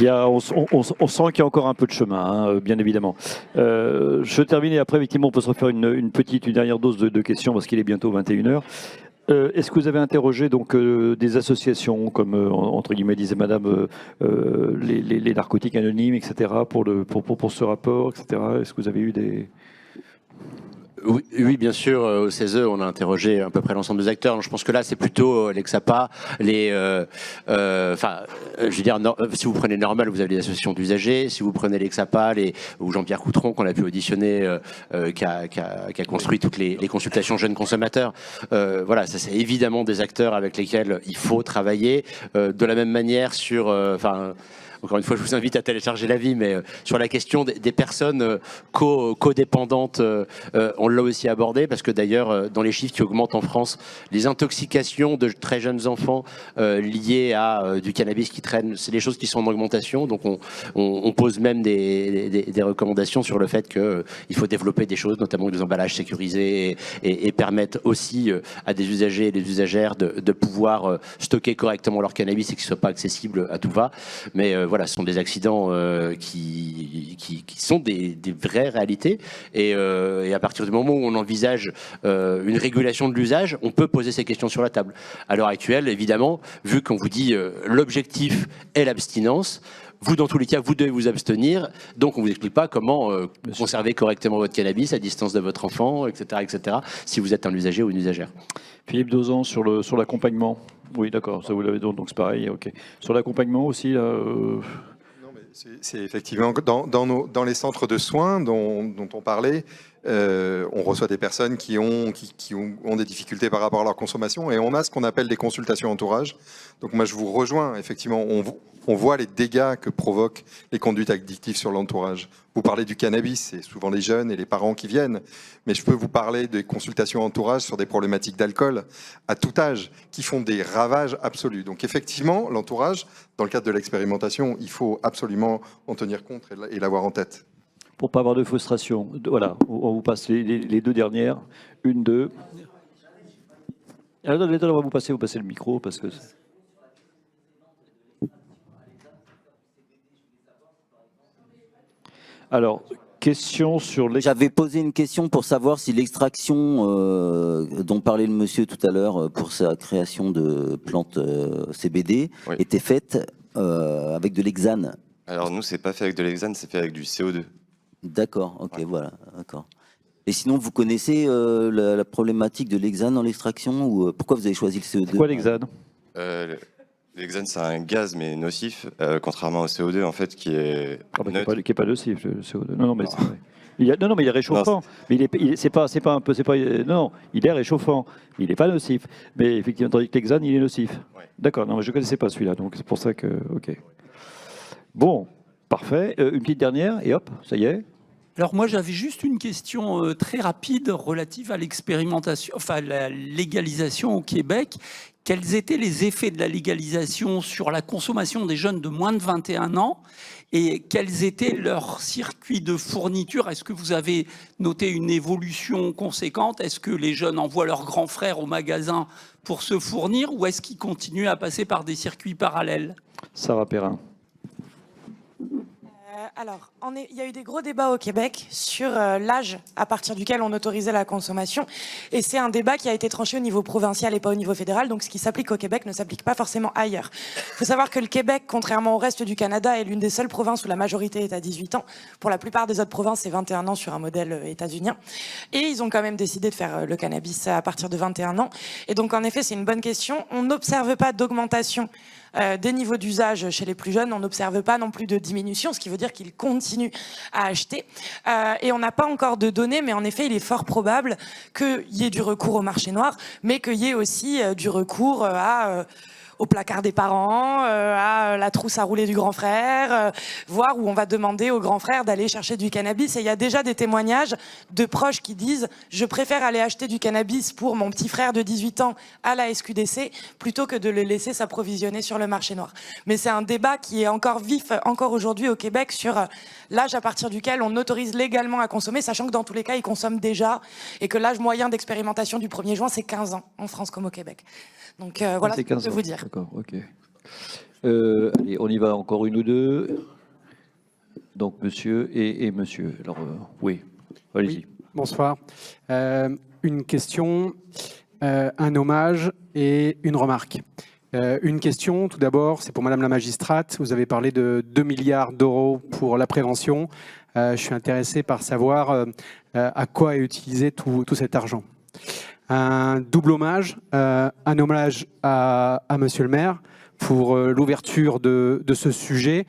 on sent qu'il y a encore un peu de chemin, hein, bien évidemment. Je termine et après, effectivement, on peut se refaire une dernière dose de questions parce qu'il est bientôt 21h. Est-ce que vous avez interrogé donc, des associations comme, entre guillemets, disait madame, les narcotiques anonymes, etc., pour ce rapport, etc. Est-ce que vous avez eu des... Oui, bien sûr. Au CESE, on a interrogé à peu près l'ensemble des acteurs. Je pense que là, c'est plutôt l'Exapa, je veux dire, si vous prenez Normal, vous avez les associations d'usagers. Si vous prenez l'Exapa, ou Jean-Pierre Coutron, qu'on a pu auditionner, qui a construit toutes les consultations jeunes consommateurs. Voilà, ça c'est évidemment des acteurs avec lesquels il faut travailler. De la même manière sur, encore une fois, je vous invite à télécharger l'avis, mais sur la question des personnes codépendantes, on l'a aussi abordé, parce que d'ailleurs, dans les chiffres qui augmentent en France, les intoxications de très jeunes enfants liées à du cannabis qui traîne, c'est des choses qui sont en augmentation. Donc on pose même des recommandations sur le fait qu'il faut développer des choses, notamment des emballages sécurisés, et permettre aussi à des usagers et des usagères de pouvoir stocker correctement leur cannabis et que ce ne soit pas accessible à tout va. Mais voilà, ce sont des accidents qui sont des vraies réalités. Et à partir du moment où on envisage une régulation de l'usage, on peut poser ces questions sur la table. À l'heure actuelle, évidemment, vu qu'on vous dit l'objectif est l'abstinence, vous, dans tous les cas, vous devez vous abstenir. Donc, on ne vous explique pas comment conserver correctement votre cannabis à distance de votre enfant, etc., si vous êtes un usager ou une usagère. Philippe Dozan, sur l'accompagnement. Oui, d'accord, ça vous l'avez donc c'est pareil. Ok. Sur l'accompagnement aussi, là. C'est effectivement dans les centres de soins dont on parlait, on reçoit des personnes qui ont des difficultés par rapport à leur consommation et on a ce qu'on appelle des consultations entourage. Donc moi je vous rejoins, effectivement, on voit les dégâts que provoquent les conduites addictives sur l'entourage. Vous parlez du cannabis, c'est souvent les jeunes et les parents qui viennent, mais je peux vous parler des consultations entourage sur des problématiques d'alcool à tout âge qui font des ravages absolus. Donc effectivement, l'entourage, dans le cadre de l'expérimentation, il faut absolument en tenir compte et l'avoir en tête. Pour ne pas avoir de frustration. Voilà, on vous passe les 2 dernières. 1, 2. Alors, on va vous passer le micro parce que... Alors, question sur les... J'avais posé une question pour savoir si l'extraction dont parlait le monsieur tout à l'heure pour sa création de plantes CBD était faite avec de l'hexane. Alors nous, c'est pas fait avec de l'hexane, c'est fait avec du CO2. D'accord, ok, voilà, d'accord. Et sinon, vous connaissez la problématique de l'hexane dans l'extraction ou pourquoi vous avez choisi le CO2 C'est quoi l'hexane L'hexane, c'est un gaz, mais nocif, contrairement au CO2, en fait, qui est neutre. Qui est pas nocif, le CO2. Non, mais c'est vrai. Mais il est réchauffant. Non, mais il est réchauffant. Il n'est pas nocif. Mais effectivement, tandis que l'hexane, il est nocif. Ouais. D'accord, non, mais je ne connaissais pas celui-là, donc c'est pour ça que... Ok. Bon, parfait. Une petite dernière, et hop, ça y est. Alors moi, j'avais juste une question très rapide relative à l'expérimentation, enfin la légalisation au Québec. Quels étaient les effets de la légalisation sur la consommation des jeunes de moins de 21 ans et quels étaient leurs circuits de fourniture? Est-ce que vous avez noté une évolution conséquente? Est-ce que les jeunes envoient leurs grands frères au magasin pour se fournir ou est-ce qu'ils continuent à passer par des circuits parallèles? Sarah Perrin. Alors, il y a eu des gros débats au Québec sur l'âge à partir duquel on autorisait la consommation. Et c'est un débat qui a été tranché au niveau provincial et pas au niveau fédéral. Donc, ce qui s'applique au Québec ne s'applique pas forcément ailleurs. Il faut savoir que le Québec, contrairement au reste du Canada, est l'une des seules provinces où la majorité est à 18 ans. Pour la plupart des autres provinces, c'est 21 ans sur un modèle états-unien. Et ils ont quand même décidé de faire le cannabis à partir de 21 ans. Et donc, en effet, c'est une bonne question. On n'observe pas d'augmentation des niveaux d'usage chez les plus jeunes, on n'observe pas non plus de diminution, ce qui veut dire qu'ils continuent à acheter. Et on n'a pas encore de données, mais en effet, il est fort probable qu'il y ait du recours au marché noir, mais qu'il y ait aussi du recours au placard des parents, à la trousse à rouler du grand frère, voire où on va demander au grand frère d'aller chercher du cannabis. Et il y a déjà des témoignages de proches qui disent « je préfère aller acheter du cannabis pour mon petit frère de 18 ans à la SQDC plutôt que de le laisser s'approvisionner sur le marché noir ». Mais c'est un débat qui est encore vif, encore aujourd'hui au Québec, sur l'âge à partir duquel on autorise légalement à consommer, sachant que dans tous les cas, ils consomment déjà, et que l'âge moyen d'expérimentation du 1er juin, c'est 15 ans, en France comme au Québec. Donc voilà ce que je peux vous dire. D'accord, ok. Allez, on y va encore une ou deux. Donc monsieur et monsieur. Alors oui, allez-y. Oui, bonsoir. Une question, un hommage et une remarque. Une question, tout d'abord, c'est pour Madame la magistrate. Vous avez parlé de 2 milliards d'euros pour la prévention. Je suis intéressé par savoir à quoi est utilisé tout cet argent. Un double hommage, un hommage à Monsieur le maire pour l'ouverture de ce sujet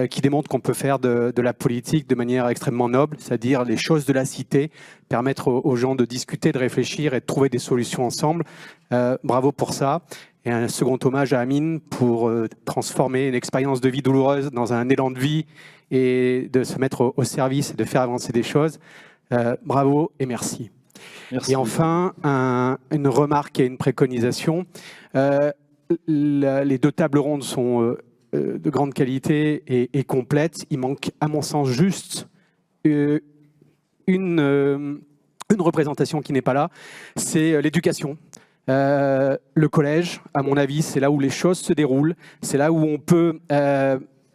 qui démontre qu'on peut faire de la politique de manière extrêmement noble, c'est-à-dire les choses de la cité, permettre aux gens de discuter, de réfléchir et de trouver des solutions ensemble. Bravo pour ça. Et un second hommage à Amine pour transformer une expérience de vie douloureuse dans un élan de vie et de se mettre au service et de faire avancer des choses. Bravo et merci. Merci. Et enfin, une remarque et une préconisation. Les deux tables rondes sont de grande qualité et complètes. Il manque, à mon sens, juste une représentation qui n'est pas là. C'est l'éducation. Le collège, à mon avis, c'est là où les choses se déroulent. C'est là où on peut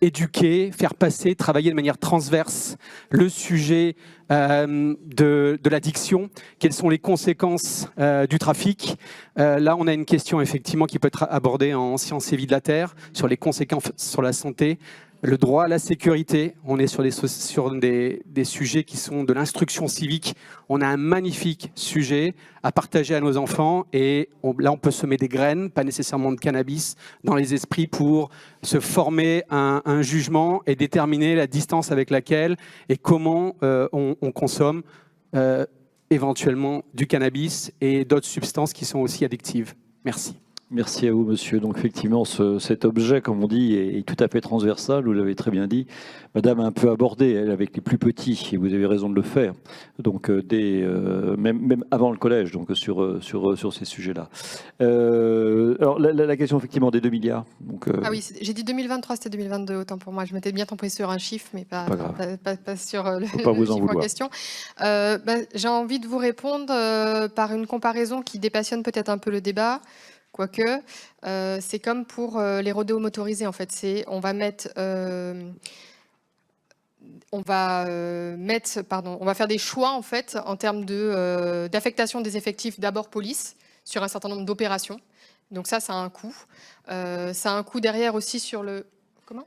éduquer, faire passer, travailler de manière transverse le sujet de l'addiction. Quelles sont les conséquences du trafic? Là, on a une question effectivement qui peut être abordée en sciences et vie de la Terre, sur les conséquences sur la santé. Le droit à la sécurité, on est sur des sujets qui sont de l'instruction civique. On a un magnifique sujet à partager à nos enfants et là on peut semer des graines, pas nécessairement de cannabis, dans les esprits pour se former un jugement et déterminer la distance avec laquelle et comment on consomme éventuellement du cannabis et d'autres substances qui sont aussi addictives. Merci. Merci à vous, monsieur. Donc, effectivement, cet objet, comme on dit, est tout à fait transversal. Vous l'avez très bien dit. Madame a un peu abordé, elle, avec les plus petits, et vous avez raison de le faire. Donc, même avant le collège, donc sur ces sujets-là. Alors, la question, effectivement, des 2 milliards. Donc, Ah oui, j'ai dit 2023, c'était 2022, autant pour moi. Je m'étais bien trompée sur un chiffre, mais pas sur le Faut pas vous en chiffre en vouloir. question. J'ai envie de vous répondre par une comparaison qui dépassionne peut-être un peu le débat. Quoique, c'est comme pour les rodéos motorisés en fait. On va faire des choix en fait en termes d'affectation des effectifs d'abord police sur un certain nombre d'opérations. Donc ça a un coût. Ça a un coût derrière aussi sur le. Comment?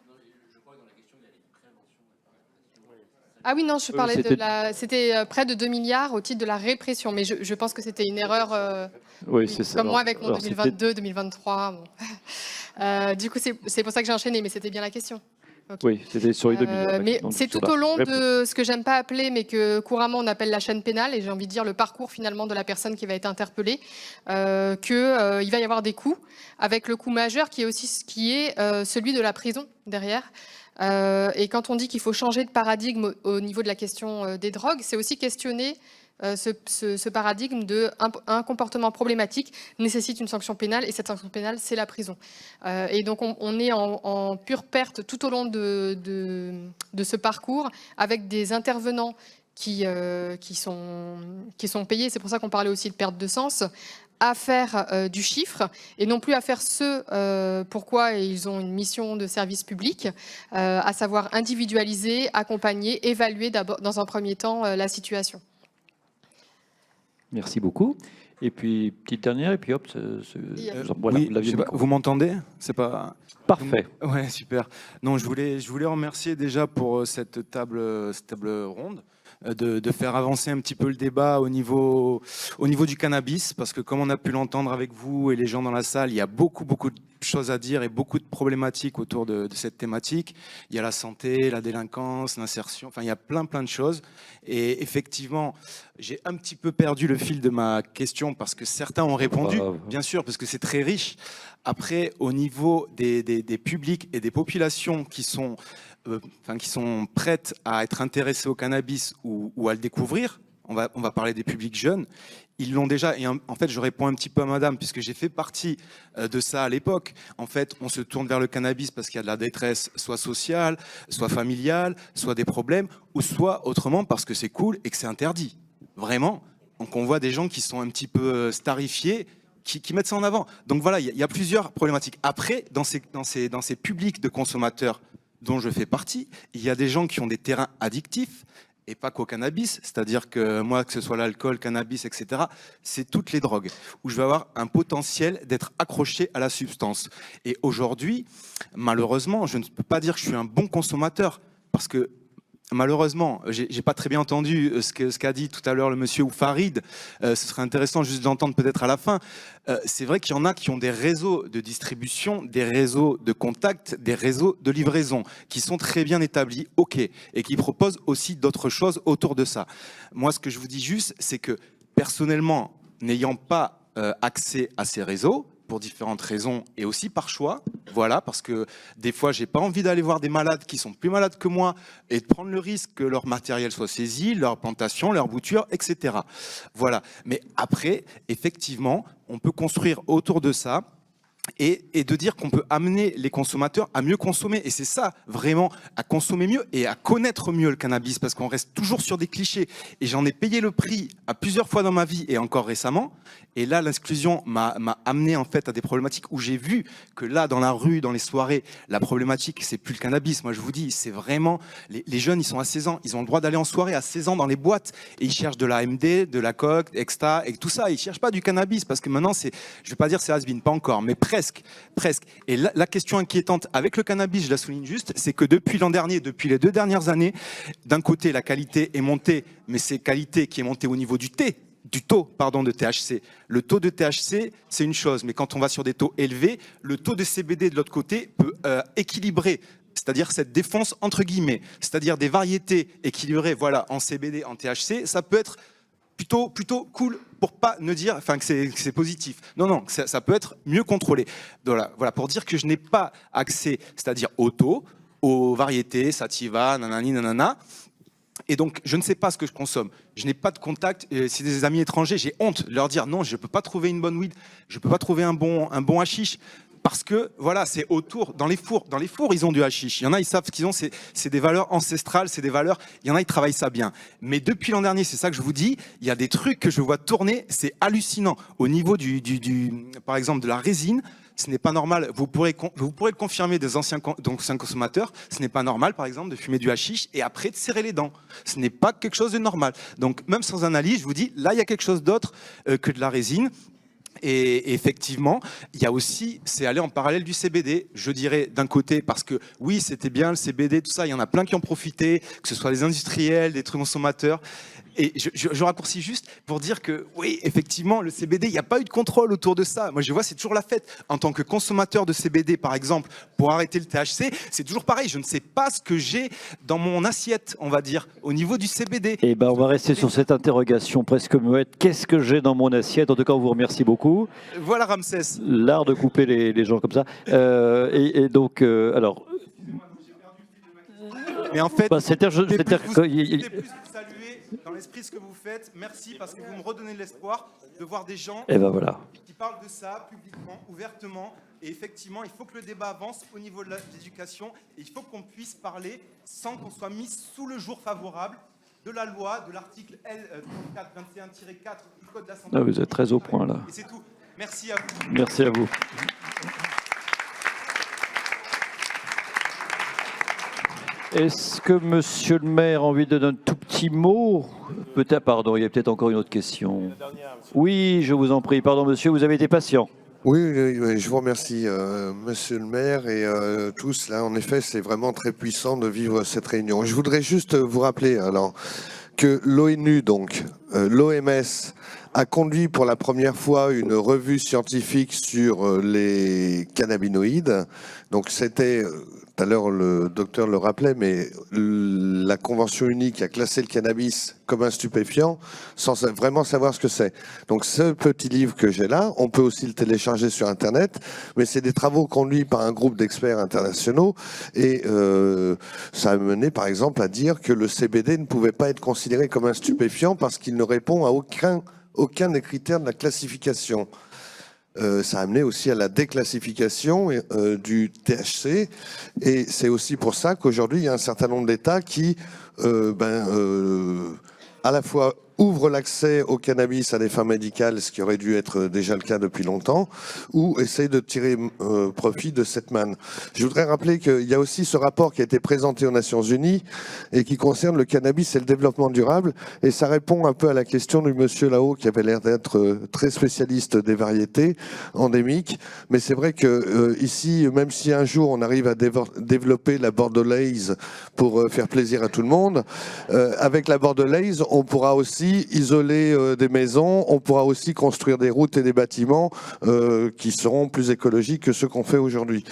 Ah oui, non, je parlais c'était près de 2 milliards au titre de la répression, mais je pense que c'était une erreur. Oui, c'est ça. Comme moi avec mon 2022, 2023. Bon. Du coup, c'est pour ça que j'ai enchaîné, mais c'était bien la question. Okay. Oui, c'était sur les 2 milliards. Mais c'est tout au long de ce que j'aime pas appeler, mais que couramment on appelle la chaîne pénale, et j'ai envie de dire le parcours finalement de la personne qui va être interpellée, qu'il va y avoir des coûts, avec le coût majeur qui est aussi celui de la prison derrière. Et quand on dit qu'il faut changer de paradigme au niveau de la question des drogues, c'est aussi questionner ce paradigme un comportement problématique nécessite une sanction pénale, et cette sanction pénale, c'est la prison. Et donc on est en pure perte tout au long de ce parcours, avec des intervenants qui sont payés. C'est pour ça qu'on parlait aussi de perte de sens, à faire du chiffre et non plus à faire pourquoi ils ont une mission de service public, à savoir individualiser, accompagner, évaluer d'abord dans un premier temps la situation. Merci beaucoup. Et puis, petite dernière, et puis hop. Voilà, oui, je sais pas, vous m'entendez? C'est pas... Parfait. Ouais, super. Non, je voulais remercier déjà pour cette table ronde, de faire avancer un petit peu le débat au niveau du cannabis, parce que comme on a pu l'entendre avec vous et les gens dans la salle, il y a beaucoup choses à dire et beaucoup de problématiques autour de cette thématique. Il y a la santé, la délinquance, l'insertion, enfin il y a plein de choses. Et effectivement, j'ai un petit peu perdu le fil de ma question parce que certains ont répondu, bien sûr, parce que c'est très riche. Après, au niveau des publics et des populations qui sont prêtes à être intéressées au cannabis ou à le découvrir, on va parler des publics jeunes, ils l'ont déjà. Et en fait, je réponds un petit peu à madame, puisque j'ai fait partie de ça à l'époque. En fait, on se tourne vers le cannabis parce qu'il y a de la détresse, soit sociale, soit familiale, soit des problèmes, ou soit autrement parce que c'est cool et que c'est interdit. Vraiment. Donc on voit des gens qui sont un petit peu starifiés, qui mettent ça en avant. Donc voilà, il y a plusieurs problématiques. Après, dans ces publics de consommateurs dont je fais partie, il y a des gens qui ont des terrains addictifs, et pas qu'au cannabis, c'est-à-dire que moi, que ce soit l'alcool, cannabis, etc., c'est toutes les drogues, où je vais avoir un potentiel d'être accroché à la substance. Et aujourd'hui, malheureusement, je ne peux pas dire que je suis un bon consommateur, parce que malheureusement, j'ai pas très bien entendu ce qu'a dit tout à l'heure le monsieur ou Farid. Ce serait intéressant juste d'entendre peut-être à la fin. C'est vrai qu'il y en a qui ont des réseaux de distribution, des réseaux de contact, des réseaux de livraison qui sont très bien établis, ok, et qui proposent aussi d'autres choses autour de ça. Moi, ce que je vous dis juste, c'est que personnellement, n'ayant pas accès à ces réseaux, pour différentes raisons et aussi par choix, voilà, parce que des fois j'ai pas envie d'aller voir des malades qui sont plus malades que moi et de prendre le risque que leur matériel soit saisi, leur plantation, leur bouture, etc. Voilà, mais après, effectivement, on peut construire autour de ça et de dire qu'on peut amener les consommateurs à mieux consommer. Et c'est ça, vraiment, à consommer mieux et à connaître mieux le cannabis, parce qu'on reste toujours sur des clichés. Et j'en ai payé le prix à plusieurs fois dans ma vie et encore récemment. Et là, l'exclusion m'a amené en fait à des problématiques où j'ai vu que là, dans la rue, dans les soirées, la problématique, c'est plus le cannabis. Moi, je vous dis, c'est vraiment... Les jeunes, ils sont à 16 ans, ils ont le droit d'aller en soirée à 16 ans dans les boîtes. Et ils cherchent de la MD, de la coke, extra, et tout ça. Ils cherchent pas du cannabis, parce que maintenant, c'est... Je vais pas dire c'est has-been, pas encore, mais presque. Et la question inquiétante avec le cannabis, je la souligne juste, c'est que depuis l'an dernier, depuis les 2 dernières années, d'un côté, la qualité est montée, mais c'est qualité qui est montée au niveau du taux de THC. Le taux de THC, c'est une chose, mais quand on va sur des taux élevés, le taux de CBD de l'autre côté peut équilibrer, c'est-à-dire cette défense entre guillemets, c'est-à-dire des variétés équilibrées, voilà, en CBD, en THC, ça peut être plutôt cool, pour pas ne dire que c'est positif. Non, ça peut être mieux contrôlé. Voilà, pour dire que je n'ai pas accès, c'est-à-dire au taux, aux variétés, sativa, nanani, nanana. Et donc, je ne sais pas ce que je consomme. Je n'ai pas de contact. Si des amis étrangers, j'ai honte de leur dire non, je ne peux pas trouver une bonne weed, je ne peux pas trouver un bon hashish. Parce que, voilà, c'est autour, dans les fours, ils ont du hashish. Il y en a, ils savent ce qu'ils ont, c'est des valeurs ancestrales, c'est des valeurs, il y en a, ils travaillent ça bien. Mais depuis l'an dernier, c'est ça que je vous dis, il y a des trucs que je vois tourner, c'est hallucinant. Au niveau par exemple, de la résine, ce n'est pas normal. Vous pourrez le confirmer des anciens consommateurs, ce n'est pas normal, par exemple, de fumer du hashish et après de serrer les dents. Ce n'est pas quelque chose de normal. Donc, même sans analyse, je vous dis, là, il y a quelque chose d'autre que de la résine. Et effectivement, il y a aussi, c'est aller en parallèle du CBD, je dirais d'un côté, parce que oui, c'était bien le CBD, tout ça, il y en a plein qui ont profité, que ce soit les industriels, des trucs consommateurs. Et je raccourcis juste pour dire que oui, effectivement, le CBD, il n'y a pas eu de contrôle autour de ça. Moi, je vois, c'est toujours la fête. En tant que consommateur de CBD, par exemple, pour arrêter le THC, c'est toujours pareil. Je ne sais pas ce que j'ai dans mon assiette, on va dire, au niveau du CBD. Eh ben, on va rester sur cette interrogation presque muette. Qu'est-ce que j'ai dans mon assiette? En tout cas, on vous remercie beaucoup. Voilà, Ramsès. L'art de couper les gens comme ça. Et donc, alors... Mais en fait, c'était plus saluer dans l'esprit ce que vous faites. Merci parce que vous me redonnez de l'espoir de voir des gens qui parlent de ça publiquement, ouvertement. Et effectivement, il faut que le débat avance au niveau de l'éducation et il faut qu'on puisse parler sans qu'on soit mis sous le jour favorable de la loi, de l'article L3421-4 du Code de la santé. Ah, vous êtes très au point là. Et c'est tout. Merci à vous. Merci à vous. Est-ce que Monsieur le maire a envie de donner un tout petit mot? Peut-être, pardon, il y a peut-être encore une autre question. Oui, je vous en prie. Pardon, monsieur, vous avez été patient. Oui, je vous remercie, monsieur le maire et tous. Là, en effet, c'est vraiment très puissant de vivre cette réunion. Je voudrais juste vous rappeler alors que l'ONU, donc l'OMS, a conduit pour la première fois une revue scientifique sur les cannabinoïdes. Donc c'était, tout à l'heure le docteur le rappelait, mais la Convention unique a classé le cannabis comme un stupéfiant sans vraiment savoir ce que c'est. Donc ce petit livre que j'ai là, on peut aussi le télécharger sur Internet, mais c'est des travaux conduits par un groupe d'experts internationaux et ça a mené par exemple à dire que le CBD ne pouvait pas être considéré comme un stupéfiant parce qu'il ne répond à aucun des critères de la classification. Ça a amené aussi à la déclassification du THC et c'est aussi pour ça qu'aujourd'hui il y a un certain nombre d'États qui à la fois ouvre l'accès au cannabis à des fins médicales, ce qui aurait dû être déjà le cas depuis longtemps, ou essaye de tirer profit de cette manne. Je voudrais rappeler qu'il y a aussi ce rapport qui a été présenté aux Nations Unies et qui concerne le cannabis et le développement durable, et ça répond un peu à la question du monsieur là-haut qui avait l'air d'être très spécialiste des variétés endémiques, mais c'est vrai que ici, même si un jour on arrive à développer la bordelaise pour faire plaisir à tout le monde, avec la bordelaise, on pourra aussi isoler des maisons, on pourra aussi construire des routes et des bâtiments qui seront plus écologiques que ceux qu'on fait aujourd'hui.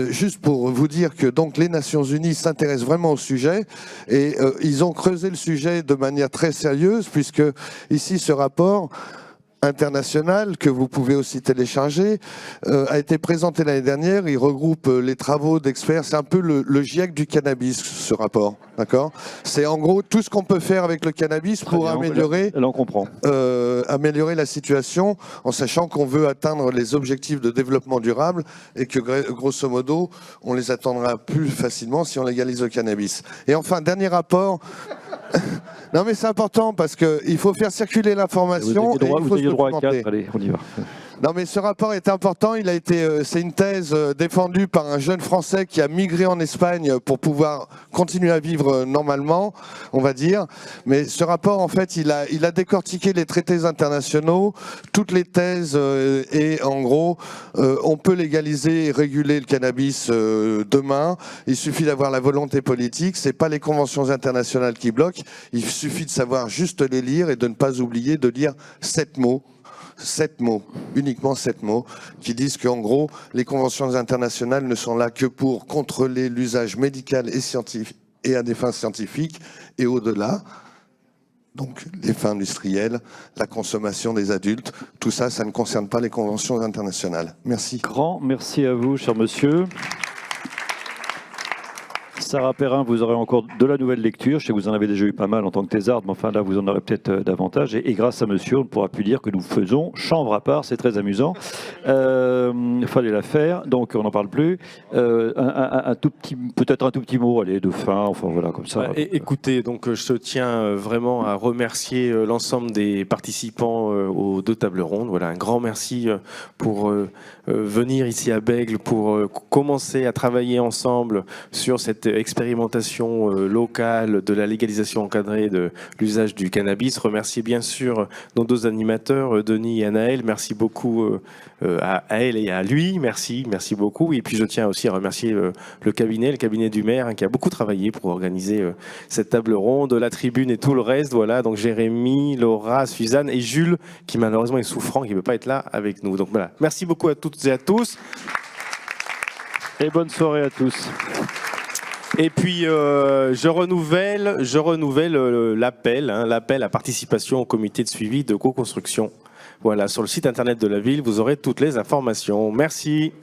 Juste pour vous dire que donc les Nations Unies s'intéressent vraiment au sujet et ils ont creusé le sujet de manière très sérieuse puisque ici ce rapport international que vous pouvez aussi télécharger a été présenté l'année dernière. Il regroupe les travaux d'experts. C'est un peu le GIEC du cannabis, ce rapport. D'accord ? C'est en gros tout ce qu'on peut faire avec le cannabis pour améliorer, là, on comprend. Améliorer la situation en sachant qu'on veut atteindre les objectifs de développement durable et que grosso modo, on les atteindra plus facilement si on légalise le cannabis. Et enfin, dernier rapport. Non mais c'est important parce qu'il faut faire circuler l'information. Vous avez droit à 4, allez, on y va. Non mais ce rapport est important, il a été, c'est une thèse défendue par un jeune Français qui a migré en Espagne pour pouvoir continuer à vivre normalement, on va dire. Mais ce rapport, en fait, il a décortiqué les traités internationaux, toutes les thèses, et en gros, on peut légaliser et réguler le cannabis demain. Il suffit d'avoir la volonté politique, c'est pas les conventions internationales qui bloquent, il suffit de savoir juste les lire et de ne pas oublier de lire 7 mots. 7 mots, uniquement 7 mots, qui disent qu'en gros, les conventions internationales ne sont là que pour contrôler l'usage médical et scientifique et à des fins scientifiques, et au-delà, donc les fins industrielles, la consommation des adultes, tout ça, ça ne concerne pas les conventions internationales. Merci. Grand merci à vous, cher monsieur. Sarah Perrin, vous aurez encore de la nouvelle lecture. Je sais que vous en avez déjà eu pas mal en tant que thésarde, mais enfin là, vous en aurez peut-être davantage. Et grâce à monsieur, on ne pourra plus dire que nous faisons chambre à part. C'est très amusant. Il fallait la faire, donc on n'en parle plus. Un tout petit, peut-être un tout petit mot, allez, de fin, enfin voilà, comme ça. Écoutez, donc je tiens vraiment à remercier l'ensemble des participants aux 2 tables rondes. Voilà, un grand merci pour venir ici à Bègles, pour commencer à travailler ensemble sur cette expérimentation locale de la légalisation encadrée de l'usage du cannabis. Remercier bien sûr nos 2 animateurs, Denis et Anaël. Merci beaucoup à elle et à lui. Merci beaucoup. Et puis je tiens aussi à remercier le cabinet du maire, hein, qui a beaucoup travaillé pour organiser cette table ronde, la tribune et tout le reste. Voilà, donc Jérémy, Laura, Suzanne et Jules, qui malheureusement est souffrant, qui ne peut pas être là avec nous. Donc voilà, merci beaucoup à toutes et à tous. Et bonne soirée à tous. Et puis, je renouvelle l'appel à participation au comité de suivi de co-construction. Voilà, sur le site internet de la ville, vous aurez toutes les informations. Merci.